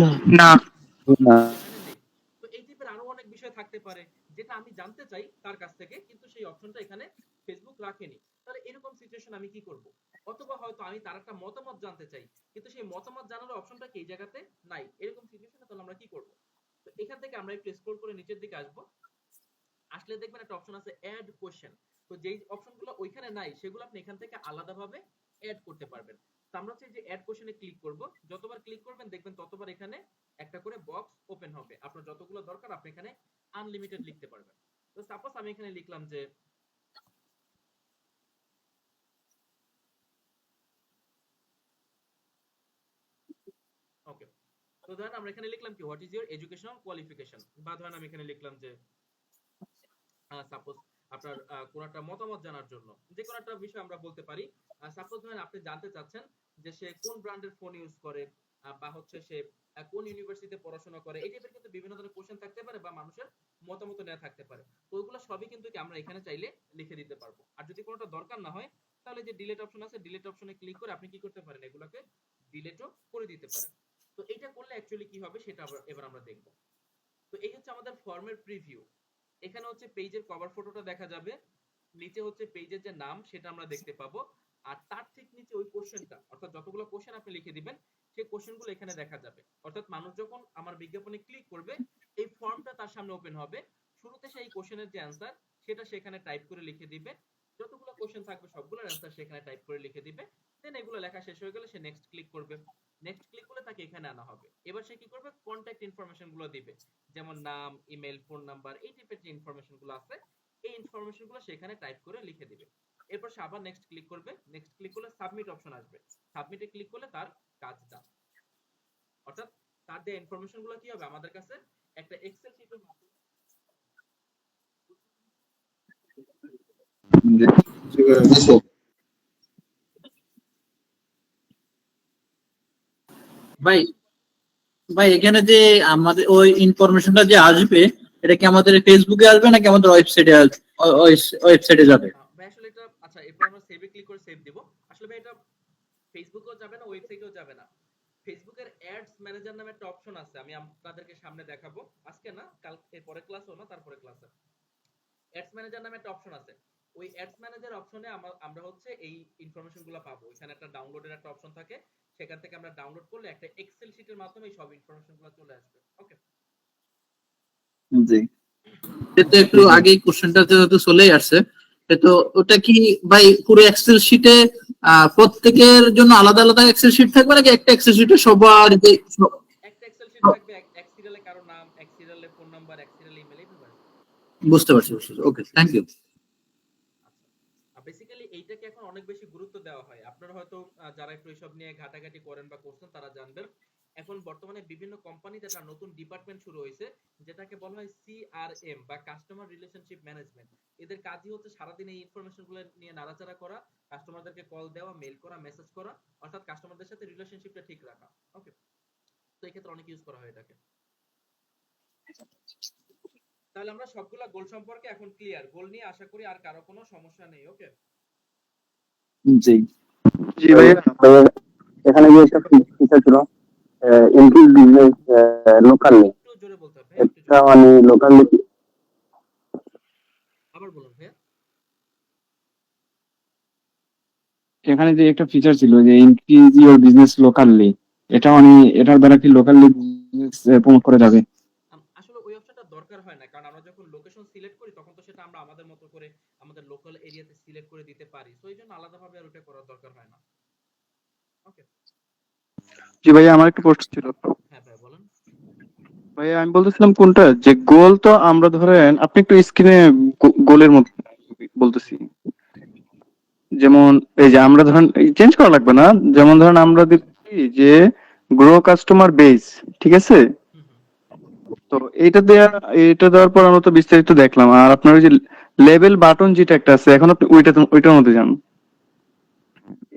S8: না।
S6: না।
S2: না
S1: এখানে নেই। তো এই টাইপের আরো অনেক বিষয় থাকতে পারে যেটা আমি জানতে চাই তার কাছ থেকে, কিন্তু সেই অপশনটা এখানে ফেসবুক রাখেনি। তাহলে এরকম সিচুয়েশন আমি কি করব? অথবা হয়তো আমি তার একটা মতামত জানতে চাই, কিন্তু সেই মতামত জানার অপশনটা কি এই জায়গাতে নাই। এরকম সিচুয়েশনে তাহলে আমরা কি করব? তো এখান থেকে আমরা একটু স্ক্রল করে নিচের দিকে আসব। আসলে দেখবেন একটা অপশন আছে অ্যাড কোশ্চেন। তো যেই অপশনগুলো ওইখানে নাই সেগুলো আপনি এখান থেকে আলাদাভাবে অ্যাড করতে পারবেন। তো আমরা হচ্ছে যে অ্যাড কোশ্চেনে ক্লিক করব। যতবার ক্লিক করবেন দেখবেন ততবার এখানে একটা করে বক্স ওপেন হবে। আপনার যতগুলো দরকার আপনি এখানে আনলিমিটেড লিখতে পারবেন। তো সাপোজ আমি এখানে লিখলাম যে ওকে, তো ধরেন আমরা এখানে লিখলাম কি what is your educational qualification, বা ধরেন আমি এখানে লিখলাম যে সাপোজ আপনার কোন একটা মতামত জানার জন্য যে কোনো একটা বিষয় আমরা বলতে পারি। সাপোজ ধরেন আপনি জানতে চাচ্ছেন যে সে কোন ব্র্যান্ডের ফোন ইউজ করে, বা হচ্ছে সে কোন ইউনিভার্সিটিতে পড়াশোনা করে। এই টাইপের কিন্তু বিভিন্ন ধরনের কোশ্চেন থাকতে পারে বা মানুষের মতামত নেওয়া থাকতে পারে। তো ওইগুলো সবই কিন্তু কি আমরা এখানে চাইলে লিখে দিতে পারবো। আর যদি কোনোটা দরকার না হয় তাহলে যে ডিলিট অপশন আছে, ডিলিট অপশনে ক্লিক করে আপনি কি করতে পারেন, এগুলোকে ডিলিটও করে দিতে পারেন। তো এইটা করলে অ্যাকচুয়ালি কি হবে সেটা এবার আমরা দেখব। তো এই হচ্ছে আমাদের ফর্মের প্রিভিউ। এখানে হচ্ছে পেজের কভার ফটোটা দেখা যাবে, নিচে হচ্ছে পেজের যে নাম সেটা আমরা দেখতে পাবো, আর তার ঠিক নিচে ওই কোশ্চেনটা, অর্থাৎ যতগুলো কোশ্চেন আপনি লিখে দিবেন সেই কোশ্চেনগুলো এখানে দেখা যাবে। অর্থাৎ মানুষ যখন আমার বিজ্ঞাপনে ক্লিক করবে এই ফর্মটা তার সামনে ওপেন হবে। শুরুতে সেই কোশ্চেনের যে অ্যান্সার সেটা সেখানে টাইপ করে লিখে দিবে, যতগুলো কোশ্চেন থাকবে সবগুলোর অ্যান্সার সেখানে টাইপ করে লিখে দিবে। দেন এগুলো লেখা শেষ হয়ে গেলে সে নেক্সট ক্লিক করবে। নেক্সট ক্লিক করলে তাকে এখানে আনা হবে। এবার সে কি করবে, কন্টাক্ট ইনফরমেশন গুলো দিবে, যেমন নাম, ইমেল, ফোন নাম্বার, এই টাইপের যে ইনফরমেশন গুলো আছে এই ইনফরমেশন গুলো সেখানে টাইপ করে লিখে দিবে। এরপর সে আবার নেক্সট ক্লিক করবে। নেক্সট ক্লিক করলে সাবমিট অপশন আসবে। সাবমিটে ক্লিক করলে তার কাজ ডান। অর্থাৎ তার যে ইনফরমেশন গুলো কি হবে আমাদের কাছে একটা এক্সেল শিটের মাধ্যমে।
S2: জি স্যার।
S5: ভাই ভাই এখানে যে আমাদের ওই ইনফরমেশনটা যে আসবে এটা কি আমাদের ফেসবুকে আসবে নাকি আমাদের ওয়েবসাইটে আসবে, ওয়েবসাইটে যাবে?
S1: ভাই আসলে এটা আচ্ছা, এরপর আমরা সেভে ক্লিক করে সেভ দিব। আসলে ভাই এটা ফেসবুকেও যাবে না, ওয়েবসাইটেও যাবে না। ফেসবুকের অ্যাডস ম্যানেজার নামে একটা অপশন আছে, আমি আপনাদেরকে সামনে দেখাবো। আজকে না, কাল এর পরে ক্লাসও না, তারপরে ক্লাসে অ্যাডস ম্যানেজার নামে একটা অপশন আছে। ওই অ্যাডস ম্যানেজার অপশনে আমরা হচ্ছে এই ইনফরমেশনগুলো পাবো। এখানে একটা ডাউনলোডের একটা অপশন থাকে, সেখান থেকে আমরা ডাউনলোড করলে একটা এক্সেল শিটের মাধ্যমে সব ইনফরমেশনগুলো চলে আসবে। ওকে,
S2: জি
S5: তো একটু আগেই কোশ্চেনটা যেহেতু চলেই আসছে, তো ওটা কি ভাই পুরো এক্সেল শিটে প্রত্যেকের জন্য আলাদা আলাদা এক্সেল শিট থাকবে নাকি একটা এক্সেল শিটে সবার যে
S1: একটা এক্সেল শিট থাকবে, এক সিরিয়ালে কারো নাম, এক সিরিয়ালে ফোন নাম্বার, এক সিরিয়ালে ইমেল, এইভাবে আসবে।
S5: বুঝতে পারছি ওকে থ্যাংক ইউ।
S1: আচ্ছা, বেসিক্যালি এইটাকে এখন অনেক বেশি গুরুত্ব দেওয়া হয়। আপনারা হয়তো যারা একটু এসব নিয়ে ঘাটাঘাটি করেন বা করছেন তারা জানবেন। এখন বর্তমানে বিভিন্ন কোম্পানিতে একটা নতুন ডিপার্টমেন্ট শুরু হয়েছে যেটাকে বলা হয় সিআরএম বা কাস্টমার রিলেশনশিপ ম্যানেজমেন্ট। এদের কাজই হচ্ছে সারাদিন এই ইনফরমেশন গুলো নিয়ে নাড়াচাড়া করা, কাস্টমারদেরকে কল দেওয়া, মেল করা, মেসেজ করা, অর্থাৎ কাস্টমারদের সাথে রিলেশনশিপটা ঠিক রাখা। ওকে, তো এই ক্ষেত্রে অনেক ইউজ করা হয় এটাকে। তাহলে আমরা সবগুলা গোল সম্পর্কে এখন ক্লিয়ার। গোল নিয়ে আশা করি আর কারো কোনো সমস্যা নেই। ওকে,
S2: জি
S6: জি ভাইয়া।
S2: এখানে যে একটা ফিচার ছিল ইনক্রিজ বিজনেস লোকালি,
S1: একটু জোরে বলতে হবে ভাই, একটু
S2: এটা
S1: জোরে।
S2: মানে লোকালি
S1: আবার বলুন ভাইয়া।
S9: এখানে যে একটা ফিচার ছিল যে ইনক্রিজ ইউর বিজনেস লোকালি, এটা মানে এটার দ্বারা কি লোকালি বিজনেস প্রমোট করা যাবে?
S1: আসলে ওই অপশনটা দরকার হয় না, কারণ আমরা যখন লোকেশন সিলেক্ট করি তখন তো সেটা আমরা আমাদের মতো করে আমাদের লোকাল এরিয়াতে সিলেক্ট করে দিতে পারি। সো এই জন্য আলাদাভাবে আর ওটা করার দরকার হয় না। ওকে,
S6: জি ভাইয়া, আমার একটা প্রশ্ন ছিল।
S1: হ্যাঁ ভাই বলেন।
S6: ভাইয়া আমি বলতেছিলাম কোনটা যে গোল, তো আমরা ধরেন আপনি একটু স্ক্রিনে গোলের মতো বলতেছি, যেমন এই যে আমরা ধরেন চেঞ্জ করা লাগবে না, যেমন ধরেন আমরা দিচ্ছি যে গ্রো কাস্টমার বেস, ঠিক আছে?
S1: হুম হুম।
S6: তো এটা দেওয়ার পর আমরা তো বিস্তারিত দেখলাম, আর আপনার ওই যে লেভেল বাটন যেটা একটা আছে, এখন আপনি ওইটার মধ্যে যান।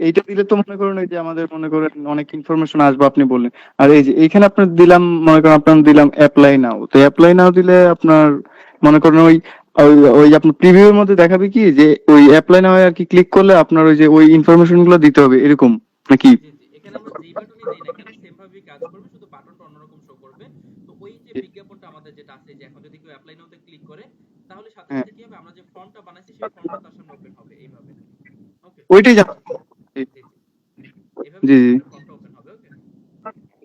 S6: এইটা দিলে তো মনে করেন ওই যে আমাদের মনে করেন অনেক ইনফরমেশন আসবে আপনি বললেন, আর এই যে এইখানে আপনার দিলাম, মনে করেন আপনার দিলাম অ্যাপ্লাই নাও, তো অ্যাপ্লাই নাও দিলে আপনার মনে করেন ওই ওই ওই আপনার প্রিভিউর মধ্যে দেখাবে কি যে ওই অ্যাপ্লাই নাও আর কি ক্লিক করলে আপনার ওই যে ওই ইনফরমেশন গুলো দিতে হবে, এরকম নাকি?
S1: জি জি, এখানে আমরা যেই বাটনই দেই না কেন সেম ভাবেই কাজ করবে, শুধু বাটনটা অন্যরকম শো করবে। তো ওই যে বিজ্ঞাপনটা আমাদের যেটা আছে, যে এখন যদি কেউ অ্যাপ্লাই নাওতে ক্লিক করে তাহলে সাথে
S6: হ্যাঁ,
S1: সাথে কি হবে, আমরা যে ফর্মটা বানাইছি সেই ফর্মটা তার সামনে ওপেন হবে এইভাবে। ওকে,
S6: ওইটাই জান।
S1: জি জি, এইভাবে
S6: জি
S1: তার
S6: জি
S1: সামনে ফর্মটা ওপেন হবে। ওকে,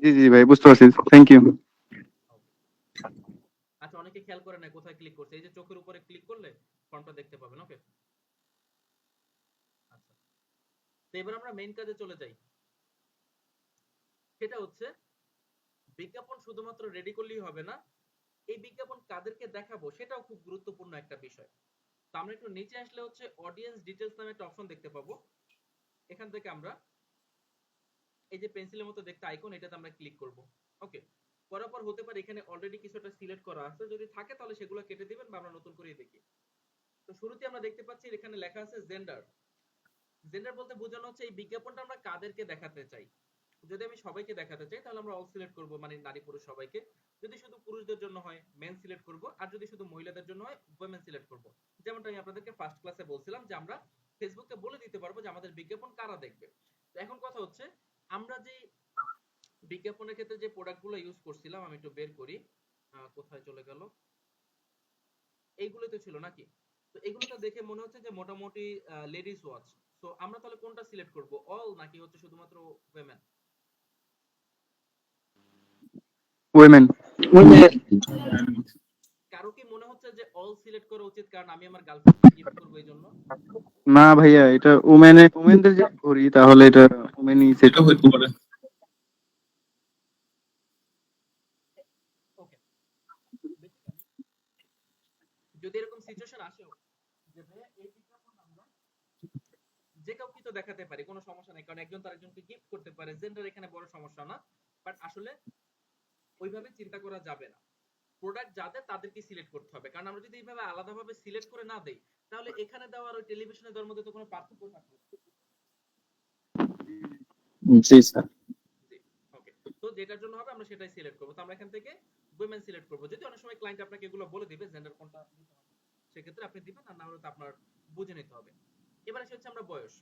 S6: জি জি ভাই, বুঝতে পারছি, থ্যাংক ইউ।
S1: আচ্ছা, অনেকে খেয়াল করে না কোথায় ক্লিক করছে, এই যে চোখের উপরে ক্লিক করলে ফর্মটা দেখতে পাবেন। ওকে, আচ্ছা, তো এবার আমরা মেইন কাজে চলে যাই। সেটা হচ্ছে বিজ্ঞাপন শুধুমাত্র রেডি করলেই হবে না, এই বিজ্ঞাপন কাদেরকে দেখাবো সেটাও খুব গুরুত্বপূর্ণ একটা বিষয়। তো আমরা একটু নিচে আসলে হচ্ছে অডিয়েন্স ডিটেইলস নামে একটা অপশন দেখতে পাবো। এখান থেকে আমরা এই যে পেন্সিলের মতো দেখতে আইকন, এটাতে আমরা ক্লিক করব। ওকে, করার পর হতে পারে এখানে অলরেডি কিছুটা সিলেক্ট করা আছে, যদি থাকে তাহলে সেগুলো কেটে দিবেন বা আমরা নতুন করে দেখি। তো শুরুতে আমরা দেখতে পাচ্ছি এখানে লেখা আছে জেন্ডার। জেন্ডার বলতে বোঝানো হচ্ছে এই বিজ্ঞাপনটা আমরা কাদেরকে দেখাতে চাই। যদি আমি সবাইকে দেখাতে চাই তাহলে আমরা অল সিলেক্ট করব, মানে নারী পুরুষ সবাইকে। যদি শুধু পুরুষদের জন্য হয় মেন সিলেক্ট করব, আর যদি শুধু মহিলাদের জন্য হয় উইমেন সিলেক্ট করব। যেমনটা আমি আপনাদেরকে ফার্স্ট ক্লাসে বলছিলাম যে আমরা ফেসবুকে বলে দিতে পারবো যে আমাদের বিজ্ঞাপন কারা দেখবে। তো এখন কথা হচ্ছে আমরা যে বিজ্ঞাপনের ক্ষেত্রে যে প্রোডাক্টগুলো ইউজ করছিলাম, আমি একটু বের করি, কোথায় চলে গেল, এইগুলোতে ছিল নাকি? তো এগুলোতে দেখে মনে হচ্ছে যে মোটামুটি লেডিস ওয়াচ। তো আমরা তাহলে কোনটা সিলেক্ট করব, অল নাকি হচ্ছে শুধুমাত্র উইমেন?
S6: ওয়েমেন।
S1: কারো কি মনে হচ্ছে যে অল সিলেক্ট করা উচিত, কারণ আমি আমার গার্লফ্রেন্ডকে গিফট করব এই জন্য?
S6: না ভাইয়া, এটা ওমেনদের যে করি তাহলে এটা ওমেনই সেট।
S7: এটা হইতে পারে।
S1: ওকে, যদি এরকম সিচুয়েশন আসে যে ভাইয়া এই বিজ্ঞাপন আমরা যে কাউকে তো দেখাতে পারি, কোনো সমস্যা নাই, কারণ একজন তার একজনকে গিফট করতে পারে, জেন্ডার এখানে বড় সমস্যা না। বাট আসলে ওইভাবে চিন্তা করা যাবে না, প্রোডাক্ট যাদের তাদেরকে সিলেক্ট করতে হবে। কারণ আমরা যদি এইভাবে আলাদাভাবে সিলেক্ট করে না দেই তাহলে এখানে দেওয়া আর ওই টেলিভিশনে দেওয়ার মধ্যে তো কোনো পার্থক্য থাকবে না।
S2: জি স্যার।
S1: জি, ওকে, তো যেটার জন্য হবে আমরা সেটাই সিলেক্ট করব। তো আমরা এখান থেকে উইমেন সিলেক্ট করব, যদি অনেক সময় ক্লায়েন্ট আপনাকে এগুলো বলে দিবে জেন্ডার কোনটা দিতে হবে, সেক্ষেত্রে আপনি দিবেন, আর না হলে তো আপনার বুঝে নিতে হবে। এবার এসে হচ্ছে আমরা বয়স।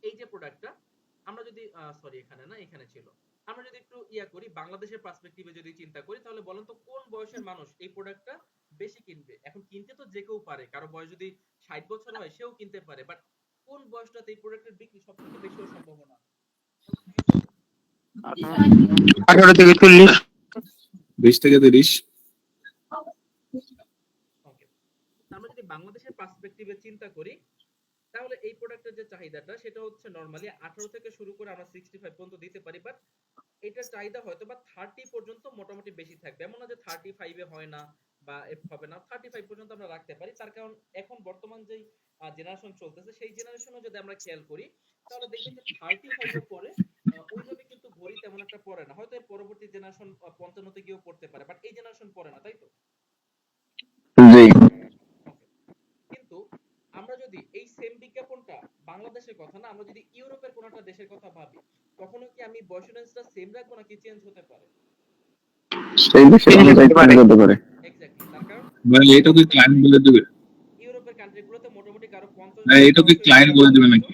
S1: এই যে প্রোডাক্টটা আমরা যদি সরি এখানে না, এখানে ছিল, আমরা যদি একটু ইয়া করি বাংলাদেশের পার্সপেক্টিভে যদি চিন্তা করি, তাহলে বলেন তো কোন বয়সের মানুষ এই প্রোডাক্টটা বেশি কিনবে? এখন কিনতে তো যে কেউ পারে, কারো বয়স যদি 60 বছর হয় সেও কিনতে পারে, বাট কোন বয়সটাতে এই প্রোডাক্টের বিক্রি সবথেকে বেশি হওয়ার সম্ভাবনা?
S8: 18 থেকে 40।
S7: 20 থেকে 30।
S1: ওকে, আমরা যদি বাংলাদেশের পার্সপেক্টিভে চিন্তা করি তাহলে এই প্রোডাক্টের যে চাহিদাটা সেটা হচ্ছে নরমালি 18 থেকে শুরু করে আমরা 65 পর্যন্ত দিতে পারি, বাট এটার চাহিদা হয়তো বা 30 পর্যন্ত মোটামুটি বেশি থাকবে। এমন না যে 35 এ হয় না বা এফ হবে না, 35 পর্যন্ত আমরা রাখতে পারি। তার কারণ এখন বর্তমান যেই জেনারেশন চলতেছে সেই জেনারেশনও যদি আমরা খেয়াল করি তাহলে দেখবেন যে 35 এর পরে ওইভাবে কিন্তু ভরি তেমন একটা পড়ে না, হয়তো এর পরবর্তী জেনারেশন 55 তে গিয়েও পড়তে পারে, বাট এই জেনারেশন পড়ে না, তাই তো?
S2: জি
S1: ওকে। কিন্তু আমরা যদি এই সেম বিজ্ঞাপনটা, বাংলাদেশের কথা না, আমরা যদি ইউরোপের কোন একটা দেশের কথা ভাবি, তখনও কি আমি বয়সের রেঞ্জটা সেম রাখবো নাকি চেঞ্জ হতে পারে?
S2: সেই দেশের অনুযায়ী চেঞ্জ হতে পারে।
S1: এক্স্যাক্টলি, তার কারণ
S7: ভাই এটা কি ক্লায়েন্ট বলে দেবে?
S1: ইউরোপের কান্ট্রিগুলোতে মোটামুটি কারো 50
S7: ভাই এটা কি ক্লায়েন্ট বলে দেবে নাকি?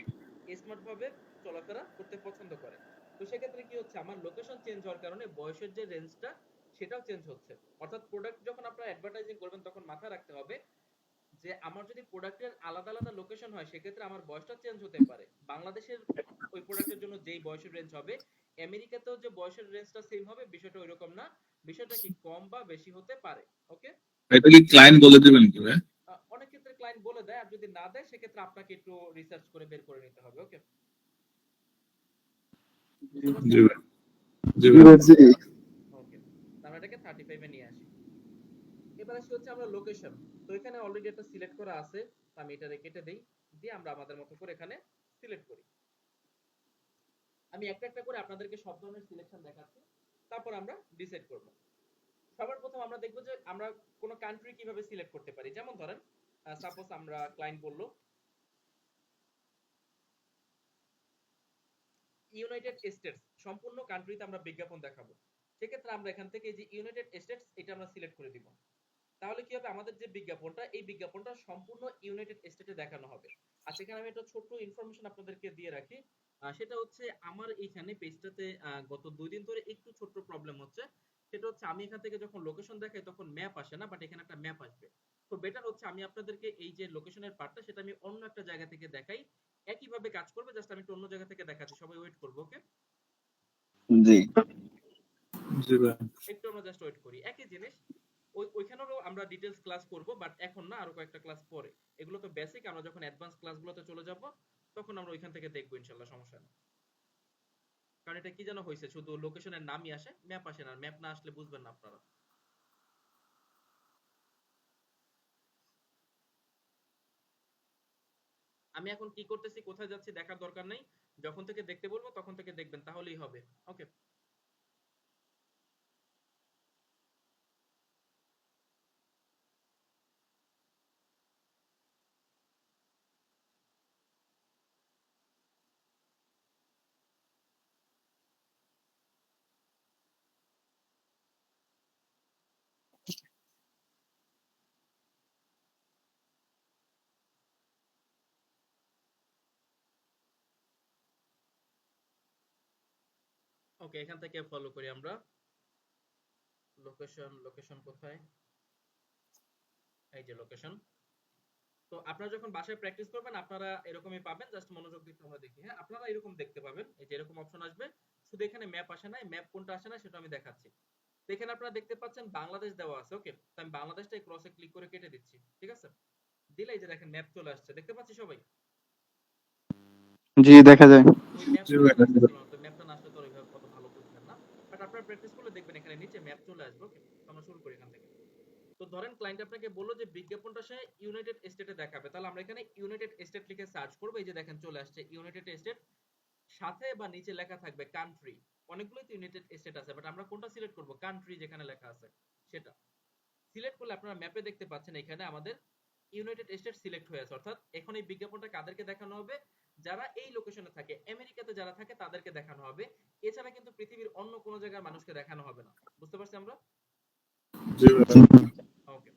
S1: স্মার্ট ভাবে চলাফেরা করতে পছন্দ করে। তো সেক্ষেত্রে কি হচ্ছে, আমার লোকেশন চেঞ্জ হওয়ার কারণে বয়সের যে রেঞ্জটা সেটাও চেঞ্জ হচ্ছে। অর্থাৎ প্রোডাক্ট যখন আপনারা অ্যাডভার্টাইজিং করবেন তখন মাথায় রাখতে হবে যে আমার যদি প্রোডাক্টের আলাদা আলাদা লোকেশন হয় সেক্ষেত্রে আমার বয়সটা চেঞ্জ হতে পারে। বাংলাদেশের ওই প্রোডাক্টের জন্য যেই বয়সের রেঞ্জ হবে, আমেরিকাতেও যে বয়সের রেঞ্জটা সেম হবে বিষয়টা ওইরকম না, বিষয়টা কি কম বা বেশি হতে পারে। ওকে,
S7: এটা কি ক্লায়েন্ট বলে দেবে নাকি ভাই?
S1: অনেক ক্ষেত্রে ক্লায়েন্ট বলে দেয়, আর যদি না দেয় সেক্ষেত্রে আপনাকে একটু রিসার্চ করে বের করে নিতে হবে। ওকে,
S7: জি ভাই, জি ভাই।
S1: ওকে, আমরা এটাকে 35 এ নিয়ে আসি। এবার আসি হচ্ছে আমরা লোকেশন। তো এখানে অলরেডি একটা সিলেক্ট করা আছে, আমি এটা কেটে দেই, দিয়ে আমরা আমাদের মতো করে এখানে সিলেক্ট করি। আমি একটা একটা করে আপনাদেরকে সব ধরনের সিলেকশন দেখাচ্ছি, তারপর আমরা ডিসাইড করব। সবার প্রথম আমরা দেখব যে আমরা কোন কান্ট্রি কিভাবে সিলেক্ট করতে পারি। যেমন ধরেন সাপোজ আমরা ক্লায়েন্ট বললো ইউনাইটেড স্টেটস, সম্পূর্ণ কান্ট্রিতে আমরা বিজ্ঞাপন দেখাবো। সেক্ষেত্রে আমরা এখান থেকে যে ইউনাইটেড স্টেটস এটা আমরা সিলেক্ট করে দিব। তাহলে কি হবে, আমাদের যে বিজ্ঞাপনটা, এই বিজ্ঞাপনটা সম্পূর্ণ ইউনাইটেড স্টেটে দেখানো হবে। আর সেখানে আমি একটা ছোট্ট ইনফরমেশন আপনাদেরকে দিয়ে রাখি, সেটা হচ্ছে আমার এইখানে পেজটাতে গত 2 দিন ধরে একটু ছোট্ট প্রবলেম হচ্ছে। সেটা হচ্ছে আমি এখান থেকে যখন লোকেশন দেখাই তখন ম্যাপ আসে না, বাট এখানে একটা ম্যাপ আসবে। তো বেটার হচ্ছে আমি আপনাদেরকে এই যে লোকেশনের পার্টটা সেটা আমি অন্য একটা জায়গা থেকে দেখাই, একইভাবে কাজ করবে, জাস্ট আমি একটু অন্য জায়গা থেকে দেখাচ্ছি। সবাই ওয়েট করবো। ওকে,
S2: জি
S7: জি ভাই।
S1: একটু আমরা জাস্ট ওয়েট করি। একই জিনিস ওইখানেও আমরা ডিটেইলস ক্লাস করব, বাট এখন না, আরো কয়েকটা ক্লাস পরে। এগুলো তো বেসিক, আমরা যখন অ্যাডভান্স ক্লাসগুলোতে চলে যাব তখন আমরা ওইখান থেকে দেখব ইনশাআল্লাহ, সমস্যা নেই। কারণ এটা কি যেন হয়েছে, শুধু লোকেশনের নামই আসে, ম্যাপ আসে না। ম্যাপ না আসলে বুঝবেন না আপনারা। আমি এখন কি করতেছি, কোথায় যাচ্ছি দেখার দরকার নেই, যখন থেকে দেখতে বলবো তখন থেকে দেখবেন, তাহলেই হবে। ওকে, ওকে, এখান থেকে ফলো করি আমরা। লোকেশন, লোকেশন কোথায়, এই যে লোকেশন। তো আপনারা যখন বাসায় প্র্যাকটিস করবেন আপনারা এরকমই পাবেন, জাস্ট মনোযোগ দিয়ে আমরা দেখি। হ্যাঁ, আপনারা এরকম দেখতে পাবেন, এই যে এরকম অপশন আসবে, শুধু এখানে ম্যাপ আসে না। ম্যাপ কোনটা আসে না সেটা আমি দেখাচ্ছি। তো এখানে আপনারা দেখতে পাচ্ছেন বাংলাদেশ দেওয়া আছে। ওকে, তো আমি বাংলাদেশটা এই ক্রসে ক্লিক করে কেটে দিচ্ছি। ঠিক আছে, দিলে এই যে দেখেন ম্যাপ চলে আসছে, দেখতে পাচ্ছি সবাই?
S6: জি দেখা যায়।
S1: ওই ম্যাপ
S7: জি ভাই,
S1: তো ম্যাপটা না আসলে তো ওইভাবে কত ভালো বুঝবেন না, বাট আপনারা প্র্যাকটিস করলে দেখবেন এখানে নিচে ম্যাপ চলে আসবে। ওকে, আমরা শুরু করি এখান থেকে। তো ধরেন ক্লায়েন্ট আপনাকে বললো যে বিজ্ঞাপনটা সে ইউনাইটেড স্টেটে দেখাবে, তাহলে আমরা এখানে ইউনাইটেড স্টেট লিখে সার্চ করব। এই যে দেখেন চলে আসছে ইউনাইটেড স্টেট, সাথে বা নিচে লেখা থাকবে কান্ট্রি। অনেকগুলোই তো ইউনাইটেড স্টেট আছে, বাট আমরা কোনটা সিলেক্ট করব, কান্ট্রি যেখানে লেখা আছে সেটা সিলেক্ট করলে আপনারা ম্যাপে দেখতে পাচ্ছেন এখানে আমাদের ইউনাইটেড স্টেট সিলেক্ট হয়ে আছে। অর্থাৎ এখন এই বিজ্ঞাপনটা কাদেরকে দেখানো হবে, যারা এই লোকেশনে থাকে, আমেরিকাতে যারা থাকে তাদেরকে দেখানো হবে। এছাড়া কিন্তু পৃথিবীর অন্য কোনো জায়গার মানুষকে দেখানো হবে না। বুঝতে পারছি আমরা?
S7: জি ভাই।
S1: ওকে,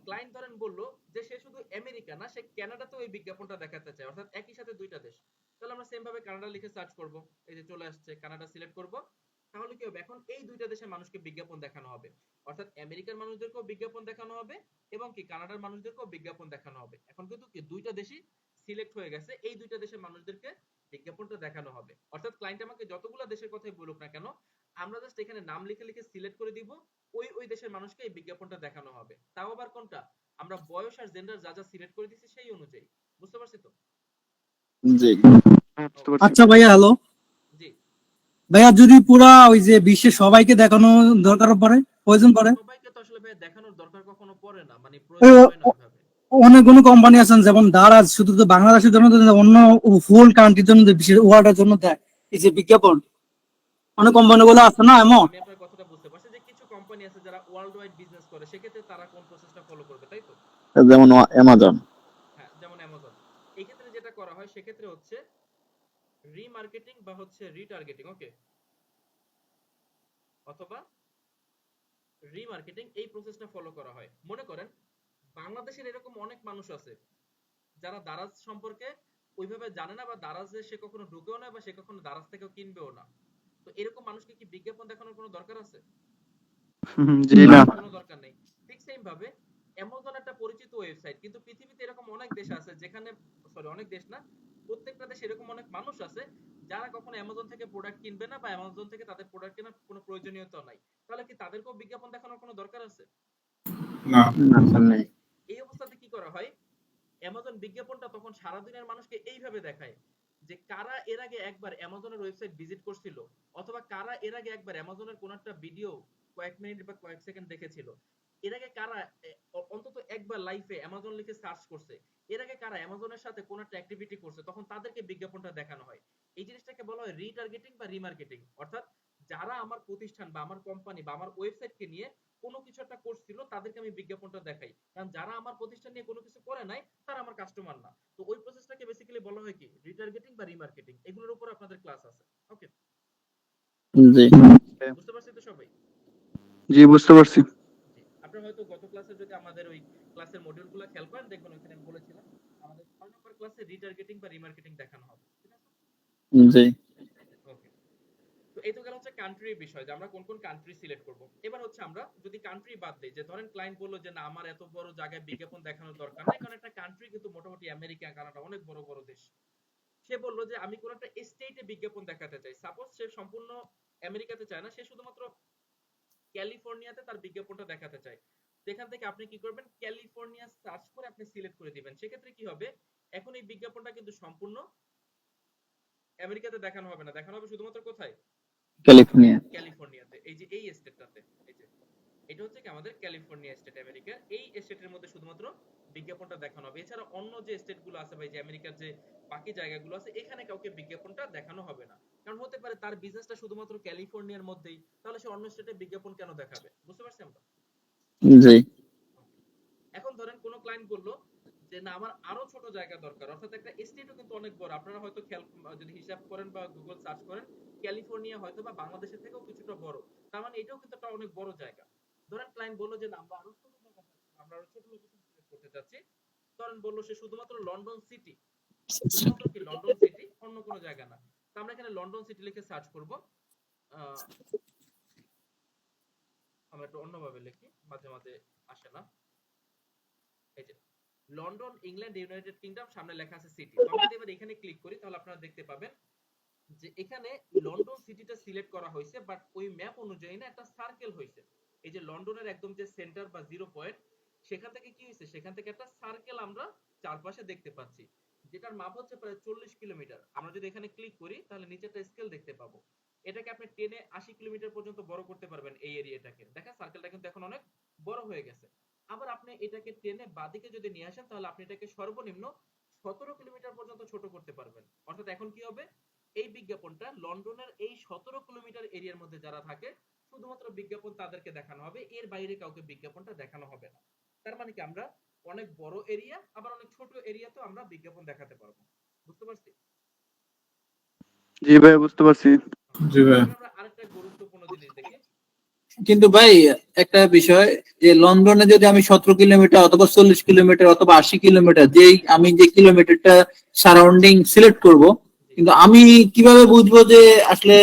S1: ক্লায়েন্ট ধরেন বললো যে সে শুধু আমেরিকা না, সে কানাডাতেও এই বিজ্ঞাপনটা দেখাতে চায়, অর্থাৎ একই সাথে দুইটা দেশ। তাহলে আমরা সেম ভাবে কানাডা লিখে সার্চ করব, এই যে চলে আসছে কানাডা, সিলেক্ট করব। তাহলে কি হবে, এখন এই দুইটা দেশের মানুষকে বিজ্ঞাপন দেখানো হবে। অর্থাৎ আমেরিকার মানুষদেরকেও বিজ্ঞাপন দেখানো হবে এবং কি কানাডার মানুষদেরকেও বিজ্ঞাপন দেখানো হবে। এখন কিন্তু কি দুইটা দেশই সিলেক্ট হয়ে গেছে, এই দুইটা দেশের মানুষদেরকে বিজ্ঞাপনটা দেখানো হবে। অর্থাৎ ক্লায়েন্ট আমাকে যতগুলো দেশের কথাই বলুক না কেন, আমরা জাস্ট এখানে নাম লিখে লিখে সিলেক্ট করে দিব, ওই ওই দেশের মানুষকে এই বিজ্ঞাপনটা দেখানো হবে। তাও আবার কোনটা, আমরা বয়স আর জেন্ডার যা যা সিলেক্ট করে দিছি সেই অনুযায়ী। বুঝতে পারছি তো?
S2: জি
S5: আচ্ছা ভাইয়া, হ্যালো
S1: জি,
S5: ভাইয়া, যদি পুরা ওই যে বিশ্বে সবাইকে দেখানো দরকার পড়ে, প্রয়োজন পড়ে,
S1: সবাইকে তো আসলে ভাই দেখানোর দরকার কখনো পড়ে না, মানে
S5: ওই
S1: প্রয়োজন হয় না ওইভাবে।
S5: অনেকগুলো কোম্পানি আছেন যেমন দারাজ, শুধু তো বাংলাদেশের জন্য দেয় না, অন্য ফুল কান্ট্রির জন্য দেয়, বিশেষ ওয়ার্ল্ডের জন্য দেয় এই যে বিজ্ঞাপন। অনেক কোম্পানিগুলো আছে না এমন।
S1: আমি আপনার কথাটা বুঝতে পারছি যে কিছু কোম্পানি আছে যারা ওয়ার্ল্ড ওয়াইড বিজনেস করে, সেক্ষেত্রে তারা কোন প্রসেসটা ফলো করবে, তাই তো?
S6: যেমন অ্যামাজন।
S1: হ্যাঁ, যেমন অ্যামাজন। এই ক্ষেত্রে যেটা করা হয় সেক্ষেত্রে হচ্ছে রিমার্কেটিং বা হচ্ছে রিটার্গেটিং, ওকে, অথবা রিমার্কেটিং, এই প্রসেসটা ফলো করা হয়। মনে করেন বাংলাদেশের এরকম অনেক মানুষ আছে যারা দারাজ সম্পর্কে ওইভাবে জানে না, বা দারাজে সে কখনো ঢুকেও না, বা সে কখনো দারাজ থেকেও কিনবেও না। তো এরকম মানুষকে কি বিজ্ঞাপন দেখানোর কোনো দরকার আছে?
S6: জি না।
S1: কোনো দরকার নেই। ঠিক সেম ভাবে অ্যামাজন একটা পরিচিত ওয়েবসাইট, কিন্তু পৃথিবীতে এরকম অনেক দেশ আছে যেখানে, সরি অনেক দেশ না, প্রত্যেকটা দেশে এরকম অনেক মানুষ আছে যারা কখনো অ্যামাজন থেকে প্রোডাক্ট কিনবে না, বা অ্যামাজন থেকে তাদের প্রোডাক্ট কেনার কোনো প্রয়োজনীয়তা নাই। তাহলে কি তাদেরকেও বিজ্ঞাপন দেখানোর কোনো দরকার আছে?
S7: না।
S6: নেই।
S1: এই অবস্থাতে কি করা হয়, অ্যামাজন বিজ্ঞাপনটা তখন সারা দুনিয়ার মানুষকে এইভাবে দেখায় যে কারা এর আগে একবার অ্যামাজনের ওয়েবসাইট ভিজিট করছিল, অথবা কারা এর আগে একবার অ্যামাজনের কোন একটা ভিডিও কয়েক মিনিট বা কয়েক সেকেন্ড দেখেছিল, এর আগে কারা অন্তত একবার লাইফে অ্যামাজন লিখে সার্চ করছে, এর আগে কারা অ্যামাজনের সাথে কোন একটা অ্যাক্টিভিটি করছে, তখন তাদেরকে বিজ্ঞাপনটা দেখানো হয়। এই জিনিসটাকে বলা হয় রিটার্গেটিং বা রিমার্কেটিং। অর্থাৎ যারা আমার প্রতিষ্ঠান বা আমার কোম্পানি বা আমার ওয়েবসাইটকে নিয়ে কোনো কিছু একটা করছিল, তাদেরকে আমি বিজ্ঞাপনটা দেখাই। কারণ যারা আমার প্রতিষ্ঠান নিয়ে কোনো কিছু করে নাই, তারা আমার কাস্টমার না। তো ওই প্রসেসটাকে বেসিক্যালি বলা হয় কি, রিটার্গেটিং বা রিমার্কেটিং। এগুলোর উপর আপনাদের ক্লাস আছে, ওকে?
S6: জি
S1: বুঝতে পারছি তো সবাই?
S6: জি বুঝতে পারছি।
S1: জি। আপনারা হয়তো গত ক্লাসে যদি আমাদের ওই ক্লাসের মডিউলগুলো খেয়াল করেন, দেখবেন ওইখানে আমি বলেছিলাম আমাদের 6 নম্বর ক্লাসে রিটার্গেটিং বা রিমার্কেটিং দেখানো হবে, ঠিক আছে?
S6: জি
S1: ওকে। তো এই তো গেল হচ্ছে কান্ট্রির বিষয়, যে আমরা কোন কোন কান্ট্রি সিলেক্ট করব। এবার হচ্ছে আমরা যদি কান্ট্রি বাদ দেই, যে ধরেন ক্লায়েন্ট বললো যে না আমার এত বড় জায়গায় বিজ্ঞাপন দেখানোর দরকার নাই, কারণ একটা কান্ট্রি কিন্তু মোটামুটি আমেরিকা, কানাডা অনেক বড় বড় দেশ। সে বললো যে আমি কোন একটা স্টেটে বিজ্ঞাপন দেখাতে চাই। সাপোজ সে সম্পূর্ণ আমেরিকাতে চায় না, সে শুধুমাত্র ক্যালিফোর্নিয়াতে তার বিজ্ঞাপনটা দেখাতে চায়। সেখান থেকে আপনি কি করবেন, ক্যালিফোর্নিয়া সার্চ করে আপনি সিলেক্ট করে দিবেন। সেক্ষেত্রে কি হবে, এখন এই বিজ্ঞাপনটা কিন্তু সম্পূর্ণ আমেরিকাতে দেখানো হবে না, দেখানো হবে শুধুমাত্র কোথায়,
S6: ক্যালিফোর্নিয়া।
S1: ক্যালিফোর্নিয়াতে। এই যে এই স্টেটটাতে, এই যে এটা হচ্ছে কি আমাদের ক্যালিফোর্নিয়া স্টেট আমেরিকার, এই স্টেটের মধ্যে শুধুমাত্র বিজ্ঞাপনটা দেখানো হবে। এছাড়া অন্য যে স্টেটগুলো আছে ভাই, যে আমেরিকার যে বাকি জায়গাগুলো আছে, এখানে কাউকে বিজ্ঞাপনটা দেখানো হবে না। কারণ হতে পারে তার বিজনেসটা শুধুমাত্র ক্যালিফোর্নিয়ার মধ্যেই, তাহলে সে অন্য স্টেটে বিজ্ঞাপন কেন দেখাবে? বুঝতে পারছি আমরা?
S6: জি
S1: এখন ধরেন কোন ক্লায়েন্ট বললো যে না আমার আরো ছোট জায়গা দরকার, অর্থাৎ একটা স্টেটও কিন্তু অনেক বড়। আপনারা হয়তো খেয়াল যদি হিসাব করেন বা গুগল সার্চ করেন, ক্যালিফোর্নিয়া হয়তো বা বাংলাদেশের থেকেও কিছুটা বড়। তার মানে এটাও কিন্তু একটা অনেক বড় জায়গা। ধরেন ক্লায়েন্ট বললো যে না আমরা আরো ছোট জায়গা চাচ্ছি, আমরা আরো ছোট লোকেশন সিলেক্ট করতে চাচ্ছি। ধরেন বললো সে শুধুমাত্র লন্ডন সিটি, শুধুমাত্র কি লন্ডন সিটি, অন্য কোনো জায়গা না। তো আমরা এখানে লন্ডন সিটি লিখে সার্চ করব। আমরা একটু অন্যভাবে লিখি, মাঝে মাঝে আসে না। এই যে লন্ডন, ইংল্যান্ড, ইউনাইটেড কিংডম, সামনে লেখা আছে সিটি। তো আমি যদি এবার এখানে ক্লিক করি, তাহলে আপনারা দেখতে পাবেন যে এখানে লন্ডন সিটিটা সিলেক্ট করা হয়েছে, বাট ওই ম্যাপ অনুযায়ী না, একটা সার্কেল হয়েছে। এই যে লন্ডনের একদম যে সেন্টার বা 0 পয়েন্ট, সেখান থেকে কি হয়েছে, সেখান থেকে একটা সার্কেল আমরা চারপাশে দেখতে পাচ্ছি, যেটার মাপ হচ্ছে প্রায় 40 কিলোমিটার। আমরা যদি এখানে ক্লিক করি, তাহলে নিচে একটা স্কেল দেখতে পাবো। এটাকে আপনি টেনে 80 কিলোমিটার পর্যন্ত বড় করতে পারবেন এই এরিয়াটাকে। দেখেন সার্কেলটা কিন্তু এখন অনেক বড় হয়ে গেছে। আবার আপনি এটাকে টেনে বাদিকে যদি নিয়ে আসেন, তাহলে আপনি এটাকে সর্বনিম্ন 17 কিলোমিটার পর্যন্ত ছোট করতে পারবেন। অর্থাৎ এখন কি হবে, এই বিজ্ঞাপনটা লন্ডনের এই 17 কিলোমিটার এরিয়ার মধ্যে যারা থাকে, শুধুমাত্র বিজ্ঞাপন তাদেরকে দেখানো হবে, এর বাইরে কাউকে বিজ্ঞাপনটা দেখানো হবে না। তার মানে কি আমরা অনেক বড় এরিয়া আবার অনেক ছোট এরিয়াতেও আমরা বিজ্ঞাপন দেখাতে পারবো। বুঝতে পারছি?
S6: জি ভাই বুঝতে পারছি।
S7: জি ভাই।
S1: এবার আমরা আরেকটা গুরুত্বপূর্ণ জিনিস দেখি।
S5: কিন্তু ভাই একটা বিষয়, যে লন্ডনে যদি আমি 17 কিলোমিটার অথবা 40 কিলোমিটার অথবা 80 কিলোমিটার, যেই আমি যে কিলোমিটারটা সারাউন্ডিং সিলেক্ট করব, কিন্তু আমি কিভাবে বুঝবো যে আসলে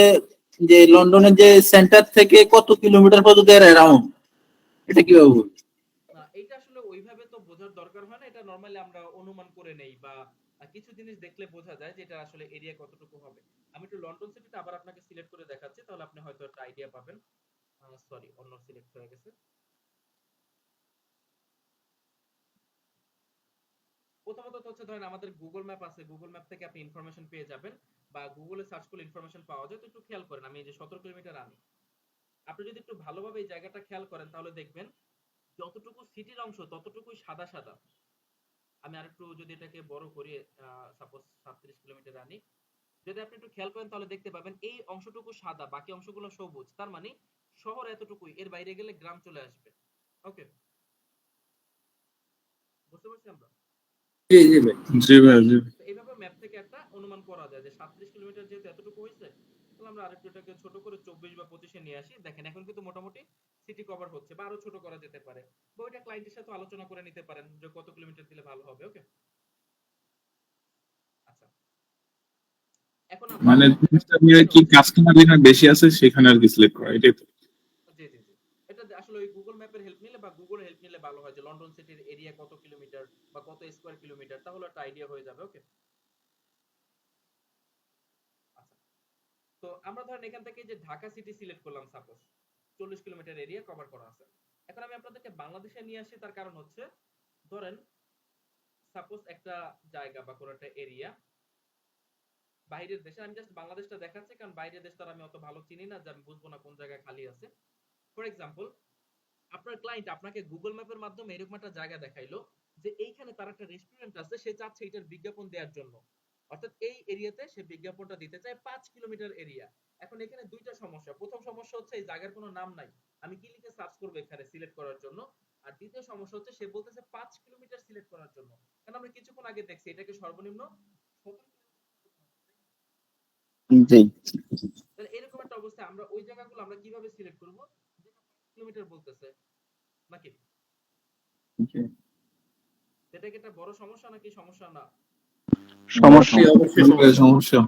S5: যে লন্ডনের যে সেন্টার থেকে কত কিলোমিটার পর্যন্ত এর অ্যারাউন্ড, এটা কিভাবে বুঝবো?
S1: না, এটা আসলে ওইভাবে তো বোঝার দরকার হয় না। এটা নরমালি আমরা অনুমান করে নেই, বা কিছু জিনিস দেখলে বোঝা যায় যে এটা আসলে এরিয়া কতটুকু হবে। আমি একটু লন্ডন সিটিটা আবার আপনাকে সিলেক্ট করে দেখাচ্ছি, তাহলে আপনি হয়তো একটা আইডিয়া পাবেন। সরি, অন্য সিলেক্ট হয়ে গেছে। প্রথমত তো হচ্ছে ধরেন আমাদের গুগল ম্যাপ আছে, গুগল ম্যাপ থেকে আপনি ইনফরমেশন পেয়ে যাবেন, বা গুগলে সার্চ করলে ইনফরমেশন পাওয়া যায়। তো একটু খেয়াল করেন, আমি এই যে 17 কিলোমিটার আনি, আপনি যদি একটু ভালোভাবে এই জায়গাটা খেয়াল করেন, তাহলে দেখবেন যতটুকু সিটির অংশ ততটুকুই সাদা সাদা। আমি আরেকটু যদি এটাকে বড় করি, সাপোজ 37 কিলোমিটার আনি, যদি আপনি একটু খেয়াল করেন তাহলে দেখতে পাবেন এই অংশটুকু সাদা, বাকি অংশগুলো সবুজ। তার মানে শহর এতটুকুই, এর বাইরে গেলে গ্রাম চলে আসবে। ওকে, বুঝতে পারছি আমরা?
S7: জি জি ভাই, জি ভাই, জি।
S1: তো এইভাবে ম্যাপ থেকে একটা অনুমান করা যায় যে 37 কিলোমিটার যেহেতু এতটুকু হয়েছে, তাহলে আমরা আরেকটু এটাকে ছোট করে 24 বা 25 এ নিয়ে আসি। দেখেন এখন কিন্তু মোটামুটি সিটি কভার হচ্ছে, বা আরো ছোট করা যেতে পারে, বা ওইটা ক্লায়েন্টের সাথে আলোচনা করে নিতে পারেন যে কত কিলোমিটার দিলে ভালো হবে। ওকে, আচ্ছা, এখন আমরা
S7: মানে
S1: যেটা
S7: জিনিসটা
S1: করব
S7: নিয়ে
S1: সেটা
S7: কি
S1: হচ্ছে,
S7: কাস্টমার যেখানে বেশি আছে সেখানে আর কি সিলেক্ট করা, এটাই তো।
S1: জি জি জি, এটা আসলে ওই গুগল ম্যাপের হেল্প নিলে বা গুগল হেল্প নিলে ভালো হয়, যে লন্ডন সিটির এরিয়া কত কিলোমিটার বা কত স্কয়ার কিলোমিটার, তাহলে একটা আইডিয়া হয়ে যাবে। ওকে, আচ্ছা, তো আমরা ধরেন এখান থেকে যে ঢাকা সিটি সিলেক্ট করলাম, সাপোজ 40 কিলোমিটার এরিয়া কভার করা আছে। এখন আমি আপনাদেরকে বাংলাদেশে নিয়ে আসি, তার কারণ হচ্ছে ধরেন সাপোজ একটা জায়গা বা কোনো একটা এরিয়া বাইরের দেশে, আমি জাস্ট বাংলাদেশটা দেখাচ্ছি কারণ বাইরের দেশটা আমি অত ভালো চিনি না যে আমি বুঝবো না কোন জায়গায় খালি আছে। ফর এক্সাম্পল, আপনার ক্লায়েন্ট আপনাকে গুগল ম্যাপের মাধ্যমে এরকম একটা জায়গা দেখাইলো যে এইখানে তার একটা রেস্টুরেন্ট আছে, সে চাচ্ছে এটার বিজ্ঞাপন দেওয়ার জন্য, অর্থাৎ এই এরিয়াতে সে বিজ্ঞাপনটা দিতে চায় 5 কিলোমিটার এরিয়া। এখন এখানে দুইটা সমস্যা, প্রথম সমস্যা হচ্ছে এই জায়গার কোনো নাম নাই, আমি কি লিখে সার্চ করবো এখানে সিলেক্ট করার জন্য। আর দ্বিতীয় সমস্যা হচ্ছে সে বলতেছে 5 কিলোমিটার সিলেক্ট করার জন্য, কারণ আমরা কিছুক্ষণ আগে দেখছি এটাকে সর্বনিম্ন 17
S2: জি।
S1: তাহলে এরকম একটা অবস্থায় আমরা ওই জায়গাগুলো আমরা কিভাবে সিলেক্ট করব, যেটা 5 কিলোমিটার বলতেছে নাকি? এটা কি একটা বড় সমস্যা নাকি সমস্যা না?
S6: সমস্যা।
S7: অবশ্যই অবশ্যই সমস্যা।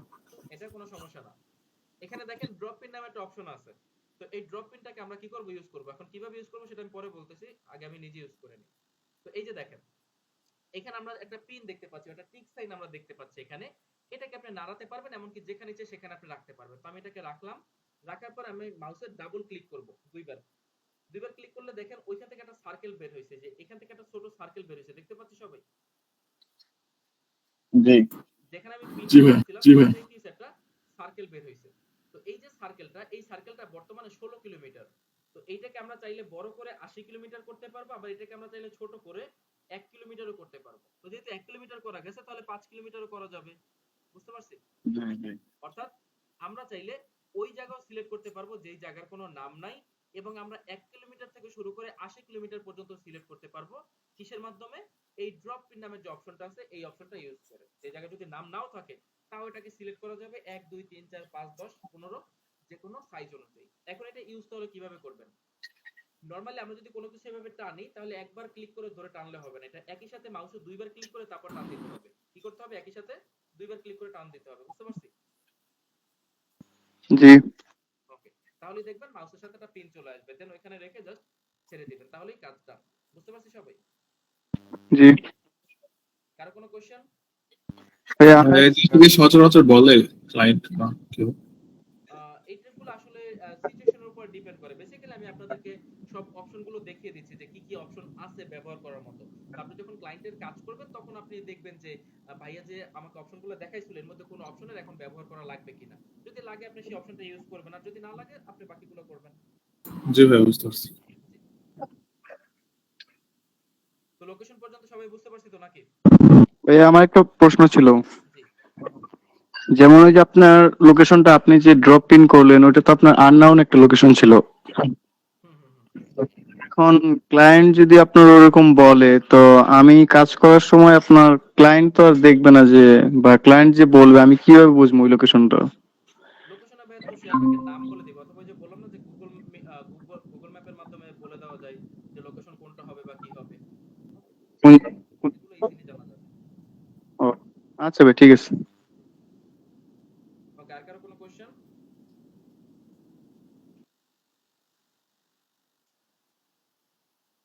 S1: এটা কোনো সমস্যা না। এখানে দেখেন ড্রপ পিন নামে একটা অপশন আছে। তো এই ড্রপ পিনটাকে আমরা কি করব, ইউজ করব। এখন কিভাবে ইউজ করব সেটা আমি পরে বলতেছি, আগে আমি নিজে ইউজ করে নিই। তো এই যে দেখেন এখানে আমরা একটা পিন দেখতে পাচ্ছি, একটা টিক সাইন আমরা দেখতে পাচ্ছি এখানে। এটাকে আপনি নাড়াতে পারবেন, এমনকি যেখানে ইচ্ছে সেখানে আপনি রাখতে পারবেন। তো আমি এটাকে রাখলাম, রাখার পর আমি মাউসের ডাবল ক্লিক করব দুইবার। দুইবার ক্লিক করলে দেখেন ওইখান থেকে একটা সার্কেল বের হয়েছে, যে এখান থেকে একটা ছোট সার্কেল বের হয়েছে, দেখতে পাচ্ছি সবাই?
S2: জি।
S1: যেখানে আমি
S7: জি
S1: পিনটা
S7: ভাই,
S1: রাখছিলাম
S7: জি ভাই।
S1: সেখান থেকে কিছু একটা সার্কেল বের হয়েছে। তো এই যে সার্কেলটা, এই সার্কেলটা বর্তমানে 16 কিলোমিটার। তো এইটাকে আমরা চাইলে বড় করে 80 কিলোমিটার করতে পারবো, আবার এটাকে আমরা চাইলে ছোট করে 1 কিলোমিটারও করতে পারবো। তো যেহেতু 1 কিলোমিটার করা গেছে তাহলে 5 কিলোমিটারও করা যাবে। বুঝতে পারছি? অর্থাৎ আমরা চাইলে ওই জায়গাও সিলেক্ট করতে পারবো যেই জায়গার কোনো নাম নাই, এবং আমরা 1 কিলোমিটার থেকে শুরু করে 80 কিলোমিটার পর্যন্ত সিলেক্ট করতে পারবো। কিসের মাধ্যমে? এই ড্রপ পিন নামের যে অপশনটা আছে এই অপশনটা ইউজ করে। এই জায়গায় যদি নাম নাও থাকে তাও এটাকে সিলেক্ট করা যাবে 1 2 3 4 5 10 15 যে কোনো সাইজ অনুযায়ী। এখন এটা ইউজ তাহলে কিভাবে করবেন? নরমালি আমরা যদি কোনো কিছু এভাবে টানি তাহলে একবার ক্লিক করে ধরে টানলে হবে না, এটা একই সাথে মাউসে দুইবার ক্লিক করে তারপর টান দিতে হবে। কি করতে হবে? একই সাথে দুইবার ক্লিক করে টান দিতে হবে। বুঝতে পারছি?
S6: জি।
S1: ওকে, তাহলে দেখবেন মাউসের সাথে একটা পিন চলে আসবে, দেন ওইখানে রেখে জাস্ট ছেড়ে দিবেন, তাহলেই কাজটা। বুঝতে পারছি সবাই?
S6: জি।
S1: কারো কোনো কোশ্চেন?
S6: ভাইয়া,
S7: এই জিনিসটা কি সচরাচর বলে ক্লায়েন্ট না কেউ?
S1: এই ট্রিপগুলো আসলে সিচুয়েশনের উপর ডিপেন্ড করে। বেসিক্যালি আমি আপনাদেরকে সব অপশনগুলো দেখিয়ে দিচ্ছি যে কি কি অপশন আছে ব্যবহার করার মতো। তো আপনি যখন ক্লায়েন্টের কাজ করবেন তখন আপনি দেখবেন যে ভাইয়া যে আমাকে অপশনগুলো দেখাইছিল এর মধ্যে কোনো অপশনের এখন ব্যবহার করা লাগবে কিনা। যদি লাগে আপনি সেই অপশনটা ইউজ করবেন, আর যদি না লাগে আপনি বাকিগুলো করবেন।
S7: জি ভাই, বুঝতে পারছি।
S1: জি। তো লোকেশন পর্যন্ত সবাই বুঝতে পারছি তো নাকি?
S6: ভাইয়া আমার একটা প্রশ্ন ছিল।
S1: জি।
S6: যেমন ওই যে আপনার লোকেশনটা আপনি যে ড্রপ পিন করলেন ওটা তো আপনার আননাউন একটা লোকেশন ছিল।
S1: হুম হুম হুম।
S6: এখন ক্লায়েন্ট যদি আপনার ওরকম বলে, তো আমি কাজ করার সময় আপনার ক্লায়েন্ট তো আর দেখবে না যে, বা ক্লায়েন্ট যে বলবে আমি কিভাবে বুঝবো ওই লোকেশনটা?
S1: লোকেশনে ভাই তো সে আপনাকে নাম বলে দিবে, অথবা ওই যে বললাম না যে গুগল ম্যাপের মাধ্যমে বলে দেওয়া যায় যে লোকেশন কোনটা হবে বা কি হবে। এগুলো ইজিলি জানা যাবে।
S6: ও, আচ্ছা ভাই, ঠিক আছে।
S1: ওকে, আর কারো কোনো কোশ্চেন?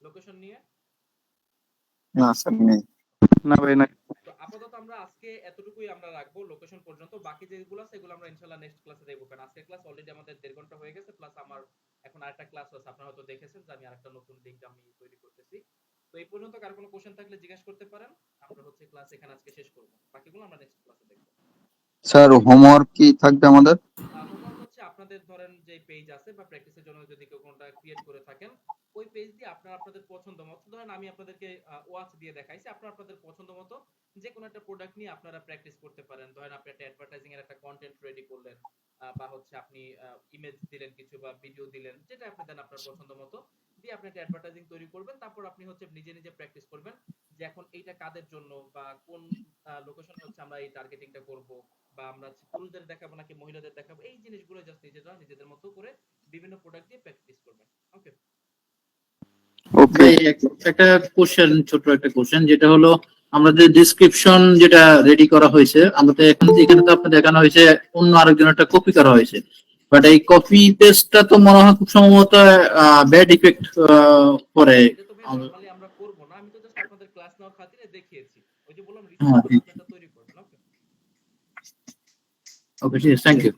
S1: লোকেশন নিয়ে?
S2: না স্যার, নেই।
S6: না ভাই, না।
S1: তো আপাতত আমরা আজকে এতটুকুই আমরা রাখবো লোকেশন পর্যন্ত, বাকি যেগুলো আছে এগুলো আমরা ইনশাআল্লাহ নেক্সট ক্লাসে দেখব। কারণ আজকের ক্লাস অলরেডি আমাদের 1.5 ঘন্টা হয়ে গেছে, প্লাস আমার এখন আরেকটা ক্লাস আছে, আপনারা হয়তো দেখেছেন যে আমি আরেকটা নতুন লিংক আমি তৈরি করতেছি। তো এই পর্যন্ত কার কোনো কোশ্চেন থাকলে জিজ্ঞাসা করতে পারেন। আমরা হচ্ছে ক্লাস এখানে আজকে শেষ করব, বাকিগুলো আমরা নেক্সট ক্লাসে দেখব।
S2: স্যার, হোমওয়ার্ক কি থাকবে আমাদের?
S1: হোমওয়ার্ক হচ্ছে আপনার আপনাদের ধরেন যে পেজ আছে বা প্র্যাকটিসের জন্য যদি কেউ কোনটা ক্রিয়েট করে থাকেন, ওই পেজ দিয়ে আপনারা আপনাদের পছন্দ মতো, ধরেন আমি আপনাদেরকে ওয়াচ দিয়ে দেখাইছি, আপনারা আপনাদের পছন্দ মতো যে কোনো একটা প্রোডাক্ট নিয়ে আপনারা প্র্যাকটিস করতে পারেন। ধরেন আপনি একটা অ্যাডভার্টাইজিং এর একটা কন্টেন্ট রেডি করলেন, বা হচ্ছে আপনি ইমেজ দিলেন কিছু বা ভিডিও দিলেন, যেটা আপনি দেন আপনার পছন্দ মতো দিয়ে আপনি একটা অ্যাডভার্টাইজিং তৈরি করবেন। তারপর আপনি হচ্ছে নিজে নিজে প্র্যাকটিস করবেন যে এখন এইটা কাদের জন্য বা কোন লোকেশনে হচ্ছে আমরা এই টার্গেটিংটা করব, বা আমরা পুরুষদের দেখাবো নাকি মহিলাদের দেখাবো, এই জিনিসগুলো জাস্ট নিজেরা নিজেদের মতো করে বিভিন্ন প্রোডাক্ট দিয়ে প্র্যাকটিস করবেন। ওকে,
S6: ওকে।
S5: ভাই একটা কোশ্চেন, ছোট একটা কোশ্চেন, যেটা হলো আমাদের ডিসক্রিপশন যেটা রেডি করা হয়েছে, আমাদের এখানে তো আপনার দেখানো হয়েছে অন্য আরেকজন একটা কপি করা হয়েছে, বাট এই কপি পেস্টটা তো মনে হয় খুব সম্ভবত ব্যাড ইফেক্ট করে।
S1: এটা তো ভাই
S5: আম-
S1: নরমালি আমরা করব না, আমি তো জাস্ট আপনাদের ক্লাস নেওয়ার খাতিরে দেখিয়েছি। ওই যে বললাম
S5: হ্যাঁ,
S1: রিসার্চ করে আপনারা তৈরি করবেন। ওকে,
S5: ওকে, ঠিক আছে, থ্যাংক ইউ।